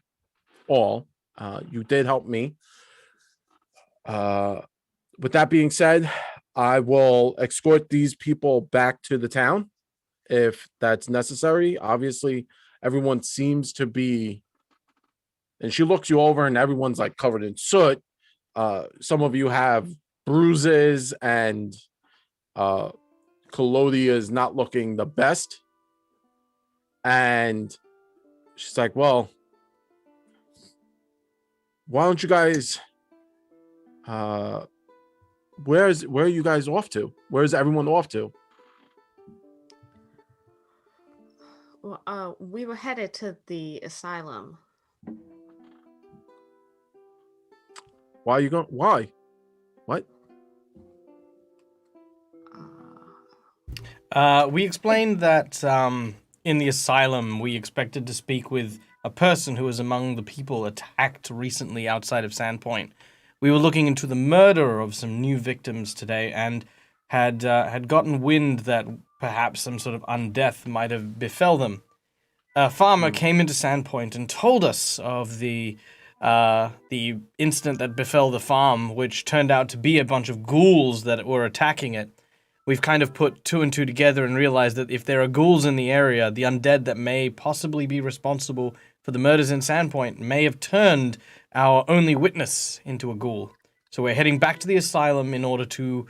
all. You did help me. With that being said, I will escort these people back to the town if that's necessary. Obviously, everyone seems to be..." And she looks you over and everyone's like covered in soot. Some of you have bruises and Claudia is not looking the best. And she's like, "Well, why don't you guys, where are you guys off to? Where's everyone off to?" Well, we were headed to the asylum. Why are you going? Why? What? We explained that in the asylum we expected to speak with a person who was among the people attacked recently outside of Sandpoint. We were looking into the murder of some new victims today and had gotten wind that perhaps some sort of undeath might have befell them. A farmer came into Sandpoint and told us of the incident that befell the farm, which turned out to be a bunch of ghouls that were attacking it. We've kind of put two and two together and realized that if there are ghouls in the area, the undead that may possibly be responsible for the murders in Sandpoint may have turned our only witness into a ghoul. So we're heading back to the asylum in order to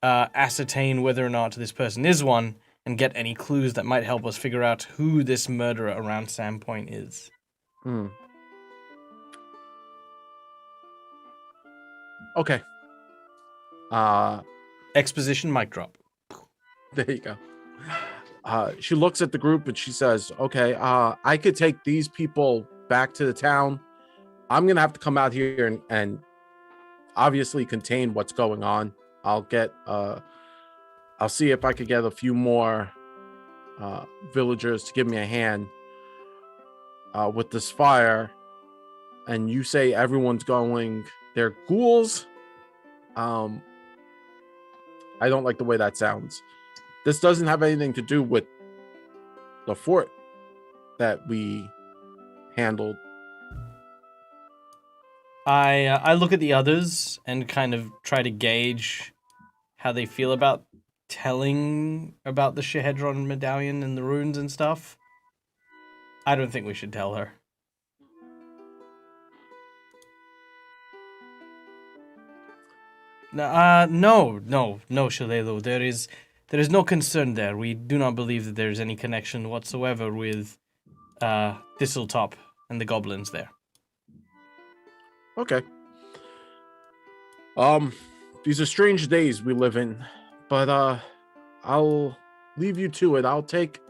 ascertain whether or not this person is one and get any clues that might help us figure out who this murderer around Sandpoint is. Okay. Exposition mic drop. There you go. She looks at the group and she says, "Okay, I could take these people back to the town. I'm gonna have to come out here and obviously contain what's going on. I'll see if I could get a few more villagers to give me a hand with this fire." And you say everyone's going, they're ghouls. I don't like the way that sounds. This doesn't have anything to do with the fort. that we handled. I look at the others and kind of try to gauge how they feel about telling about the Shehedron medallion and the runes and stuff. I don't think we should tell her. No, Shalelu. There is no concern there. We do not believe that there is any connection whatsoever with Thistletop and the goblins there. Okay. These are strange days we live in, but I'll leave you to it. I'll take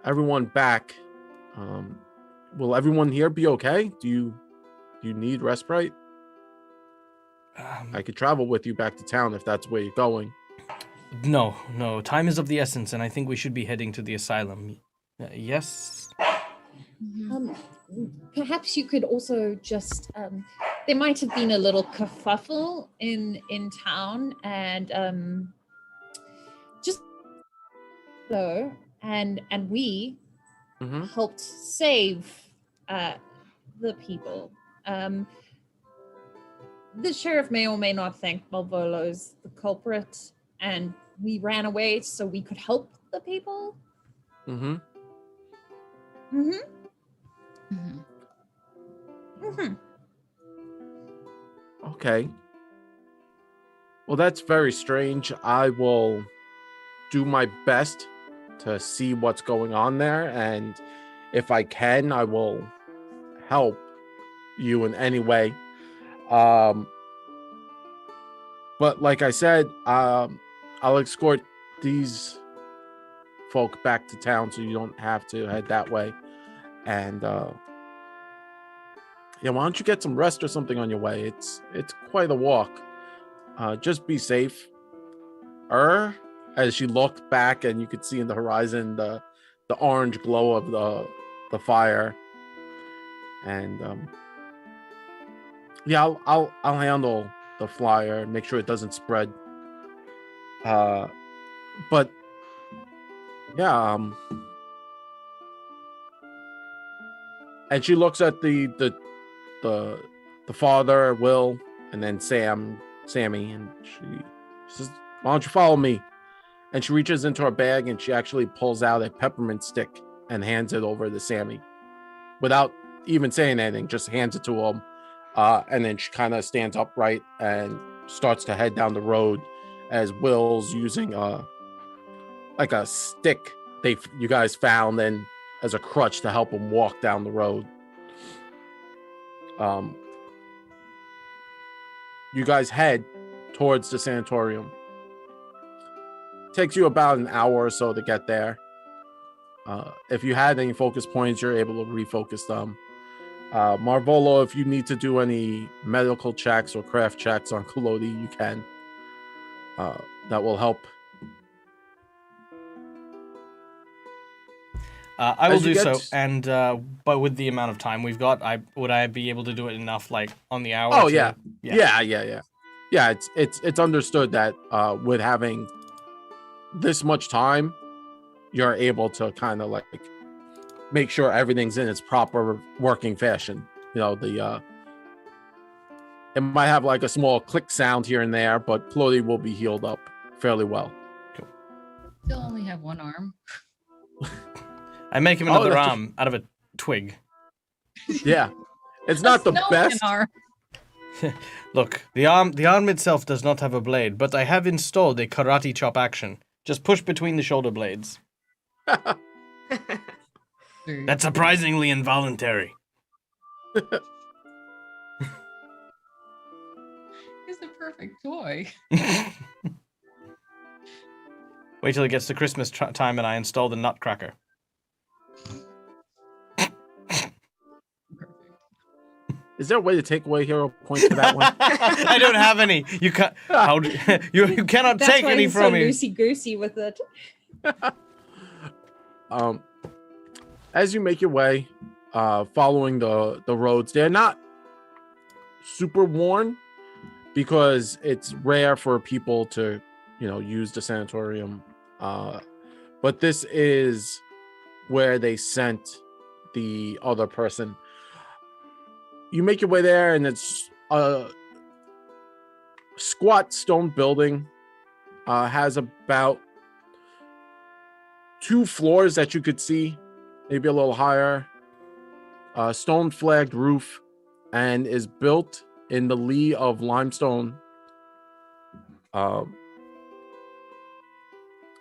everyone back. Will everyone here be okay? Do you need respite? I could travel with you back to town if that's where you're going. No. Time is of the essence, and I think we should be heading to the asylum. Yes? Perhaps you could also just... there might have been a little kerfuffle in town, and just... So, and we helped save the people. The sheriff may or may not think Malvolo's the culprit, and we ran away so we could help the people. Okay. Well, that's very strange. I will do my best to see what's going on there, and if I can, I will help you in any way. But like I said, I'll escort these folk back to town so you don't have to head that way. And yeah, why don't you get some rest or something on your way? It's quite a walk. Just be safe. As she looked back, and you could see in the horizon the orange glow of the fire. And yeah, I'll handle the flyer, make sure it doesn't spread. But yeah, and she looks at the father, Will, and then Sammy, and she says, "Why don't you follow me?" And she reaches into her bag and she actually pulls out a peppermint stick and hands it over to Sammy, without even saying anything. Just hands it to him. And then she kind of stands upright and starts to head down the road as Will's using like a stick you guys found and as a crutch to help him walk down the road. You guys head towards the sanatorium. Takes you about an hour or so to get there. If you had any focus points, you're able to refocus them. Marvolo, if you need to do any medical checks or craft checks on Kalodi, you can. That will help. I will do so, and but with the amount of time we've got, would I be able to do it enough, like on the hour? Oh yeah. It's understood that with having this much time, you're able to kind of like make sure everything's in its proper working fashion. You know, it might have like a small click sound here and there, but Kalodi will be healed up fairly well. Cool. Still only have one arm. I make him another arm out of a twig. Yeah, it's not the best. Look, the arm itself does not have a blade, but I have installed a karate chop action. Just push between the shoulder blades. That's surprisingly involuntary. It's a perfect toy. Wait till it gets to Christmas time and I install the Nutcracker. Is there a way to take away hero points for that one? I don't have any. You can't. You cannot That's take why any he's from so me. loosey goosey with it. As you make your way, following the roads, they're not super worn because it's rare for people to, use the sanatorium. But this is where they sent the other person. You make your way there, and it's a squat stone building. Has about 2 floors that you could see, maybe a little higher. Stone flagged roof, and is built in the lee of limestone.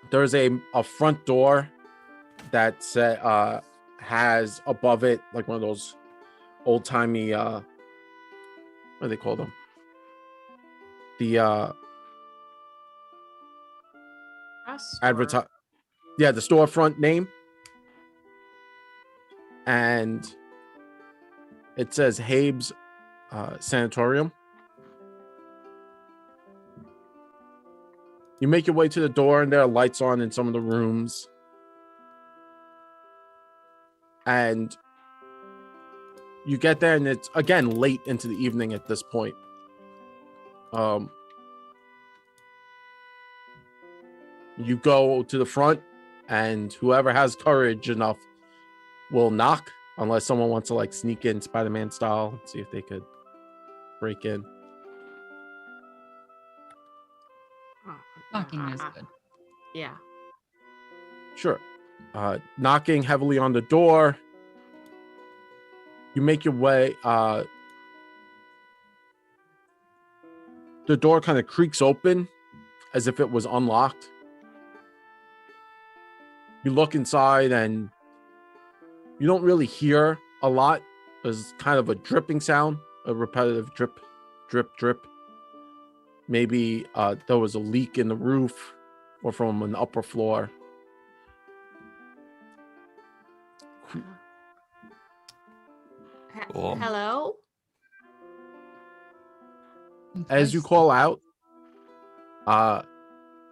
There's a front door that has above it like one of those old timey what do they call them? The advertise. Yeah, the storefront name, and it says Habe's Sanatorium. You make your way to the door, and there are lights on in some of the rooms. And you get there, and it's again late into the evening at this point. You go to the front, and whoever has courage enough will knock, unless someone wants to like sneak in Spider-Man style, see if they could break in. Knocking is good. Yeah. Sure. Knocking heavily on the door. You make your way. The door kind of creaks open as if it was unlocked. You look inside, and you don't really hear a lot. There's kind of a dripping sound, a repetitive drip, drip, drip. Maybe there was a leak in the roof or from an upper floor. Cool. Hello? As you call out,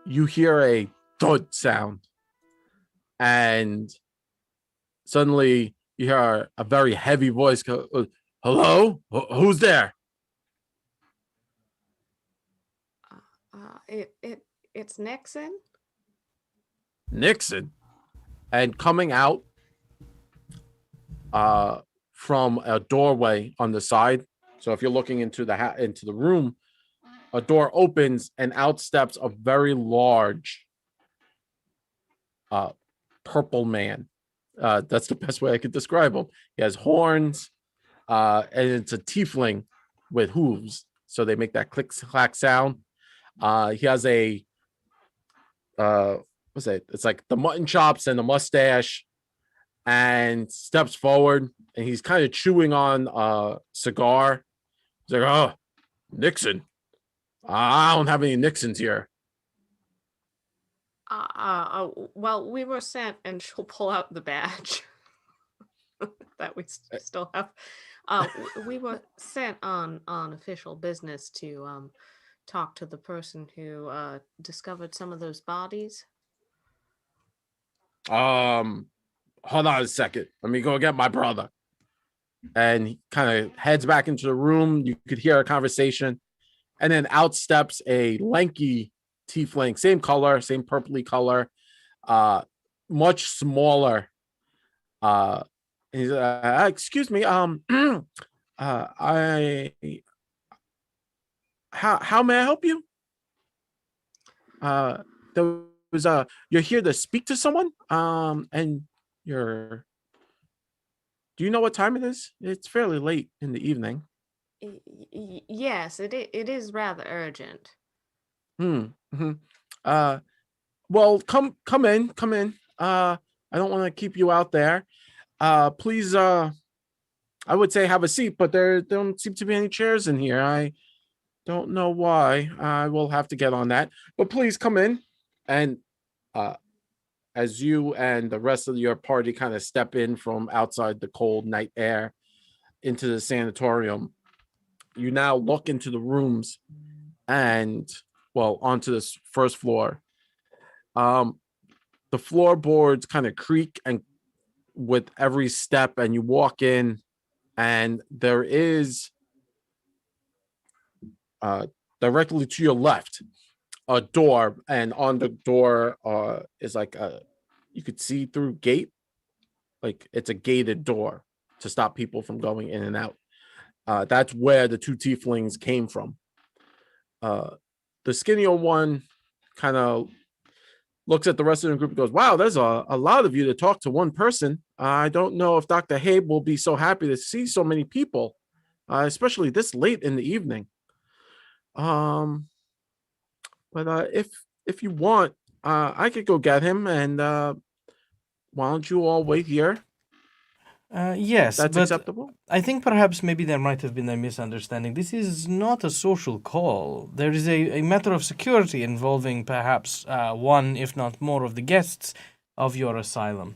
you hear a thud sound, and suddenly you hear a very heavy voice go, "Hello? Who's there?" It's Nixon. Nixon. And coming out from a doorway on the side. So if you're looking into the room, a door opens, and out steps a very large purple man. That's the best way I could describe him. He has horns, and it's a tiefling with hooves, so they make that click clack sound. He has a what's it? It's like the mutton chops and the mustache, and steps forward, and he's kind of chewing on a cigar. He's like, "Oh, Nixon. I don't have any Nixons here." Well, we were sent, and she'll pull out the badge that we still have. We were sent on official business to talk to the person who discovered some of those bodies. Hold on a second. Let me go get my brother. And he kind of heads back into the room. You could hear a conversation, and then out steps a lanky tiefling, same color, same purpley color, much smaller. He's excuse me, how may I help you? There was you're here to speak to someone, and do you know what time it is? It's fairly late in the evening. Yes, it is rather urgent. Mm-hmm. Well, come in. I don't want to keep you out there. Please, I would say have a seat, but there don't seem to be any chairs in here. I don't know why. I will have to get on that. But please come in. And as you and the rest of your party kind of step in from outside the cold night air into the sanatorium, you now look into the rooms and, well, onto this first floor. The floorboards kind of creak and with every step, and you walk in, and there is directly to your left a door, and on the door is like you could see through gate, like it's a gated door to stop people from going in and out. That's where the two tieflings came from. The skinnier one kind of looks at the rest of the group and goes, wow, there's a lot of you to talk to one person. I don't know if Dr. Habe will be so happy to see so many people, especially this late in the evening. But if you want, I could go get him, and why don't you all wait here? Yes, That's but acceptable. I think perhaps maybe there might have been a misunderstanding. This is not a social call. There is a matter of security involving perhaps one, if not more, of the guests of your asylum.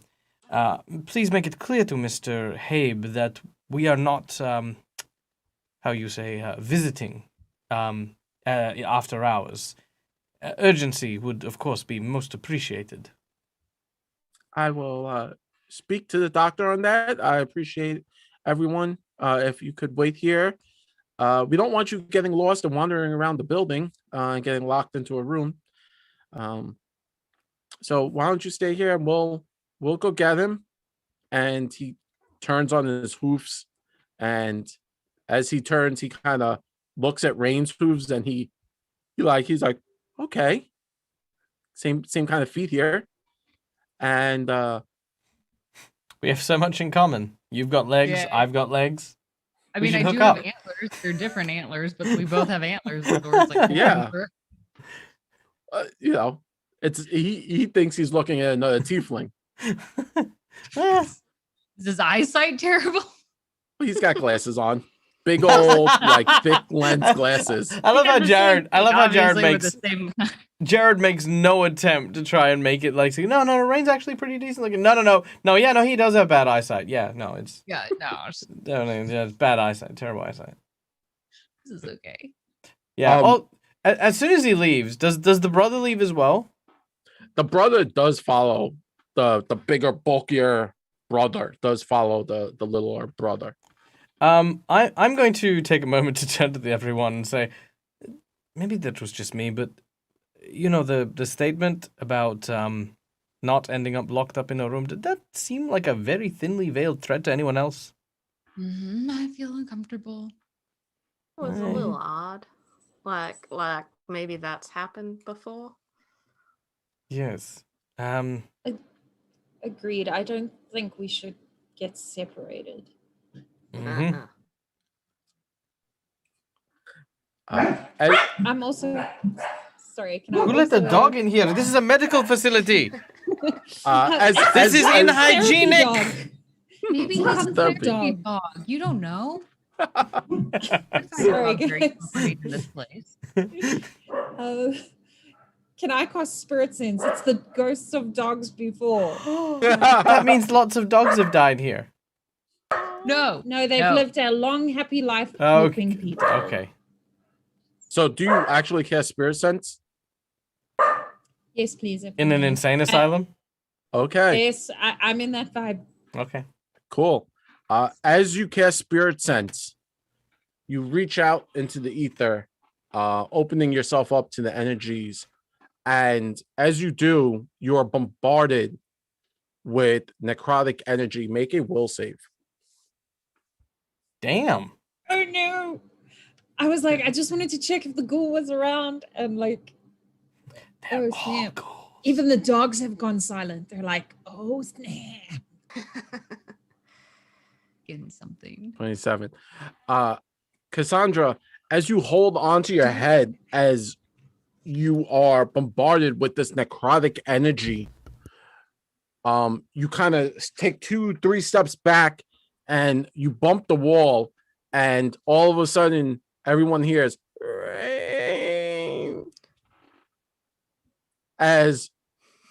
Please make it clear to Mr. Habe that we are not, visiting after hours. Urgency would, of course, be most appreciated. I will speak to the doctor on that. I appreciate everyone. If you could wait here. We don't want you getting lost and wandering around the building and getting locked into a room. So why don't you stay here, and we'll go get him. And he turns on his hoofs, and as he turns, he kind of looks at Rain's hooves, and he's like, okay, same kind of feet here. And we have so much in common. You've got legs, Yeah. I've got legs. I We mean, should I hook do up. have antlers. They're different antlers, but we both have antlers. The door's like, Yeah. It's he thinks he's looking at another tiefling. Is his eyesight terrible? He's got glasses on, big old like thick lens glasses. I love how Jared. Jared makes no attempt to try and make it like, no, Rain's actually pretty decent looking. No, he does have bad eyesight. Yeah, no, it's bad eyesight, terrible eyesight. This is okay. Yeah. As soon as he leaves, does the brother leave as well? The brother does follow. The bigger, bulkier brother does follow the littler brother. I'm going to take a moment to turn to everyone and say, maybe that was just me, but the statement about not ending up locked up in a room, did that seem like a very thinly veiled threat to anyone else? I feel uncomfortable. It was a little odd. Like maybe that's happened before. Yes. Agreed. I don't think we should get separated. Mm-hmm. I'm also sorry. Can I Who let the dog in here? This is a medical facility. This is unhygienic. Maybe he's a therapy dog. You don't know. Sorry, in this place. Can I cast Spirit Sense? It's the ghosts of dogs before. That means lots of dogs have died here. No, they've lived a long, happy life Okay. helping people. Okay. So, do you actually cast Spirit Sense? Yes, please. In an insane asylum? Okay. Yes, I'm in that vibe. Okay. Cool. As you cast Spirit Sense, you reach out into the ether, opening yourself up to the energies. And as you do, you are bombarded with necrotic energy. Make a will save. Damn. Oh no. I was like, I just wanted to check if the ghoul was around, and like, oh snap. Even the dogs have gone silent. They're like, oh snap. Getting something. 27. Cassandra, as you hold onto your head, as you are bombarded with this necrotic energy, you kind of take 2-3 steps back and you bump the wall, and all of a sudden everyone hears Rain, as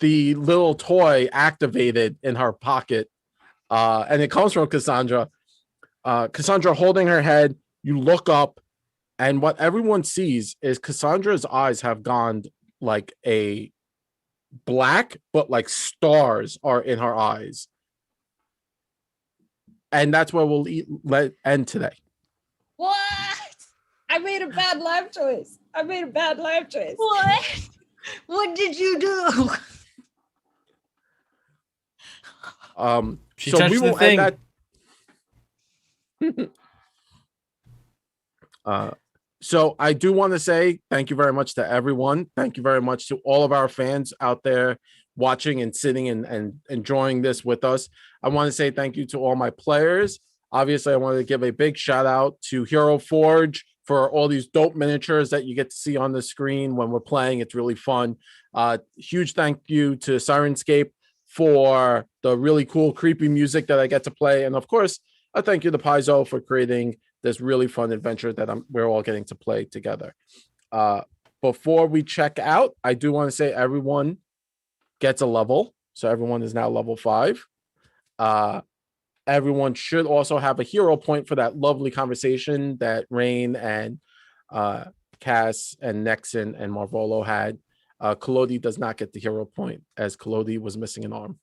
the little toy activated in her pocket, and it comes from Cassandra. Cassandra holding her head, you look up, and what everyone sees is Cassandra's eyes have gone like a black, but like stars are in her eyes. And that's where we'll end today. What? I made a bad life choice. What? What did you do? She So touched we the will thing. end that. So I do want to say thank you very much to everyone. Thank you very much to all of our fans out there watching and sitting and enjoying this with us. I want to say thank you to all my players. Obviously, I want to give a big shout out to Hero Forge for all these dope miniatures that you get to see on the screen when we're playing. It's really fun. Huge thank you to Sirenscape for the really cool, creepy music that I get to play. And of course, a thank you to Paizo for creating this really fun adventure that we're all getting to play together. Before we check out, I do want to say everyone gets a level. So everyone is now level 5. Everyone should also have a hero point for that lovely conversation that Rain and Cass and Nexon and Marvolo had. Kalodi does not get the hero point as Kalodi was missing an arm.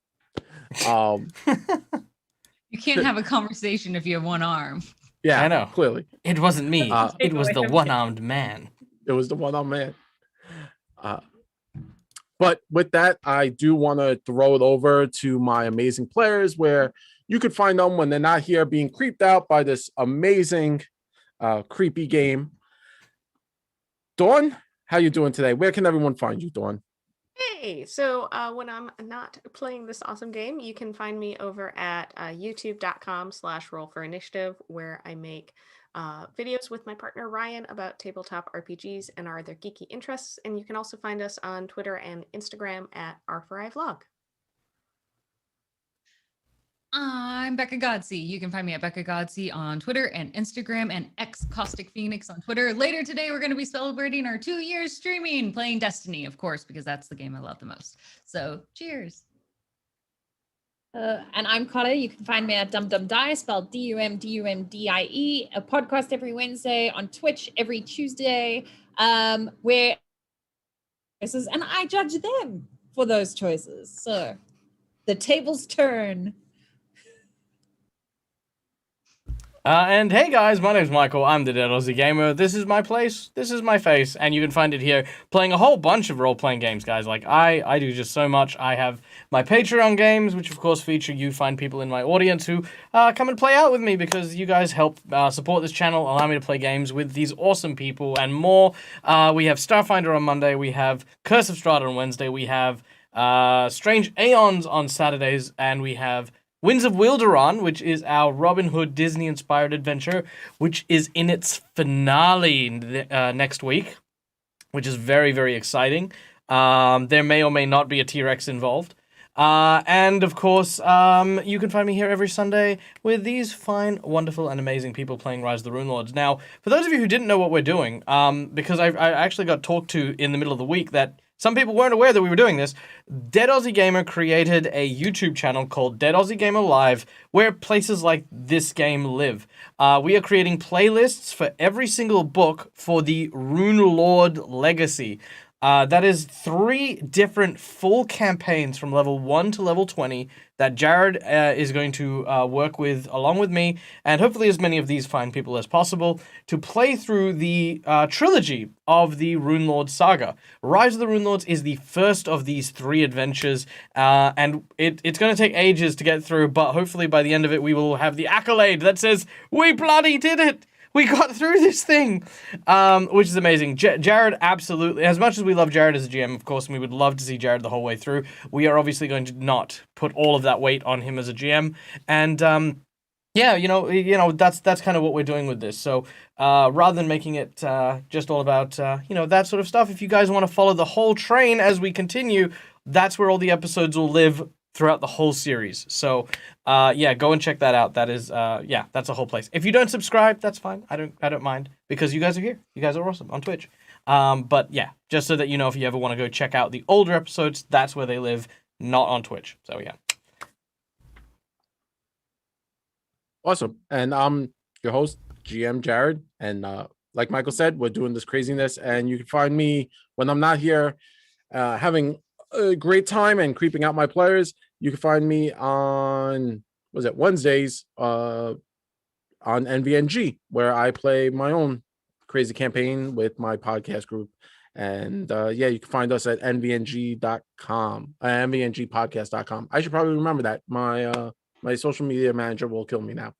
You can't have a conversation if you have one arm. Yeah, I know. Clearly. It wasn't me. It was the one-armed man. It was the one-armed man. But with that, I do want to throw it over to my amazing players where you could find them when they're not here being creeped out by this amazing, creepy game. Dawn, how you doing today? Where can everyone find you, Dawn? Hey, so when I'm not playing this awesome game, you can find me over at youtube.com/rollforinitiative, where I make videos with my partner Ryan about tabletop RPGs and our other geeky interests. And you can also find us on Twitter and Instagram at R4iVlog. I'm Becca Godsey. You can find me at Becca Godsey on Twitter and Instagram, and X Caustic Phoenix on Twitter. Later today, we're going to be celebrating our 2 years streaming, playing Destiny, of course, because that's the game I love the most. So cheers. And I'm Carla. You can find me at DumDumDie, spelled DumDumDie, a podcast every Wednesday, on Twitch every Tuesday, where choices, and I judge them for those choices. So the tables turn. And hey guys, my name's Michael. I'm the Dead Aussie Gamer. This is my place. This is my face, and you can find it here playing a whole bunch of role-playing games, guys. Like I do just so much. I have my Patreon games, which of course feature you find people in my audience who come and play out with me because you guys help support this channel, allow me to play games with these awesome people and more. We have Starfinder on Monday. We have Curse of Strahd on Wednesday. We have Strange Aeons on Saturdays, and we have Winds of Wilderon, which is our Robin Hood Disney-inspired adventure, which is in its finale next week, which is very, very exciting. There may or may not be a T-Rex involved. And, of course, you can find me here every Sunday with these fine, wonderful, and amazing people playing Rise of the Runelords. Now, for those of you who didn't know what we're doing, because I actually got talked to in the middle of the week that some people weren't aware that we were doing this, Dead Aussie Gamer created a YouTube channel called Dead Aussie Gamer Live, where places like this game live. We are creating playlists for every single book for the Runelord Legacy. That is 3 different full campaigns from level 1 to level 20 that Jared is going to work with along with me, and hopefully as many of these fine people as possible, to play through the trilogy of the Runelord saga. Rise of the Runelords is the first of these 3 adventures, and it's going to take ages to get through, but hopefully by the end of it we will have the accolade that says, "We bloody did it! We got through this thing," which is amazing. Jared, absolutely. As much as we love Jared as a GM, of course, and we would love to see Jared the whole way through, we are obviously going to not put all of that weight on him as a GM. And yeah, you know, that's kind of what we're doing with this. So rather than making it just all about that sort of stuff, if you guys want to follow the whole train as we continue, that's where all the episodes will live throughout the whole series. So yeah, go and check that out. That is that's a whole place. If you don't subscribe, that's fine. I don't mind, because you guys are here. You guys are awesome on Twitch. But yeah, just so that you know, if you ever want to go check out the older episodes, that's where they live, not on Twitch. So yeah. Awesome. And I'm your host, GM Jared. And like Michael said, we're doing this craziness, and you can find me when I'm not here having a great time and creeping out my players. You can find me on Wednesdays on NVNG, where I play my own crazy campaign with my podcast group. And yeah, you can find us at nvng.com, nvngpodcast.com. I should probably remember that. My social media manager will kill me now.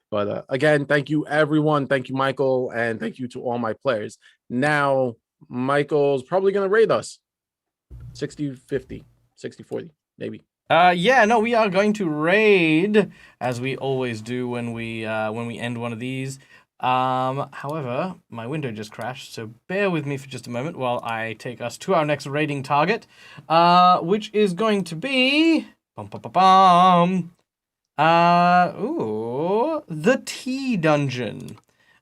But again, thank you, everyone. Thank you, Michael. And thank you to all my players. Now, Michael's probably going to rate us 60-50, 60-40, maybe. Yeah, no, we are going to raid, as we always do when we end one of these. However, my window just crashed, so bear with me for just a moment while I take us to our next raiding target, which is going to be the Tea Dungeon.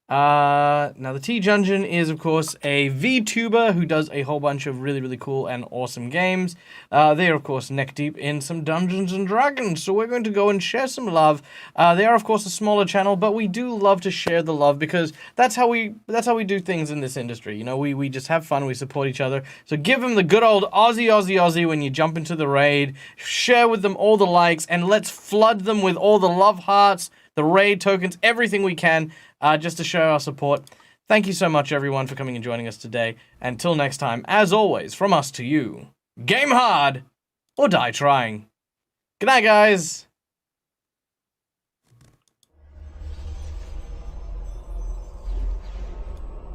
Now the Tea Dungeon is, of course, a VTuber who does a whole bunch of really, really cool and awesome games. They are, of course, neck deep in some Dungeons and Dragons, so we're going to go and share some love. They are, of course, a smaller channel, but we do love to share the love because that's how we do things in this industry. You know, we just have fun, we support each other. So give them the good old Aussie when you jump into the raid. Share with them all the likes, and let's flood them with all the love hearts, the raid tokens, everything we can, just to show our support. Thank you so much, everyone, for coming and joining us today. Until next time, as always, from us to you, game hard or die trying. Good night, guys.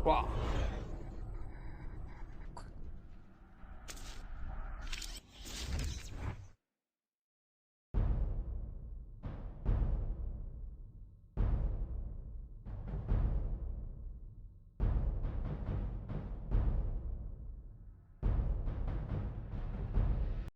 Wow.